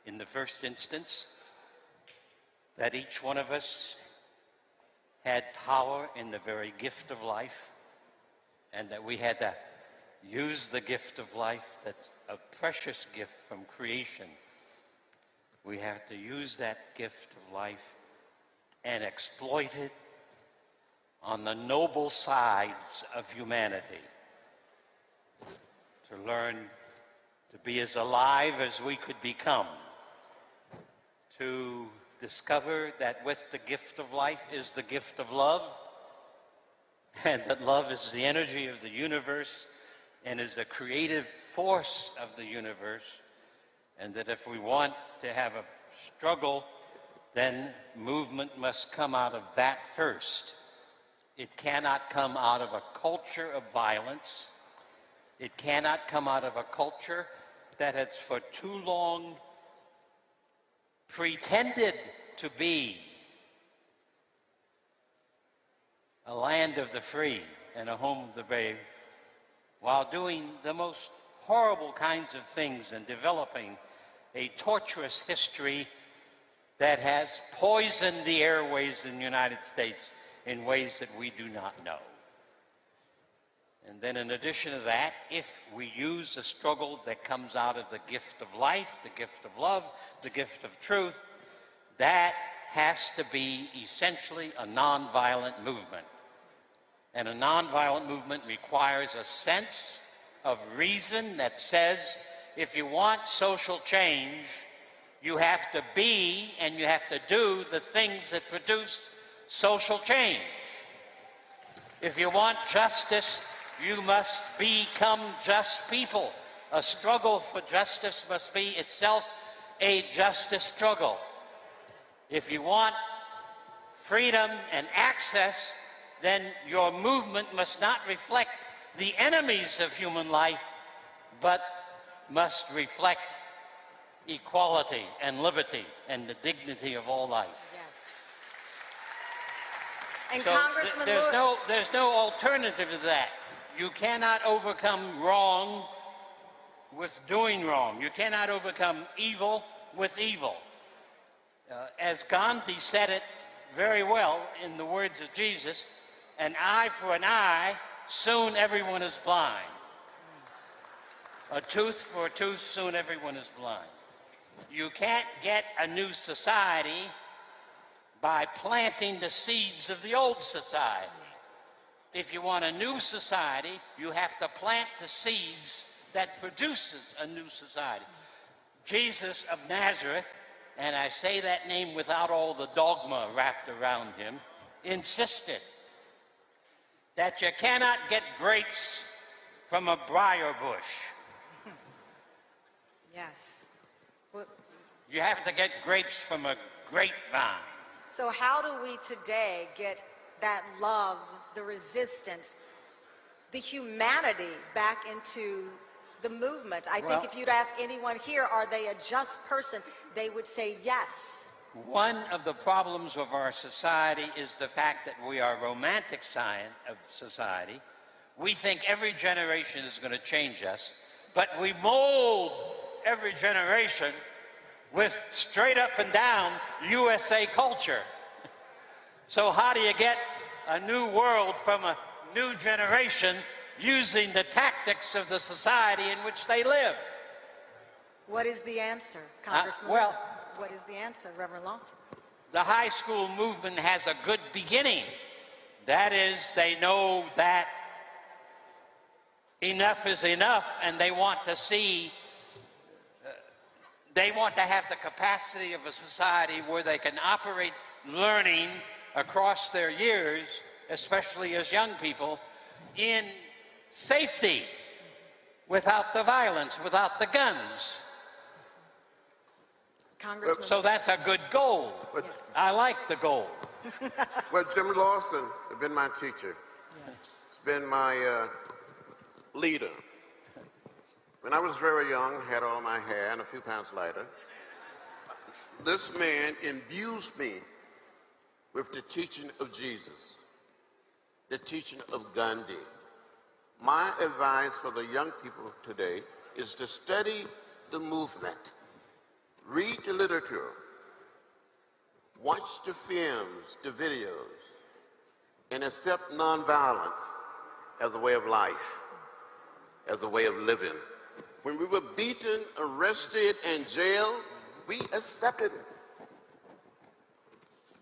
in the first instance, that each one of us had power in the very gift of life, and that we had to use the gift of life, that's a precious gift from creation. We have to use that gift of life and exploit it on the noble sides of humanity, to learn to be as alive as we could become, to discover that with the gift of life is the gift of love, and that love is the energy of the universe and is the creative force of the universe, and that if we want to have a struggle, then movement must come out of that first. It cannot come out of a culture of violence. It cannot come out of a culture that has for too long pretended to be a land of the free and a home of the brave, while doing the most horrible kinds of things and developing a torturous history that has poisoned the airways in the United States in ways that we do not know. And then in addition to that, if we use a struggle that comes out of the gift of life, the gift of love, the gift of truth, that has to be essentially a nonviolent movement. And a nonviolent movement requires a sense of reason that says, if you want social change, you have to be and you have to do the things that produce social change. If you want justice, you must become just people. A struggle for justice must be itself a justice struggle. If you want freedom and access, then your movement must not reflect the enemies of human life, but must reflect equality and liberty and the dignity of all life. Yes. And So Congressman there's no alternative to that. You cannot overcome wrong with doing wrong. You cannot overcome evil with evil. As Gandhi said it very well in the words of Jesus, an eye for an eye, soon everyone is blind. A tooth for a tooth, soon everyone is blind. You can't get a new society by planting the seeds of the old society. If you want a new society, you have to plant the seeds that produces a new society. Jesus of Nazareth, and I say that name without all the dogma wrapped around him, insisted that you cannot get grapes from a briar bush. Yes. You have to get grapes from a grapevine. So how do we today get that love, the resistance, the humanity back into the movement? I think if you'd ask anyone here, are they a just person, they would say yes. One of the problems of our society is the fact that we are romantic of society. We think every generation is going to change us, but we mold every generation with straight up and down USA culture. So how do you get a new world from a new generation using the tactics of the society in which they live? What is the answer, Congressman? What is the answer, Reverend Lawson? The high school movement has a good beginning. That is, they know that enough is enough, and they want to see, they want to have the capacity of a society where they can operate learning across their years, especially as young people, in safety, without the violence, without the guns. Congressman. So that's a good goal. Yes. I like the goal. Well, Jim Lawson has been my teacher. Yes. He's been my leader. When I was very young, had all my hair and a few pounds lighter, this man imbues me with the teaching of Jesus, the teaching of Gandhi. My advice for the young people today is to study the movement, read the literature, watch the films, the videos, and accept nonviolence as a way of life, as a way of living. When we were beaten, arrested, and jailed, we accepted it.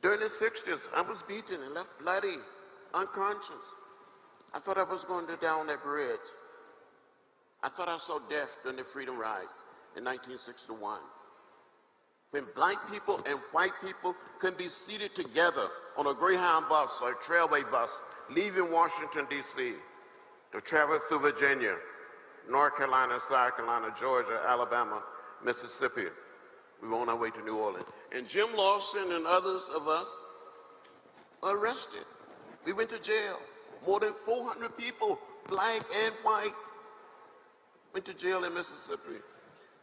During the 60s, I was beaten and left bloody, unconscious. I thought I was going to down that bridge. I thought I saw death during the Freedom Rise in 1961. When black people and white people can be seated together on a Greyhound bus or a Trailway bus, leaving Washington, D.C., to travel through Virginia, North Carolina, South Carolina, Georgia, Alabama, Mississippi. We were on our way to New Orleans. And Jim Lawson and others of us were arrested. We went to jail. More than 400 people, black and white, went to jail in Mississippi.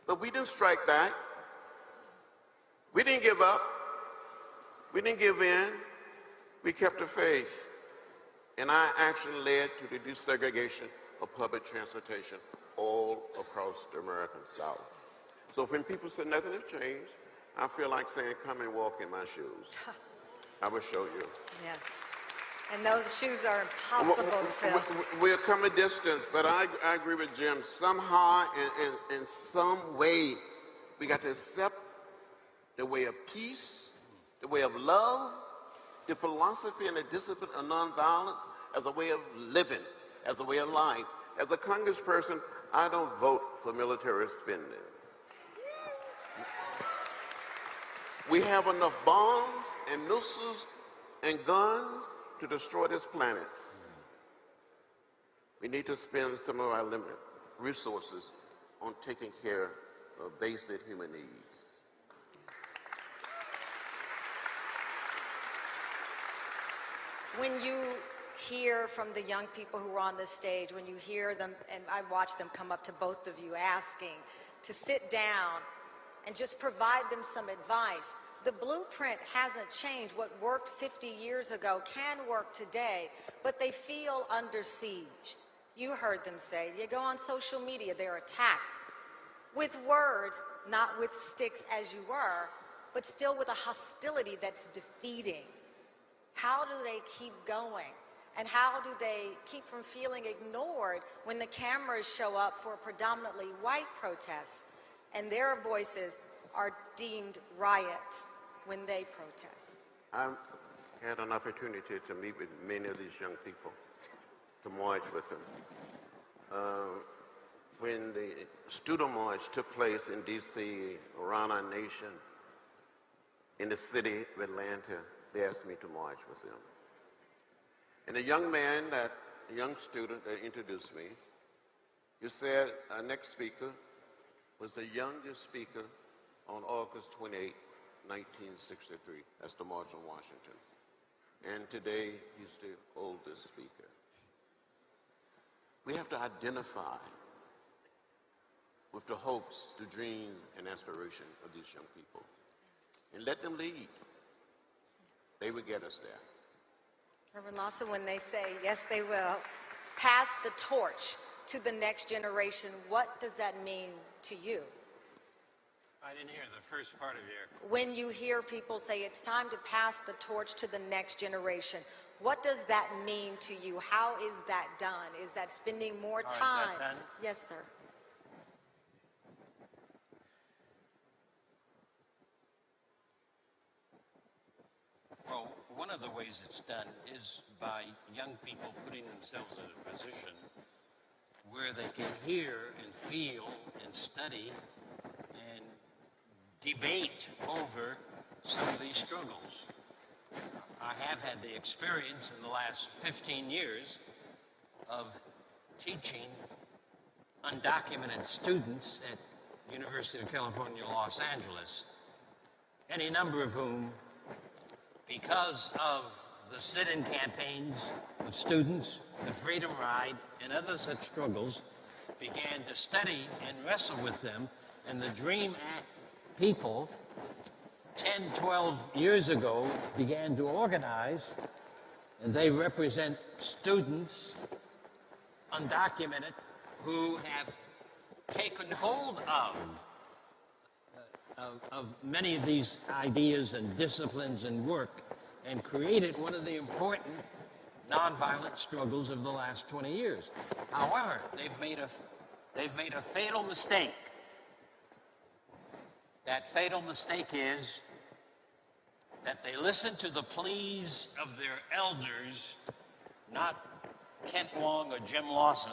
But we didn't strike back. We didn't give up. We didn't give in. We kept the faith. And our action led to the desegregation of public transportation all across the American South. So when people say nothing has changed, I feel like saying, come and walk in my shoes. I will show you. Yes. And those shoes are impossible to fill. We're come a distance, but I agree with Jim. Somehow, in some way, we got to accept the way of peace, the way of love, the philosophy and the discipline of nonviolence as a way of living, as a way of life. As a congressperson, I don't vote for military spending. We have enough bombs and missiles and guns to destroy this planet. We need to spend some of our limited resources on taking care of basic human needs. When you hear from the young people who are on this stage, when you hear them, and I watch them come up to both of you asking to sit down and just provide them some advice, the blueprint hasn't changed. What worked 50 years ago can work today, but they feel under siege. You heard them say, you go on social media, they're attacked with words, not with sticks as you were, but still with a hostility that's defeating. How do they keep going? And how do they keep from feeling ignored when the cameras show up for predominantly white protests and their voices are deemed riots when they protest? I've had an opportunity to meet with many of these young people, to march with them. When the student march took place in D.C. around our nation, in the city of Atlanta, they asked me to march with them. And the young student that introduced me, you said our next speaker was the youngest speaker on August 28, 1963. That's the March on Washington. And today, he's the oldest speaker. We have to identify with the hopes, the dreams, and aspiration of these young people. And let them lead. They will get us there. Reverend Lawson, when they say, yes, they will, pass the torch to the next generation, what does that mean to you? I didn't hear the first part of your... When you hear people say it's time to pass the torch to the next generation, what does that mean to you? How is that done? Is that spending more time? How is that done? Yes, sir. Well, one of the ways it's done is by young people putting themselves in a position where they can hear and feel and study and debate over some of these struggles. I have had the experience in the last 15 years of teaching undocumented students at the University of California, Los Angeles, any number of whom, because of the sit-in campaigns of students, the Freedom Ride, and other such struggles, began to study and wrestle with them. And the DREAM Act people, 10, 12 years ago, began to organize, and they represent students, undocumented, who have taken hold of many of these ideas and disciplines and work, and created one of the important nonviolent struggles of the last 20 years. However, they've made a fatal mistake. That fatal mistake is that they listen to the pleas of their elders, not Kent Wong or Jim Lawson.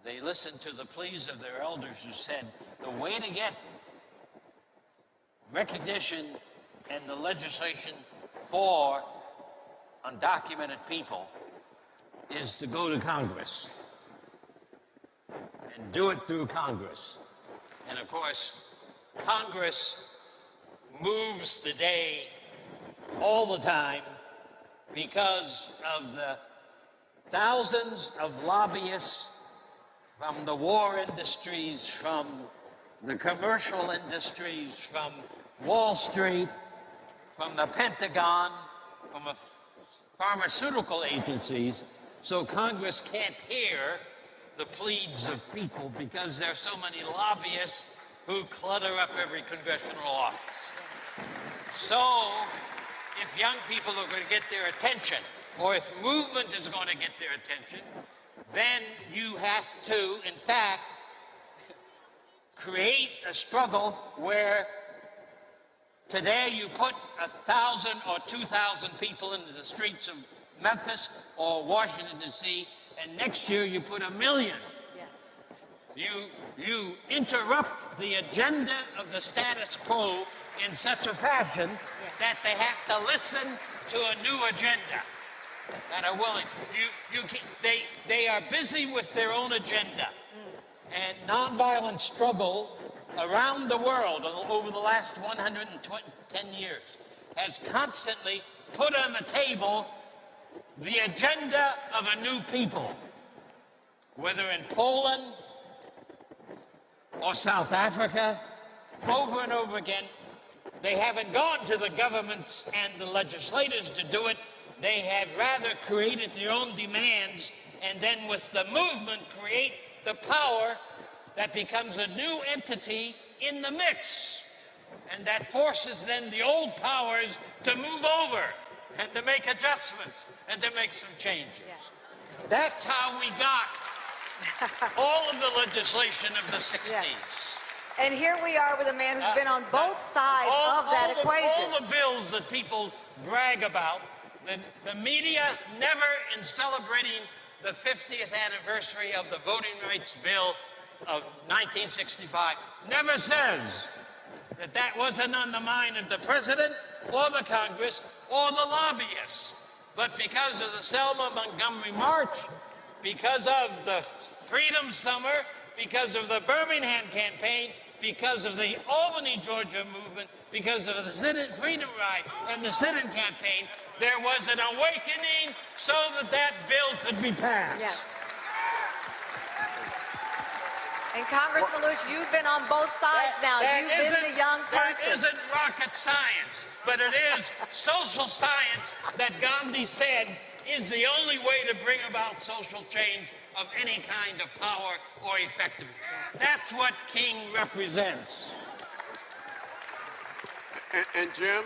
They listen to the pleas of their elders who said, the way to get recognition and the legislation for undocumented people is to go to Congress and do it through Congress. And of course, Congress moves today all the time because of the thousands of lobbyists from the war industries, from the commercial industries, from Wall Street, from the Pentagon, from the pharmaceutical agencies, so Congress can't hear the pleas of people because there are so many lobbyists who clutter up every congressional office. So, if young people are going to get their attention, or if movement is going to get their attention, then you have to, in fact, create a struggle where today you put 1,000 or 2,000 people into the streets of Memphis or Washington, D.C., and next year you put 1 million. You interrupt the agenda of the status quo in such a fashion that they have to listen to a new agenda that are willing. They are busy with their own agenda. And nonviolent struggle around the world over the last 110 years has constantly put on the table the agenda of a new people, whether in Poland or South Africa, over and over again. They haven't gone to the governments and the legislators to do it. They have rather created their own demands, and then with the movement create the power that becomes a new entity in the mix, and that forces then the old powers to move over and to make adjustments and to make some changes. That's how we got all of the legislation of the 60s. And here we are with a man who's been on both sides of that equation. All the bills that people brag about, the media never, in celebrating the 50th anniversary of the Voting Rights Bill of 1965, never says that that wasn't on the mind of the president or the Congress or the lobbyists. But because of the Selma Montgomery March, because of the Freedom Summer, because of the Birmingham campaign, because of the Albany, Georgia movement, because of the Senate Freedom Ride and the Senate campaign, there was an awakening so that that bill could be passed. Yes. And Congressman Lewis, you've been on both sides now. You've been the young person. That isn't rocket science, but it is social science that Gandhi said is the only way to bring about social change of any kind of power or effectiveness. That's what King represents. And Jim,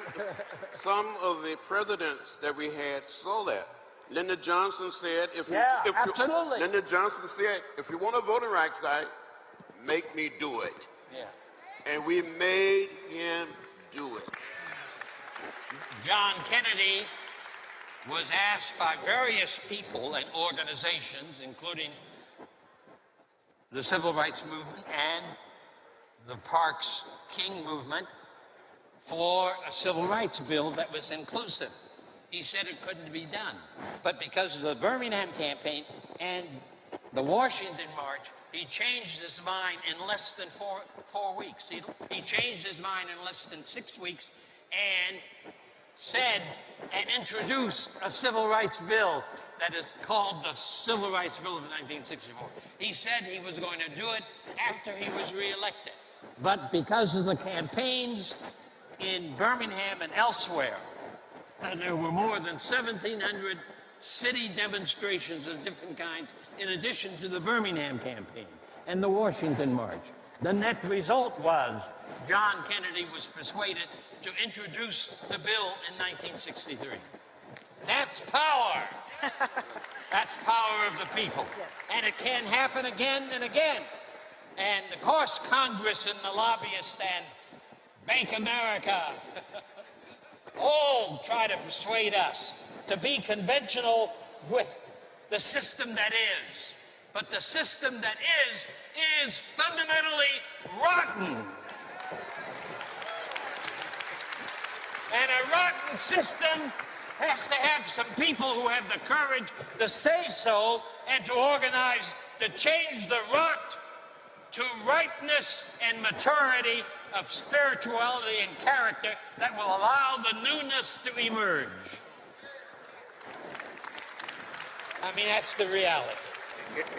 some of the presidents that we had saw that. Lyndon Johnson said, absolutely. Lyndon Johnson said, if you want a voting rights act, make me do it. Yes. And we made him do it. John Kennedy was asked by various people and organizations, including the Civil Rights Movement and the Parks King Movement, for a civil rights bill that was inclusive. He said it couldn't be done. But because of the Birmingham campaign and the Washington March, he changed his mind in less than four weeks. He changed his mind in less than 6 weeks and said and introduced a civil rights bill that is called the Civil Rights Bill of 1964. He said he was going to do it after he was reelected. But because of the campaigns in Birmingham and elsewhere, and there were more than 1,700 city demonstrations of different kinds, in addition to the Birmingham campaign and the Washington March. The net result was John Kennedy was persuaded to introduce the bill in 1963. That's power. That's power of the people. Yes. And it can happen again and again. And of course, Congress and the lobbyists and Bank America all try to persuade us to be conventional with the system that is. But the system that is fundamentally rotten. And a rotten system has to have some people who have the courage to say so and to organize to change the rot to rightness and maturity of spirituality and character that will allow the newness to emerge. I mean, that's the reality.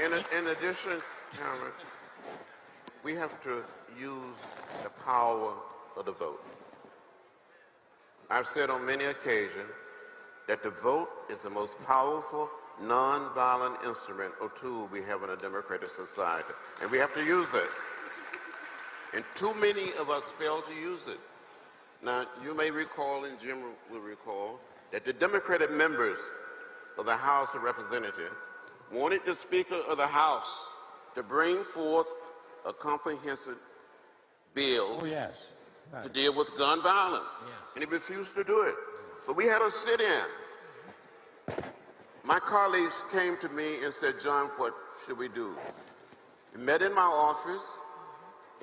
In addition, Cameron, we have to use the power of the vote. I've said on many occasions that the vote is the most powerful nonviolent instrument or tool we have in a democratic society, and we have to use it. And too many of us fail to use it. Now, you may recall, and Jim will recall, that the Democratic members of the House of Representatives wanted the Speaker of the House to bring forth a comprehensive bill to deal with gun violence, and he refused to do it. So we had a sit-in. My colleagues came to me and said, John, what should we do? We met in my office,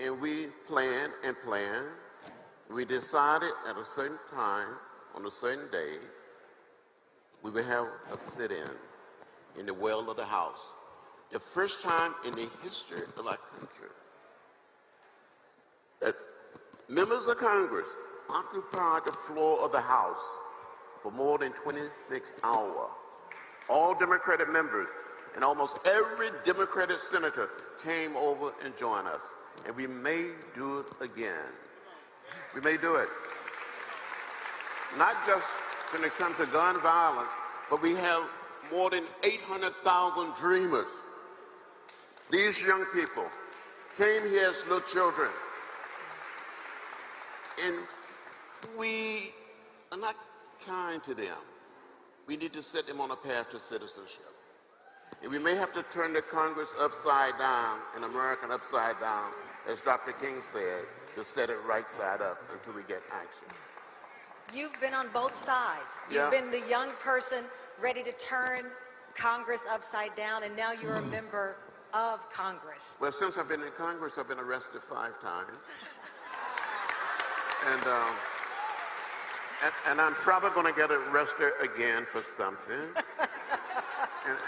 and we planned and planned. We decided at a certain time, on a certain day, we would have a sit-in in the well of the House. The first time in the history of our country that members of Congress occupied the floor of the House for more than 26 hours. All Democratic members and almost every Democratic senator came over and joined us. And we may do it again. We may do it. Not just when it comes to gun violence, but we have more than 800,000 dreamers. These young people came here as little children, and we are not kind to them. We need to set them on a path to citizenship. And we may have to turn the Congress upside down and America upside down as Dr. King said, to set it right side up until we get action. You've been on both sides. Yeah. You've been the young person ready to turn Congress upside down, and now you're a member of Congress. Well, since I've been in Congress, I've been arrested 5 times. And I'm probably going to get arrested again for something.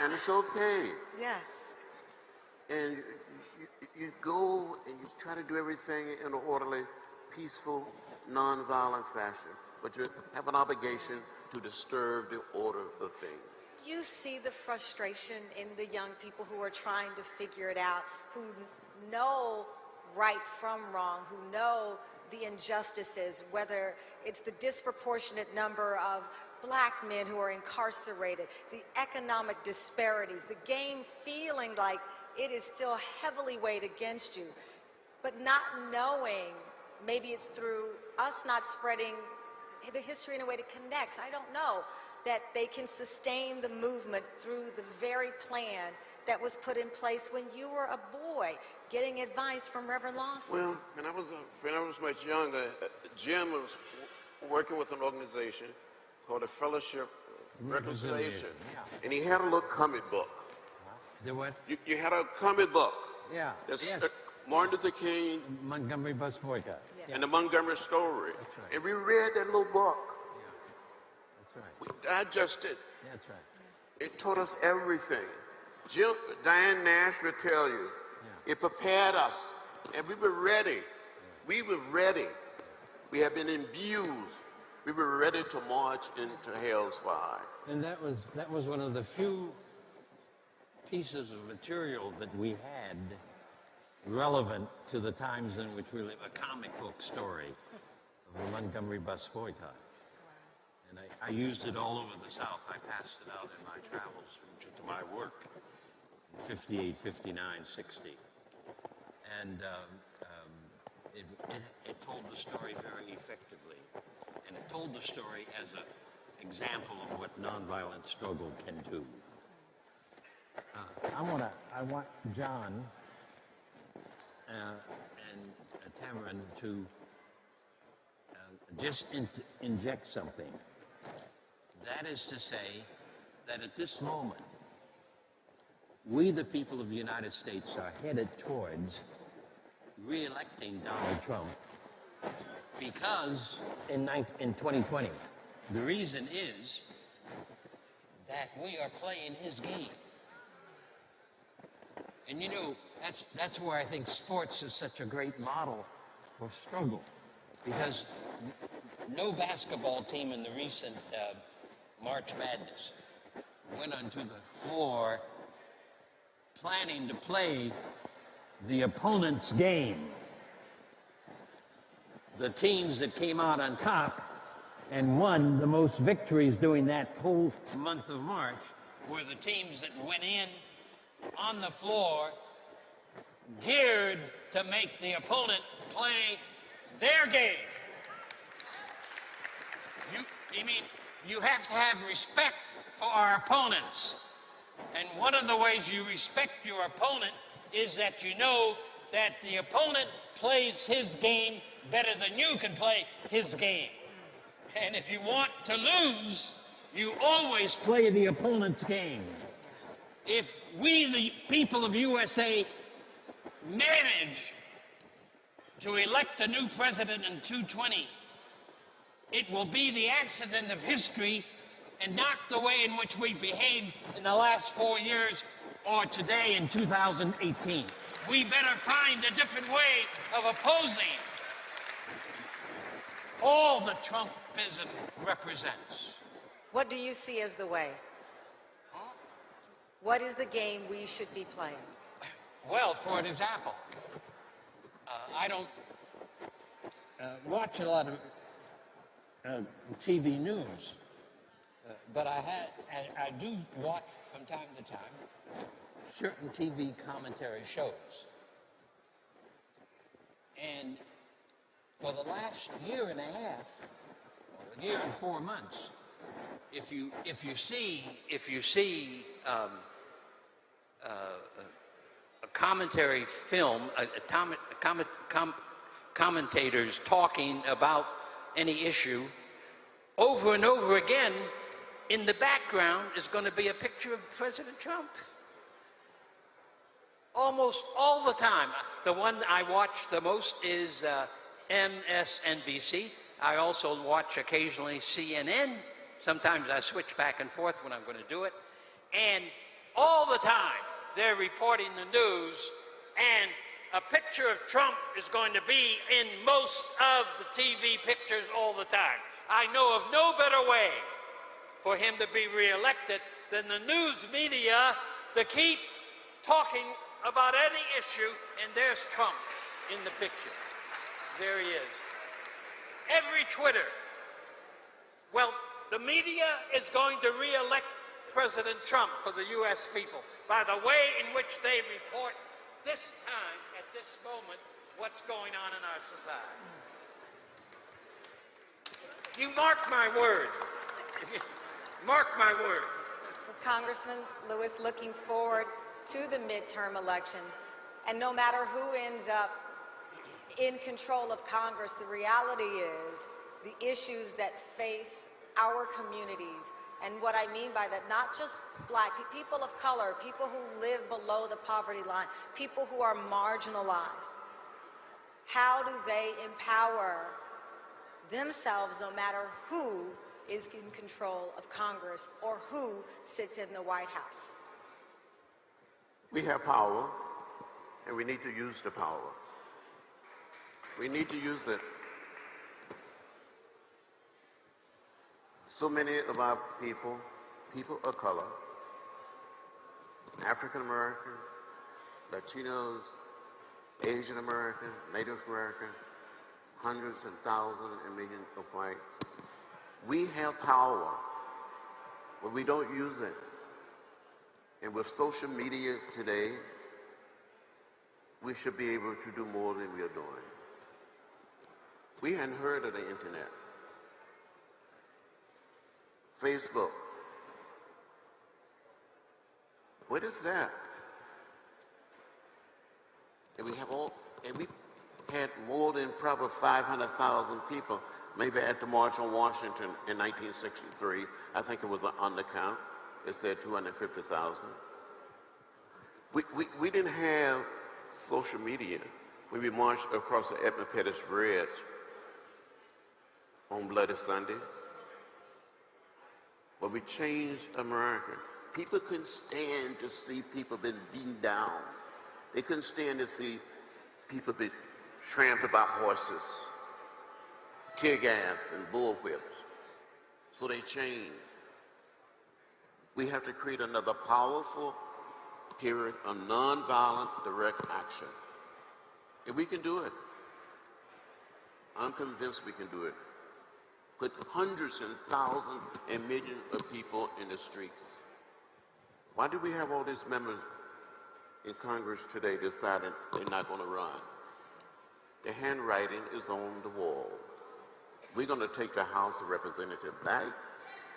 and it's okay. Yes. And you go and you try to do everything in an orderly, peaceful, nonviolent fashion, but you have an obligation to disturb the order of things. Do you see the frustration in the young people who are trying to figure it out, who know right from wrong, who know the injustices, whether it's the disproportionate number of black men who are incarcerated, the economic disparities, the game feeling like it is still heavily weighed against you, but not knowing, maybe it's through us not spreading the history in a way to connect, I don't know, that they can sustain the movement through the very plan that was put in place when you were a boy, getting advice from Reverend Lawson. Well, when I was much younger, Jim was working with an organization called the Fellowship of Reconciliation, and he had a little comic book. The what? You had a comic book. Yeah. That's yes. Martin Luther King. Montgomery bus boycott. Yes. And the Montgomery story. Right. And we read that little book. Yeah. That's right. We digested. That's right. It taught us everything. Diane Nash will tell you, it prepared us, and we were ready. Yeah. We were ready. We have been imbued. We were ready to march into hell's fire. And that was one of the few pieces of material that we had relevant to the times in which we live, a comic book story of the Montgomery bus boycott. And I used it all over the South. I passed it out in my travels to my work in 58, 59, 60. And it told the story very effectively. And it told the story as an example of what nonviolent struggle can do. I want John and Tamarin to just inject something. That is to say that at this moment, we, the people of the United States, are headed towards re-electing Donald Trump because in 2020, the reason is that we are playing his game. And you know, that's where I think sports is such a great model for struggle, because no basketball team in the recent March Madness went onto the floor planning to play the opponent's game. The teams that came out on top and won the most victories during that whole month of March were the teams that went in on the floor geared to make the opponent play their game. You have to have respect for our opponents. And one of the ways you respect your opponent is that you know that the opponent plays his game better than you can play his game. And if you want to lose, you always play the opponent's game. If we, the people of USA, manage to elect a new president in 2020, it will be the accident of history and not the way in which we behaved in the last 4 years or today in 2018. We better find a different way of opposing all that Trumpism represents. What do you see as the way? What is the game we should be playing? Well, for an example, I don't watch a lot of TV news, but I do watch from time to time certain TV commentary shows. And for the last year and a half, or a year and 4 months, if you see a commentary film, a commentators talking about any issue, over and over again, in the background is going to be a picture of President Trump. Almost all the time. The one I watch the most is MSNBC. I also watch occasionally CNN. Sometimes I switch back and forth when I'm going to do it. And all the time, they're reporting the news, and a picture of Trump is going to be in most of the TV pictures all the time. I know of no better way for him to be reelected than the news media to keep talking about any issue, and there's Trump in the picture. There he is. Every Twitter. Well, the media is going to re-elect President Trump for the U.S. people by the way in which they report this time, at this moment, what's going on in our society. You mark my word. Mark my word. Congressman Lewis, looking forward to the midterm elections, and no matter who ends up in control of Congress, the reality is the issues that face our communities, and what I mean by that, not just black people of color, people who live below the poverty line, people who are marginalized. How do they empower themselves no matter who is in control of Congress or who sits in the White House? We have power, and we need to use the power. We need to use it. So many of our people of color, African American, Latinos, Asian American, Native American, hundreds and thousands and millions of whites. We have power, but we don't use it. And with social media today, we should be able to do more than we are doing. We hadn't heard of the internet. Facebook. What is that? And we had more than probably 500,000 people, maybe at the March on Washington in 1963. I think it was an undercount. It said 250,000. We didn't have social media when we marched across the Edmund Pettus Bridge on Bloody Sunday. But we changed America. People couldn't stand to see people being beaten down. They couldn't stand to see people be trampled by horses, tear gas and bullwhips. So they changed. We have to create another powerful period of nonviolent direct action. And we can do it. I'm convinced we can do it. Put hundreds and thousands and millions of people in the streets. Why do we have all these members in Congress today deciding they're not going to run? The handwriting is on the wall. We're going to take the House of Representatives back,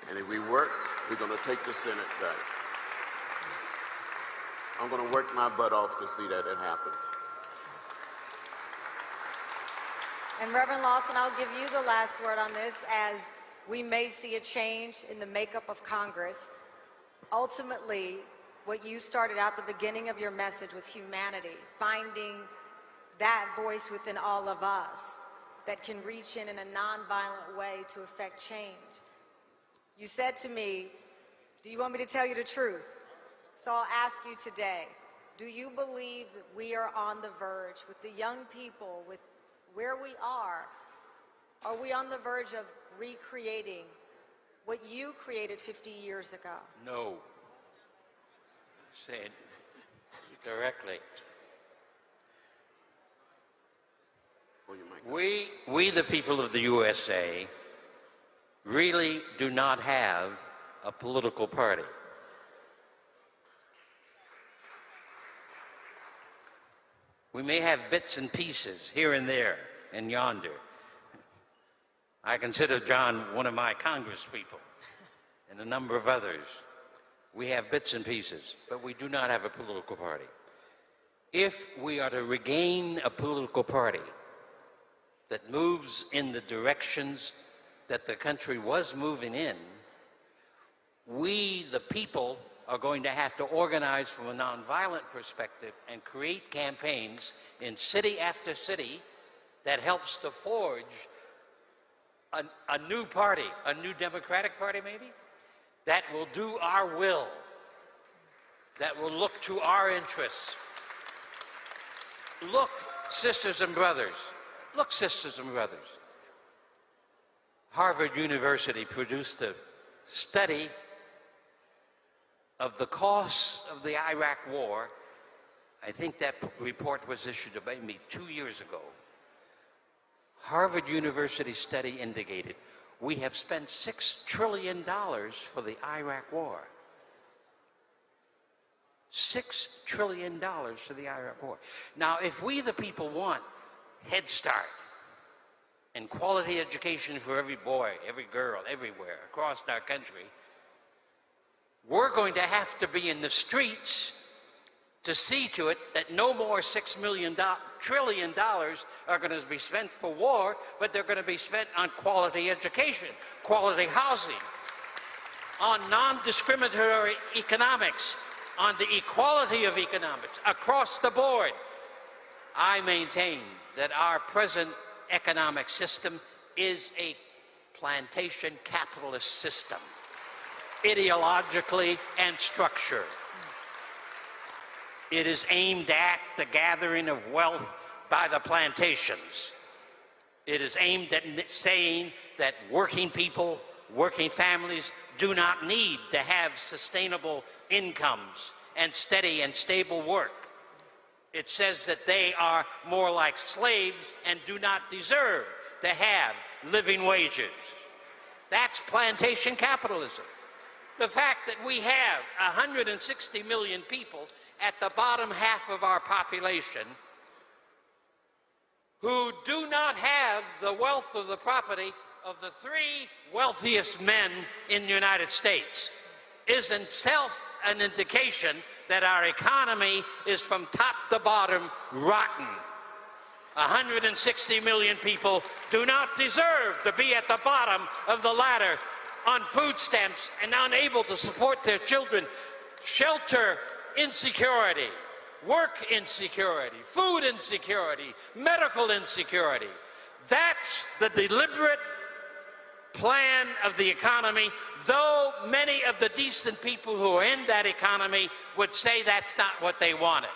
and if we work, we're going to take the Senate back. I'm going to work my butt off to see that it happens. And Reverend Lawson, I'll give you the last word on this, as we may see a change in the makeup of Congress. Ultimately, what you started out the beginning of your message was humanity, finding that voice within all of us that can reach in a nonviolent way to affect change. You said to me, do you want me to tell you the truth? So I'll ask you today, do you believe that we are on the verge with the young people, with where we are we on the verge of recreating what you created 50 years ago? No. Say it directly. We, the people of the USA, really do not have a political party. We may have bits and pieces here and there and yonder. I consider John one of my congresspeople and a number of others. We have bits and pieces, but we do not have a political party. If we are to regain a political party that moves in the directions that the country was moving in, we, the people, are going to have to organize from a nonviolent perspective and create campaigns in city after city that helps to forge a new party, a new Democratic Party maybe, that will do our will, that will look to our interests. Look, sisters and brothers, Harvard University produced a study of the costs of the Iraq War. I think that report was issued about maybe 2 years ago. Harvard University study indicated we have spent $6 trillion for the Iraq War. $6 trillion for the Iraq War. Now, if we, the people, want Head Start and quality education for every boy, every girl, everywhere across our country, we're going to have to be in the streets to see to it that no more $6 trillion are going to be spent for war, but they're going to be spent on quality education, quality housing, on non-discriminatory economics, on the equality of economics across the board. I maintain that our present economic system is a plantation capitalist system, ideologically and structured. It is aimed at the gathering of wealth by the plantations. It is aimed at saying that working people, working families do not need to have sustainable incomes and steady and stable work. It says that they are more like slaves and do not deserve to have living wages. That's plantation capitalism. The fact that we have 160 million people at the bottom half of our population who do not have the wealth of the property of the 3 wealthiest men in the United States is in itself an indication that our economy is from top to bottom rotten. 160 million people do not deserve to be at the bottom of the ladder on food stamps and unable to support their children. Shelter insecurity, work insecurity, food insecurity, medical insecurity. That's the deliberate plan of the economy, though many of the decent people who are in that economy would say that's not what they wanted.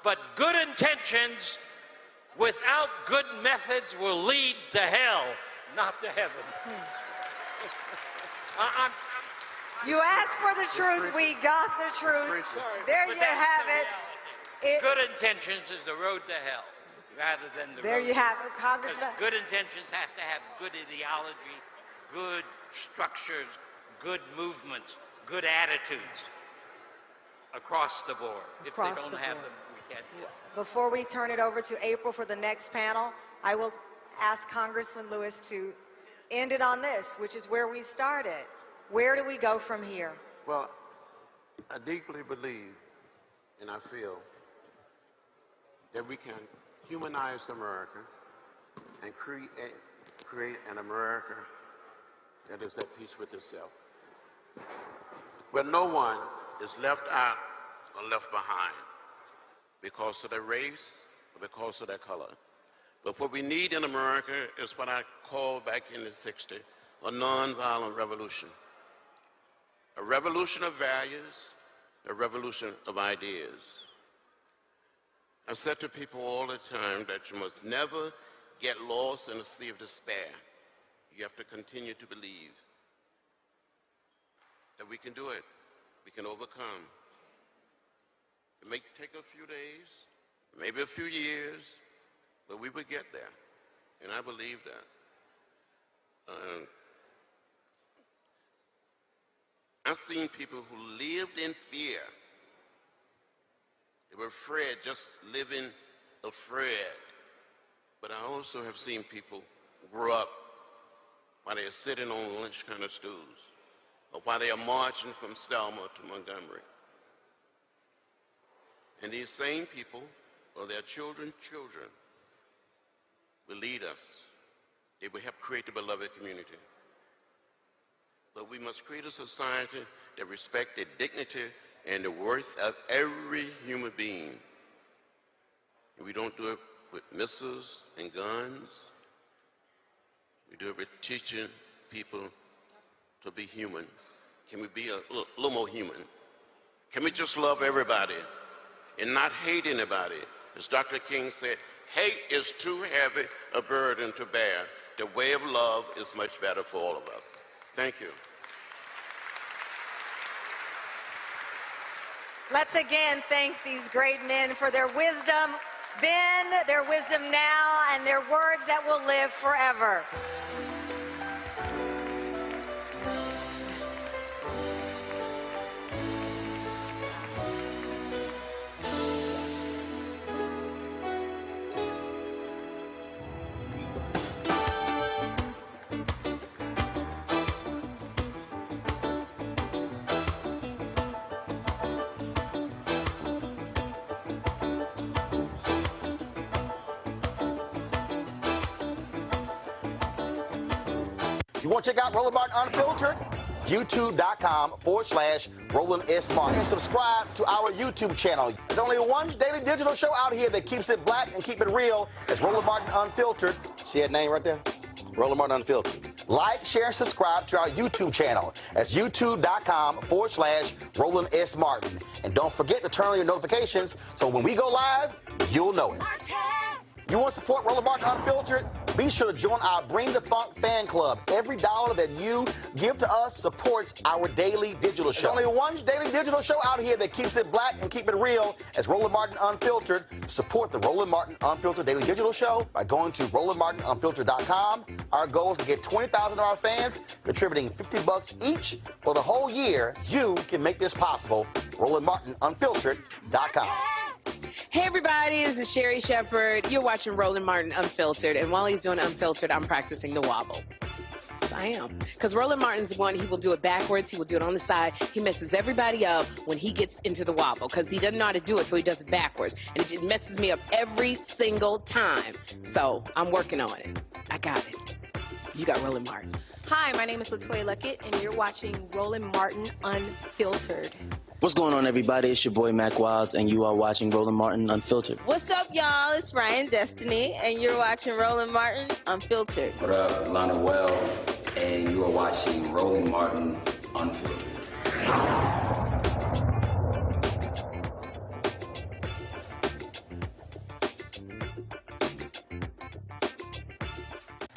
But good intentions without good methods will lead to hell, not to heaven. You asked for the truth, we got the truth. There you have it. Good intentions is the road to hell, rather than the There road you to have it, Congressman. Good intentions have to have good ideology, good structures, good movements, good attitudes across the board. If they don't have them, we can't do it. Before we turn it over to April for the next panel, I will ask Congressman Lewis to end it on this, which is where we started. Where do we go from here? Well, I deeply believe and I feel that we can humanize America and create an America that is at peace with itself, where no one is left out or left behind because of their race or because of their color. But what we need in America is what I called back in the 60s a nonviolent revolution. A revolution of values, a revolution of ideas. I've said to people all the time that you must never get lost in a sea of despair. You have to continue to believe that we can do it, we can overcome. It may take a few days, maybe a few years, but we will get there, and I believe that. I've seen people who lived in fear. They were afraid, just living afraid. But I also have seen people grow up while they are sitting on lunch kind of stools, or while they are marching from Selma to Montgomery. And these same people or their children will lead us. They will help create the beloved community. But we must create a society that respects the dignity and the worth of every human being. And we don't do it with missiles and guns. We do it with teaching people to be human. Can we be a little more human? Can we just love everybody and not hate anybody? As Dr. King said, hate is too heavy a burden to bear. The way of love is much better for all of us. Thank you. Let's again thank these great men for their wisdom then, their wisdom now, and their words that will live forever. You want to check out Roland Martin Unfiltered? YouTube.com/Roland S. Martin. And subscribe to our YouTube channel. There's only one daily digital show out here that keeps it black and keep it real. It's Roland Martin Unfiltered. See that name right there? Roland Martin Unfiltered. Like, share, and subscribe to our YouTube channel. That's YouTube.com/Roland S. Martin. And don't forget to turn on your notifications so when we go live, you'll know it. You want to support Roland Martin Unfiltered? Be sure to join our Bring the Funk fan club. Every dollar that you give to us supports our daily digital show. There's only one daily digital show out here that keeps it black and keep it real. It's Roland Martin Unfiltered. Support the Roland Martin Unfiltered daily digital show by going to RolandMartinUnfiltered.com. Our goal is to get 20,000 of our fans contributing $50 each for the whole year. You can make this possible. RolandMartinUnfiltered.com. Hey everybody, this is Sherry Shepherd. You're watching Roland Martin Unfiltered, and while he's doing Unfiltered, I'm practicing the wobble. Yes, I am. Because Roland Martin's the one, he will do it backwards, he will do it on the side. He messes everybody up when he gets into the wobble, because he doesn't know how to do it, so he does it backwards. And it just messes me up every single time. So, I'm working on it. I got it. You got Roland Martin. Hi, my name is LaToya Luckett, and you're watching Roland Martin Unfiltered. What's going on, everybody? It's your boy Mac Wiles, and you are watching Roland Martin Unfiltered. What's up, y'all? It's Ryan Destiny, and you're watching Roland Martin Unfiltered. What up, Lana Well, and you are watching Roland Martin Unfiltered.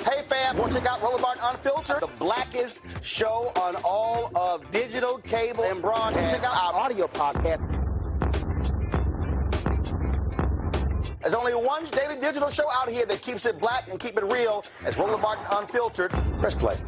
Hey fam, want to check out Roland Martin Unfiltered? The blackest show on all of digital, cable, and broadcast. Check out our audio podcast. There's only one daily digital show out here that keeps it black and keep it real. It's Roland Martin Unfiltered. Press play.